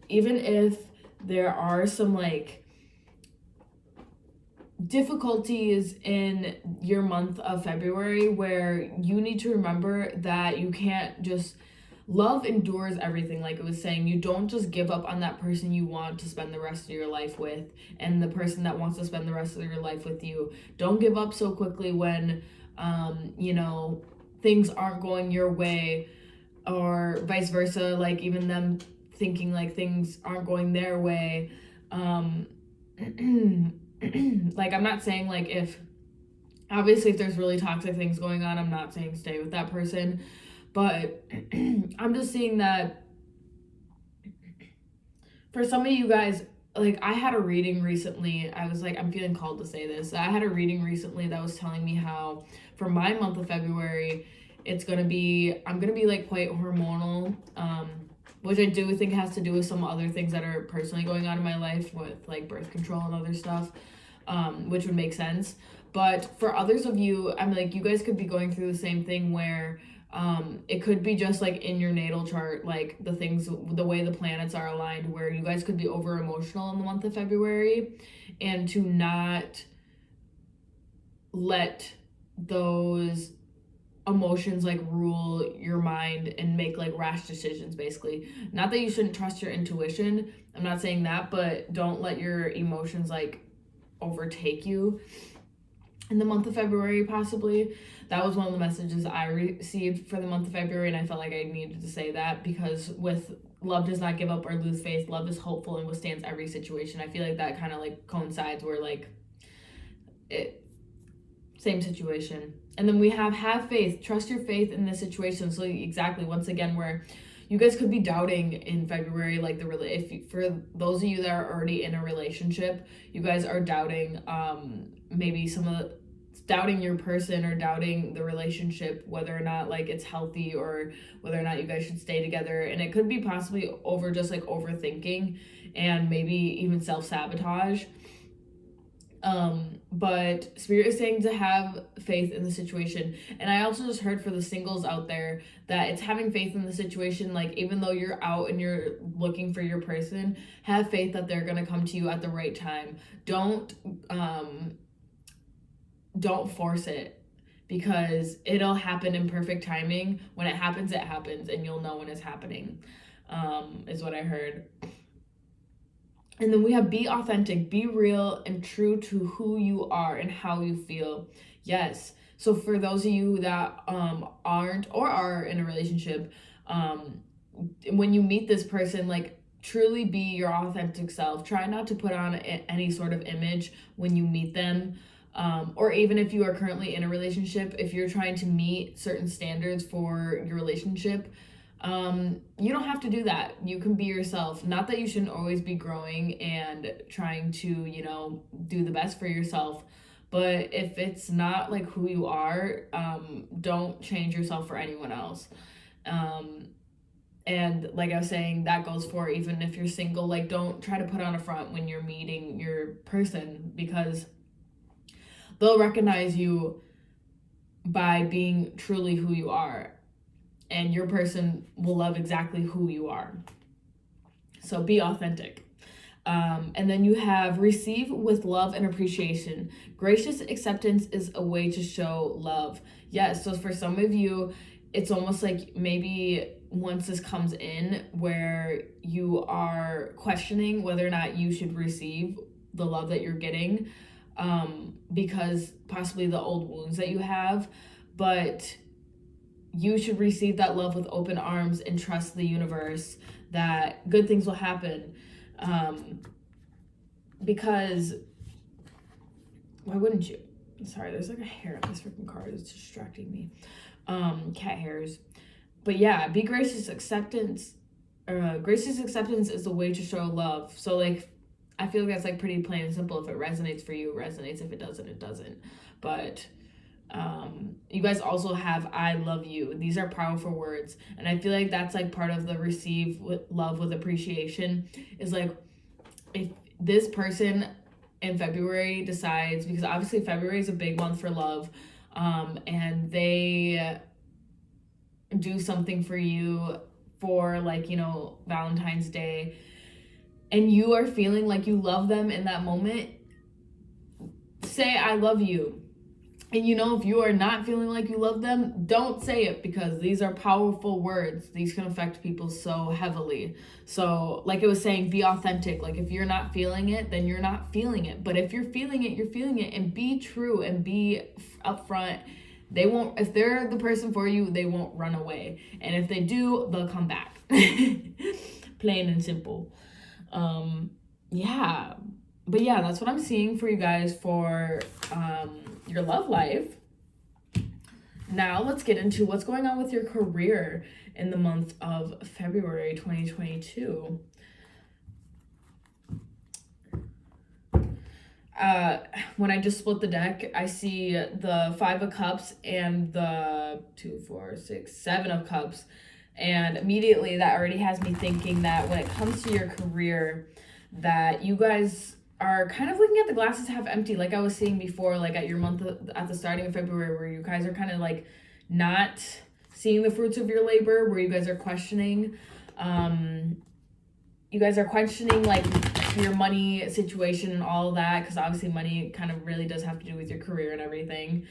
even if there are some like difficulties in your month of February, where you need to remember that you can't just, love endures everything. Like it was saying, you don't just give up on that person you want to spend the rest of your life with, and the person that wants to spend the rest of your life with you. Don't give up so quickly when you know, things aren't going your way, or vice versa, like even them thinking like things aren't going their way. Like I'm not saying like, if obviously if there's really toxic things going on, I'm not saying stay with that person, but I'm just seeing that for some of you guys, like I had a reading recently, I was like, I'm feeling called to say this. I had a reading recently that was telling me how for my month of February, I'm gonna be like quite hormonal, which I do think has to do with some other things that are personally going on in my life with like birth control and other stuff, which would make sense. But for others of you, I'm like, you guys could be going through the same thing where it could be just like in your natal chart, like the way the planets are aligned, where you guys could be over emotional in the month of February, and to not let those emotions like rule your mind and make like rash decisions, basically. Not that you shouldn't trust your intuition, I'm not saying that, but don't let your emotions like overtake you in the month of February. Possibly that was one of the messages I received for the month of February, and I felt like I needed to say that, because with love does not give up or lose faith, love is hopeful and withstands every situation. I feel like that kind of like coincides, where like it same situation. And then we have faith, trust your faith in this situation. So exactly, once again, where you guys could be doubting in February, like for those of you that are already in a relationship, you guys are doubting maybe doubting your person or doubting the relationship, whether or not like it's healthy or whether or not you guys should stay together. And it could be possibly over just like overthinking and maybe even self-sabotage. But Spirit is saying to have faith in the situation. And I also just heard for the singles out there that it's having faith in the situation. Like, even though you're out and you're looking for your person, have faith that they're gonna come to you at the right time. Don't force it, because it'll happen in perfect timing. When it happens, and you'll know when it's happening, is what I heard. And then we have be authentic, be real and true to who you are and how you feel. Yes. So for those of you that aren't or are in a relationship, when you meet this person, like, truly be your authentic self. Try not to put on any sort of image when you meet them. Or even if you are currently in a relationship, if you're trying to meet certain standards for your relationship, you don't have to do that. You can be yourself. Not that you shouldn't always be growing and trying to, do the best for yourself. But if it's not like who you are, don't change yourself for anyone else. And like I was saying, that goes for even if you're single. Like, don't try to put on a front when you're meeting your person, because they'll recognize you by being truly who you are. And your person will love exactly who you are. So be authentic. And then you have receive with love and appreciation. Gracious acceptance is a way to show love. Yes, so for some of you, it's almost like maybe once this comes in where you are questioning whether or not you should receive the love that you're getting, because possibly the old wounds that you have, but you should receive that love with open arms and trust the universe that good things will happen. Because why wouldn't you? Sorry, there's like a hair on this freaking card. It's distracting me. Cat hairs. But yeah, be gracious. Acceptance. Gracious acceptance is the way to show love. So like, I feel like that's like pretty plain and simple. If it resonates for you, it resonates. If it doesn't, it doesn't. But you guys also have I love you. These are powerful words, and I feel like that's like part of the receive with love with appreciation, is like, if this person in February decides, because obviously February is a big month for love, and they do something for you for like, Valentine's Day, and you are feeling like you love them in that moment, say I love you. And if you are not feeling like you love them, don't say it, because these are powerful words. These can affect people so heavily. So like it was saying, be authentic. Like, if you're not feeling it, then you're not feeling it. But if you're feeling it, you're feeling it. And be true and be upfront. They won't, if they're the person for you, they won't run away. And if they do, they'll come back. Plain and simple. Yeah. But yeah, that's what I'm seeing for you guys for your love life. Now let's get into what's going on with your career in the month of February 2022. When I just split the deck, I see the 5 of Cups and the 2, 4, 6, 7 of Cups. And immediately that already has me thinking that when it comes to your career, that you guys are kind of looking at the glasses half empty, like I was saying before, like at your month at the starting of February, where you guys are kind of like not seeing the fruits of your labor, where you guys are questioning like your money situation and all of that, because obviously money kind of really does have to do with your career and everything.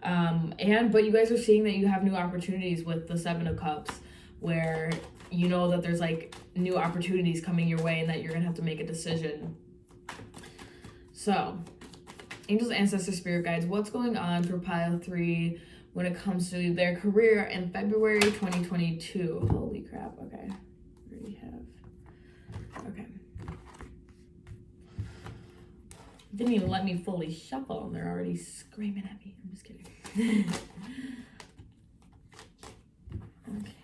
But you guys are seeing that you have new opportunities with the Seven of Cups, where you know that there's like new opportunities coming your way and that you're gonna have to make a decision. So, angels, ancestors, spirit guides, what's going on for pile 3 when it comes to their career in February 2022? Holy crap, okay. We already have, okay. Didn't even let me fully shuffle and they're already screaming at me. I'm just kidding. Okay.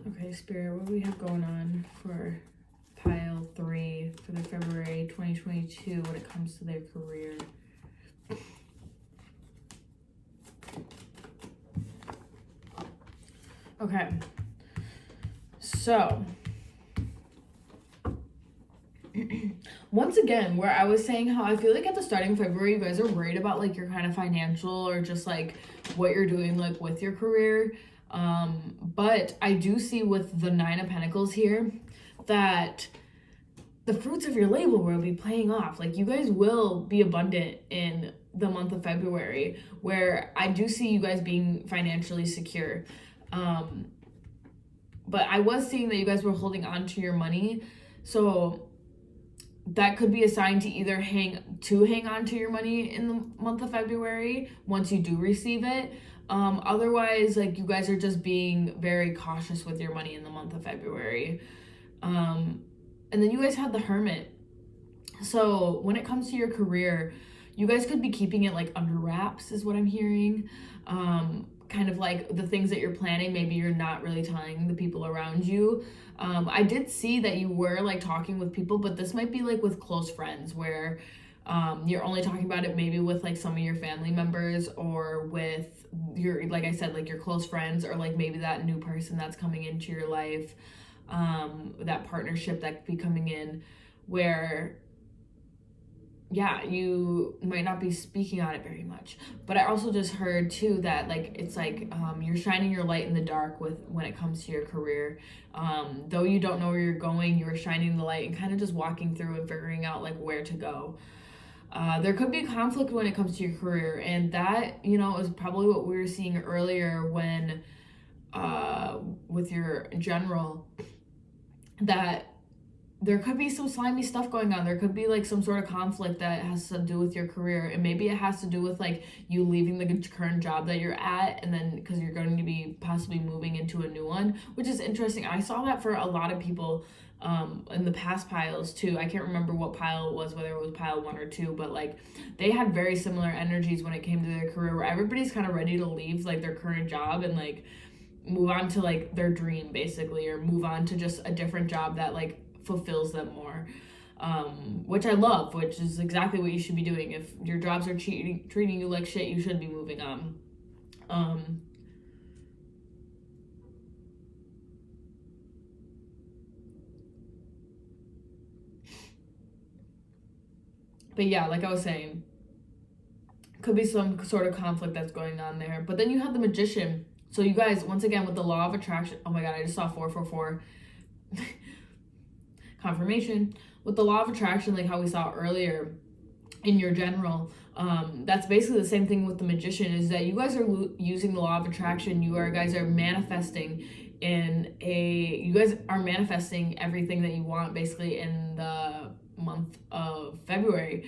Okay, Spirit, what do we have going on for pile 3 for the February 2022 when it comes to their career? Okay. So, once again, where I was saying how I feel like at the starting of February, you guys are worried about like your kind of financial or just like what you're doing like with your career. But I do see with the 9 of Pentacles here that the fruits of your labor will be paying off. Like you guys will be abundant in the month of February, where I do see you guys being financially secure. But I was seeing that you guys were holding on to your money. So that could be a sign to either hang on to your money in the month of February once you do receive it. Otherwise, like you guys are just being very cautious with your money in the month of February. And then you guys had the Hermit. So when it comes to your career, you guys could be keeping it like under wraps is what I'm hearing. Kind of like the things that you're planning, maybe you're not really telling the people around you. I did see that you were like talking with people, but this might be like with close friends where you're only talking about it maybe with like some of your family members or with your, like I said, like your close friends, or like maybe that new person that's coming into your life, that partnership that could be coming in, where yeah, you might not be speaking on it very much. But I also just heard too that like it's like you're shining your light in the dark with when it comes to your career. Though you don't know where you're going, you're shining the light and kind of just walking through and figuring out like where to go. There could be conflict when it comes to your career, and that, you know, is probably what we were seeing earlier when with your general, that there could be some slimy stuff going on. There could be like some sort of conflict that has to do with your career, and maybe it has to do with like you leaving the current job that you're at, and then because you're going to be possibly moving into a new one, which is interesting. I saw that for a lot of people in the past piles too. I can't remember what pile it was, whether it was pile 1 or 2, but like they had very similar energies when it came to their career, where everybody's kind of ready to leave like their current job and like move on to like their dream basically, or move on to just a different job that like fulfills them more, which I love, which is exactly what you should be doing. If your jobs are treating you like shit, you should be moving on. But yeah, like I was saying, could be some sort of conflict that's going on there. But then you have the Magician. So you guys, once again, with the law of attraction, oh my god, I just saw 444. Confirmation. With the law of attraction, like how we saw earlier in your general, that's basically the same thing with the Magician, is that you guys are using the law of attraction. You guys are manifesting you guys are manifesting everything that you want basically in the month of February.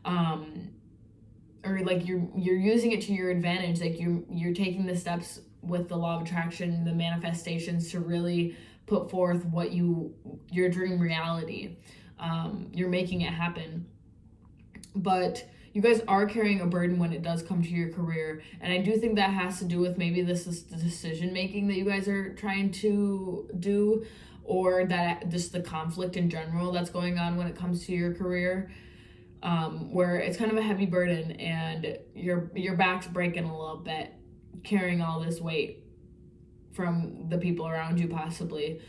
Or like you're using it to your advantage. Like you're taking the steps with the law of attraction, the manifestations, to really put forth what your dream reality. You're making it happen. But you guys are carrying a burden when it does come to your career, and I do think that has to do with maybe this is the decision making that you guys are trying to do, or that just the conflict in general that's going on when it comes to your career. where it's kind of a heavy burden and your back's breaking a little bit, carrying all this weight from the people around you possibly.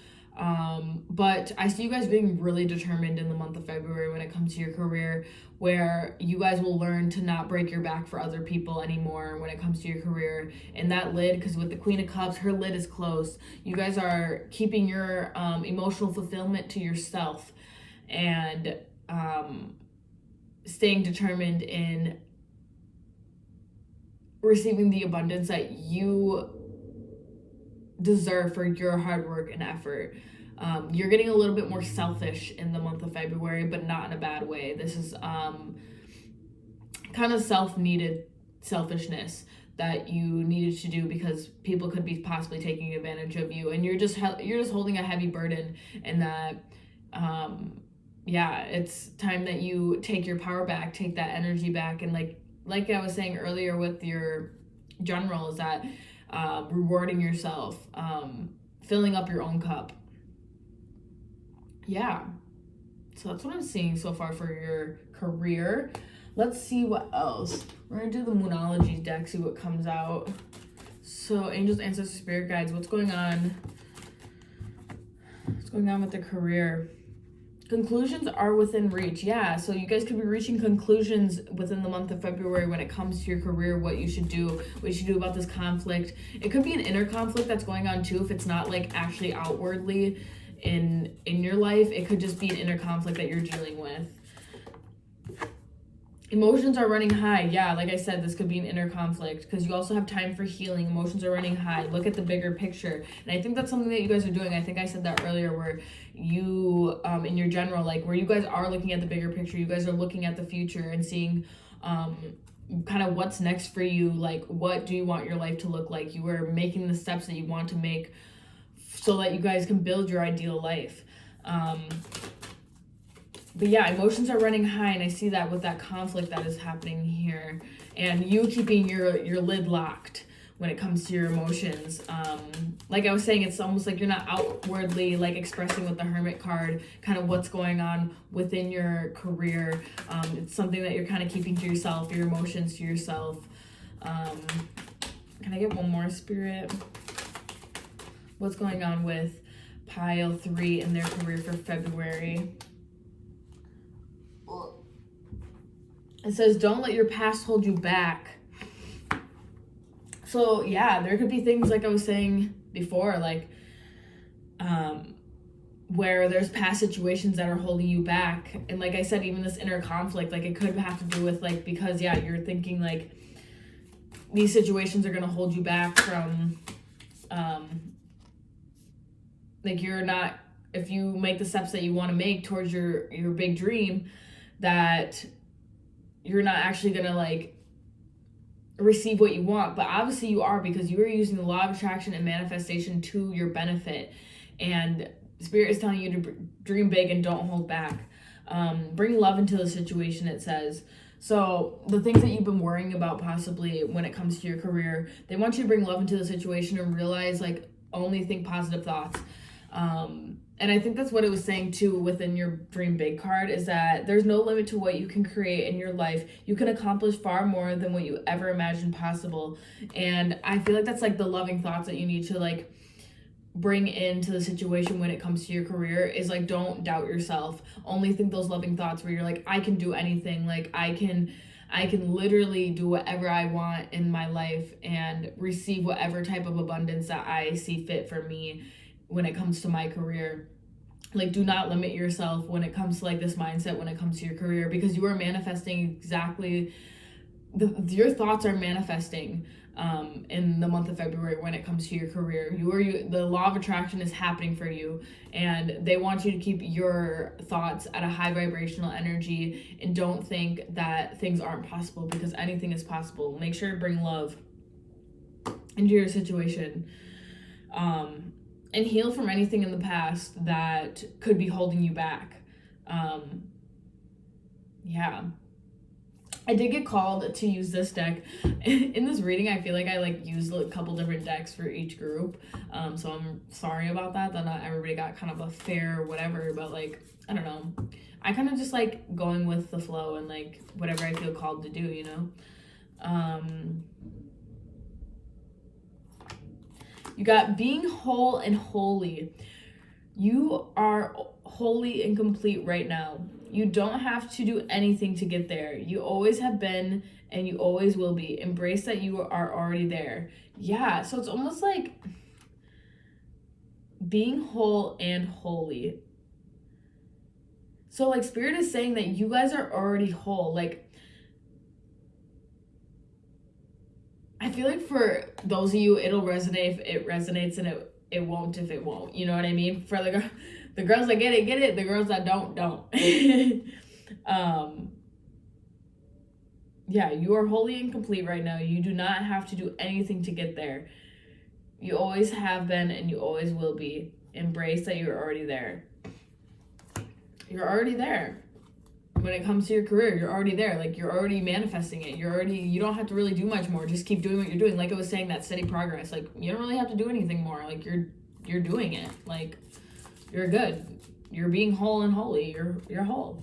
But I see you guys being really determined in the month of February when it comes to your career, where you guys will learn to not break your back for other people anymore when it comes to your career. And that lid, because with the Queen of Cups, her lid is closed. You guys are keeping your emotional fulfillment to yourself and staying determined in receiving the abundance that you deserve for your hard work and effort. You're getting a little bit more selfish in the month of February, but not in a bad way. This is kind of self-needed selfishness that you needed to do because people could be possibly taking advantage of you, and you're just holding a heavy burden, and that it's time that you take your power back, take that energy back, and like I was saying earlier with your general, is that rewarding yourself, filling up your own cup. Yeah, so that's what I'm seeing so far for your career. Let's see what else. We're gonna do the Moonology deck, see what comes out. So angels, ancestors, spirit guides, what's going on with the career? Conclusions are within reach. Yeah, so you guys could be reaching conclusions within the month of February when it comes to your career, what you should do about this conflict. It could be an inner conflict that's going on too, if it's not like actually outwardly in your life. It could just be an inner conflict that you're dealing with. Emotions are running high. Yeah, like I said, this could be an inner conflict because you also have time for healing. Emotions are running high. Look at the bigger picture. And I think that's something that you guys are doing. I think I said that earlier, where you, in your general, like where you guys are looking at the bigger picture. You guys are looking at the future and seeing kind of what's next for you. Like, what do you want your life to look like? You are making the steps that you want to make so that you guys can build your ideal life. But yeah, emotions are running high, and I see that with that conflict that is happening here, and you keeping your lid locked when it comes to your emotions. Like I was saying, it's almost like you're not outwardly like expressing with the Hermit card kind of what's going on within your career. It's something that you're kind of keeping to yourself, your emotions to yourself. Can I get one more, Spirit? What's going on with pile 3 in their career for February? It says, don't let your past hold you back. So yeah, there could be things like I was saying before, like where there's past situations that are holding you back. And like I said, even this inner conflict, like it could have to do with like, because yeah, you're thinking like these situations are going to hold you back from like you're not, if you make the steps that you want to make towards your big dream, that you're not actually gonna like receive what you want. But obviously you are, because you are using the law of attraction and manifestation to your benefit, and Spirit is telling you to dream big and don't hold back. Bring love into the situation, it says. So the things that you've been worrying about possibly when it comes to your career, they want you to bring love into the situation and realize like only think positive thoughts. And I think that's what it was saying too within your Dream Big card, is that there's no limit to what you can create in your life. You can accomplish far more than what you ever imagined possible. And I feel like that's like the loving thoughts that you need to like bring into the situation when it comes to your career, is like, don't doubt yourself. Only think those loving thoughts where you're like, I can do anything. Like I can literally do whatever I want in my life and receive whatever type of abundance that I see fit for me when it comes to my career. Like, do not limit yourself when it comes to like this mindset when it comes to your career, because you are manifesting exactly your thoughts are manifesting in the month of February when it comes to your career. The law of attraction is happening for you, and they want you to keep your thoughts at a high vibrational energy and don't think that things aren't possible, because anything is possible. Make sure to bring love into your situation. And heal from anything in the past that could be holding you back. Yeah. I did get called to use this deck. In this reading, I feel like I used a couple different decks for each group. So I'm sorry about that not everybody got kind of a fair whatever, but I don't know. I kind of just going with the flow and whatever I feel called to do, you know? You got being whole and holy. You are wholly and complete right now. You don't have to do anything to get there. You always have been and you always will be. Embrace that you are already there. Yeah, so it's almost like being whole and holy. So Spirit is saying that you guys are already whole. I feel like for those of you, it'll resonate if it resonates, and it won't if it won't. You know what I mean? For the girls that get it. The girls that don't. Yeah, you are wholly and complete right now. You do not have to do anything to get there. You always have been and you always will be. Embrace that you're already there. You're already there. When it comes to your career, you're already there. You're already manifesting it. You don't have to really do much more. Just keep doing what you're doing. Like I was saying, that steady progress. You don't really have to do anything more. You're doing it. You're good. You're being whole and holy. You're whole.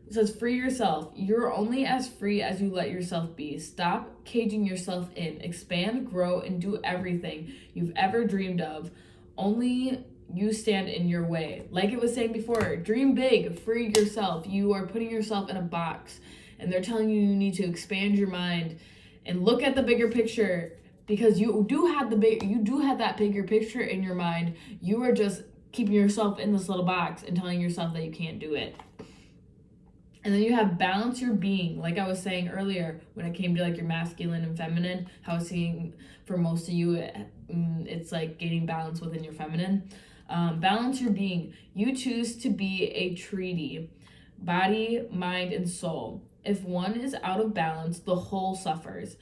It says, free yourself. You're only as free as you let yourself be. Stop caging yourself in. Expand, grow, and do everything you've ever dreamed of. Only you stand in your way. Like it was saying before, dream big, free yourself. You are putting yourself in a box, and they're telling you you need to expand your mind and look at the bigger picture, because you do have that bigger picture in your mind. You are just keeping yourself in this little box and telling yourself that you can't do it. And then you have balance your being. Like I was saying earlier, when it came to your masculine and feminine, how I was seeing for most of you, it's gaining balance within your feminine. Balance your being. You choose to be a treaty, body, mind, and soul. If one is out of balance, the whole suffers.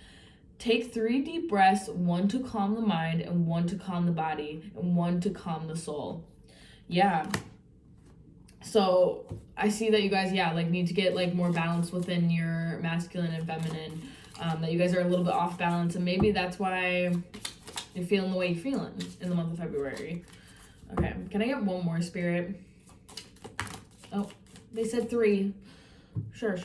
Take 3 deep breaths, 1 to calm the mind, and 1 to calm the body, and 1 to calm the soul. Yeah. So I see that you guys, need to get more balance within your masculine and feminine. That you guys are a little bit off balance, and maybe that's why you're feeling the way you're feeling in the month of February. Okay, can I get one more, Spirit? Oh, they said 3. Sure.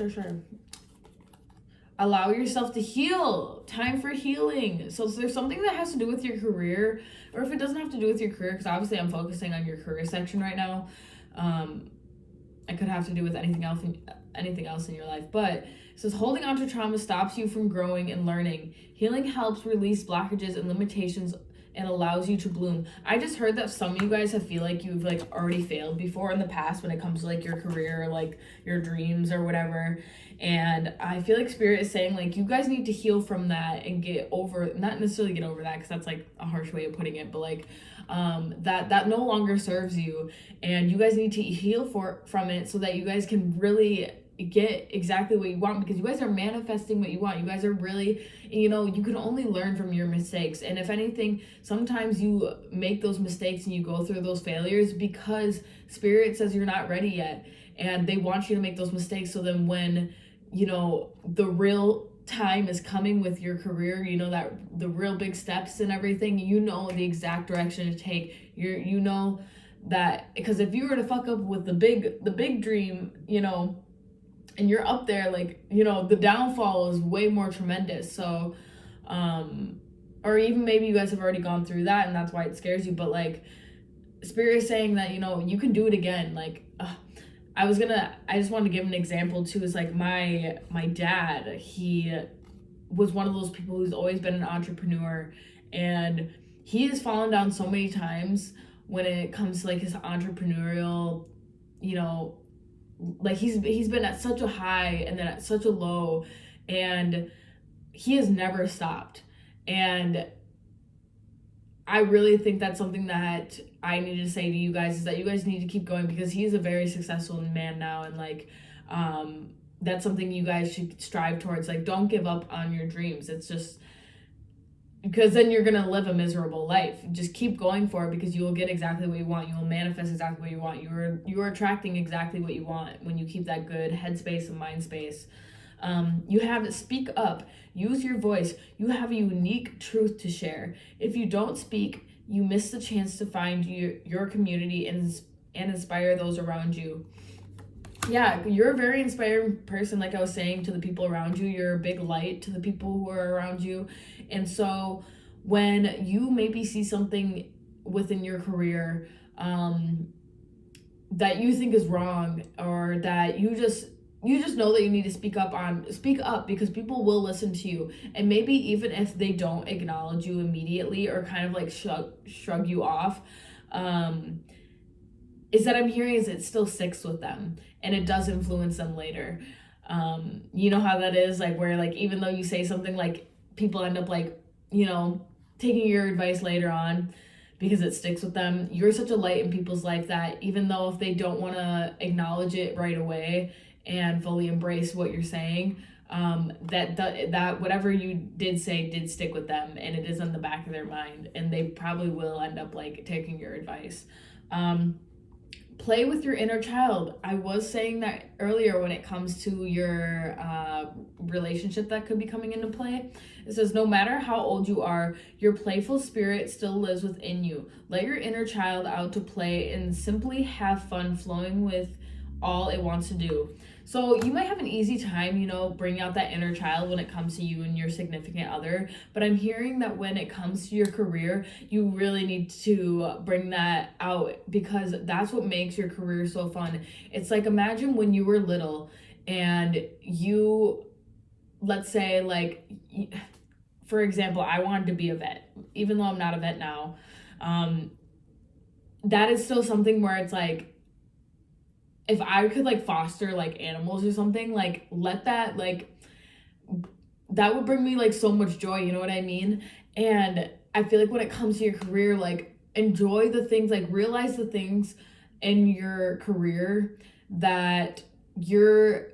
Allow yourself to heal. Time for healing. So if there's something that has to do with your career, or if it doesn't have to do with your career, because obviously I'm focusing on your career section right now. It could have to do with anything else in your life. But it says holding on to trauma stops you from growing and learning. Healing helps release blockages and limitations and allows you to bloom. I just heard that some of you guys feel like you've already failed before in the past when it comes to your career, your dreams or whatever. And I feel like Spirit is saying you guys need to heal from that and get over, not necessarily get over that, because that's a harsh way of putting it, but that no longer serves you, and you guys need to heal from it so that you guys can really get exactly what you want, because you guys are manifesting what you want. You guys are really, you can only learn from your mistakes. And if anything, sometimes you make those mistakes and you go through those failures because Spirit says you're not ready yet, and they want you to make those mistakes, so then when the real time is coming with your career, that the real big steps and everything, the exact direction to take. That, because if you were to fuck up with the big dream, and you're up there, the downfall is way more tremendous. So or even maybe you guys have already gone through that and that's why it scares you, but Spirit is saying that you can do it again. I just wanted to give an example too. Is my dad, he was one of those people who's always been an entrepreneur, and he has fallen down so many times when it comes to his entrepreneurial, he's been at such a high and then at such a low, and he has never stopped. And I really think that's something that I need to say to you guys, is that you guys need to keep going, because he's a very successful man now, and that's something you guys should strive towards. Don't give up on your dreams. It's just because then you're gonna live a miserable life. Just keep going for it, because you will get exactly what you want. You will manifest exactly what you want. You are attracting exactly what you want when you keep that good headspace and mind space. You have speak up, use your voice. You have a unique truth to share. If you don't speak, you miss the chance to find your community and inspire those around you. Yeah, you're a very inspiring person, like I was saying, to the people around you. You're a big light to the people who are around you. And so when you maybe see something within your career that you think is wrong, or that you just know that you need to speak up, because people will listen to you. And maybe even if they don't acknowledge you immediately, or kind of like shrug you off, is that I'm hearing is it still sticks with them, and it does influence them later. You know how that is, like, where, like, even though you say something, like, people end up, like, taking your advice later on because it sticks with them. You're such a light in people's life that even though if they don't want to acknowledge it right away and fully embrace what you're saying, that whatever you did say did stick with them, and it is in the back of their mind, and they probably will end up, like, taking your advice. Play with your inner child. I was saying that earlier when it comes to your relationship that could be coming into play. It says, no matter how old you are, your playful spirit still lives within you. Let your inner child out to play and simply have fun flowing with all it wants to do. So you might have an easy time, bringing out that inner child when it comes to you and your significant other. But I'm hearing that when it comes to your career, you really need to bring that out, because that's what makes your career so fun. It's like, imagine when you were little and you, let's say, like, for example, I wanted to be a vet, even though I'm not a vet now. That is still something where it's like, if I could, like, foster, like, animals or something, like, let that, like, that would bring me, like, so much joy, you know what I mean? And I feel like when it comes to your career, like, enjoy the things, like, realize the things in your career that your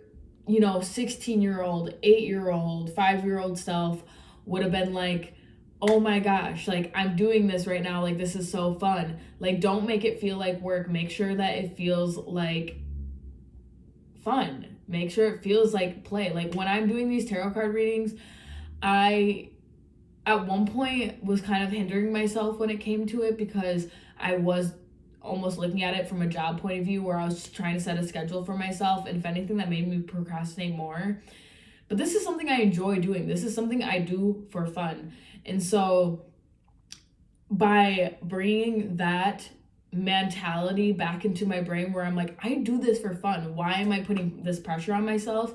16-year-old, 8-year-old, 5-year-old self would have been like, oh my gosh, like, I'm doing this right now, like, this is so fun. Like, don't make it feel like work. Make sure that it feels like fun. Make sure it feels like play. Like, when I'm doing these tarot card readings, I at one point was kind of hindering myself when it came to it, because I was almost looking at it from a job point of view, where I was trying to set a schedule for myself, and if anything, that made me procrastinate more. But this is something I enjoy doing. This is something I do for fun. And so by bringing that mentality back into my brain, where I'm like, I do this for fun, why am I putting this pressure on myself?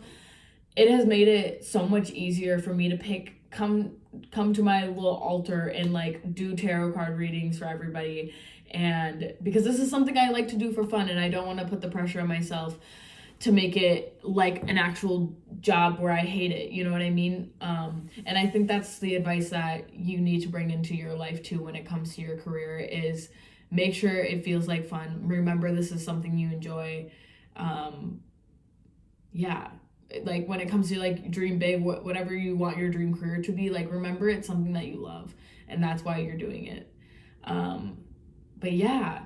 It has made it so much easier for me to come to my little altar and, like, do tarot card readings for everybody. And because this is something I like to do for fun, and I don't want to put the pressure on myself to make it like an actual job where I hate it, you know what I mean? And I think that's the advice that you need to bring into your life too when it comes to your career, is make sure it feels like fun. Remember, this is something you enjoy. Like, when it comes to, like, dream big, whatever you want your dream career to be, like, remember it's something that you love, and that's why you're doing it. But yeah,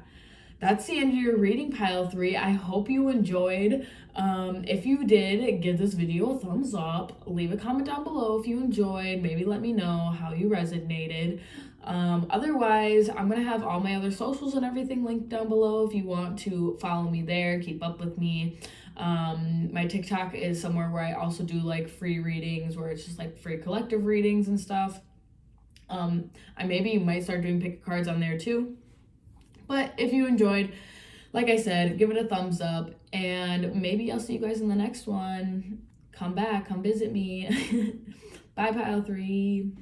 that's the end of your reading, pile 3. I hope you enjoyed. If you did, give this video a thumbs up. Leave a comment down below if you enjoyed. Maybe let me know how you resonated. Otherwise, I'm going to have all my other socials and everything linked down below if you want to follow me there, keep up with me. My TikTok is somewhere where I also do, like, free readings, where it's just, like, free collective readings and stuff. I maybe might start doing pick cards on there too. But if you enjoyed, like I said, give it a thumbs up, and maybe I'll see you guys in the next one. Come back, come visit me. Bye, pile 3.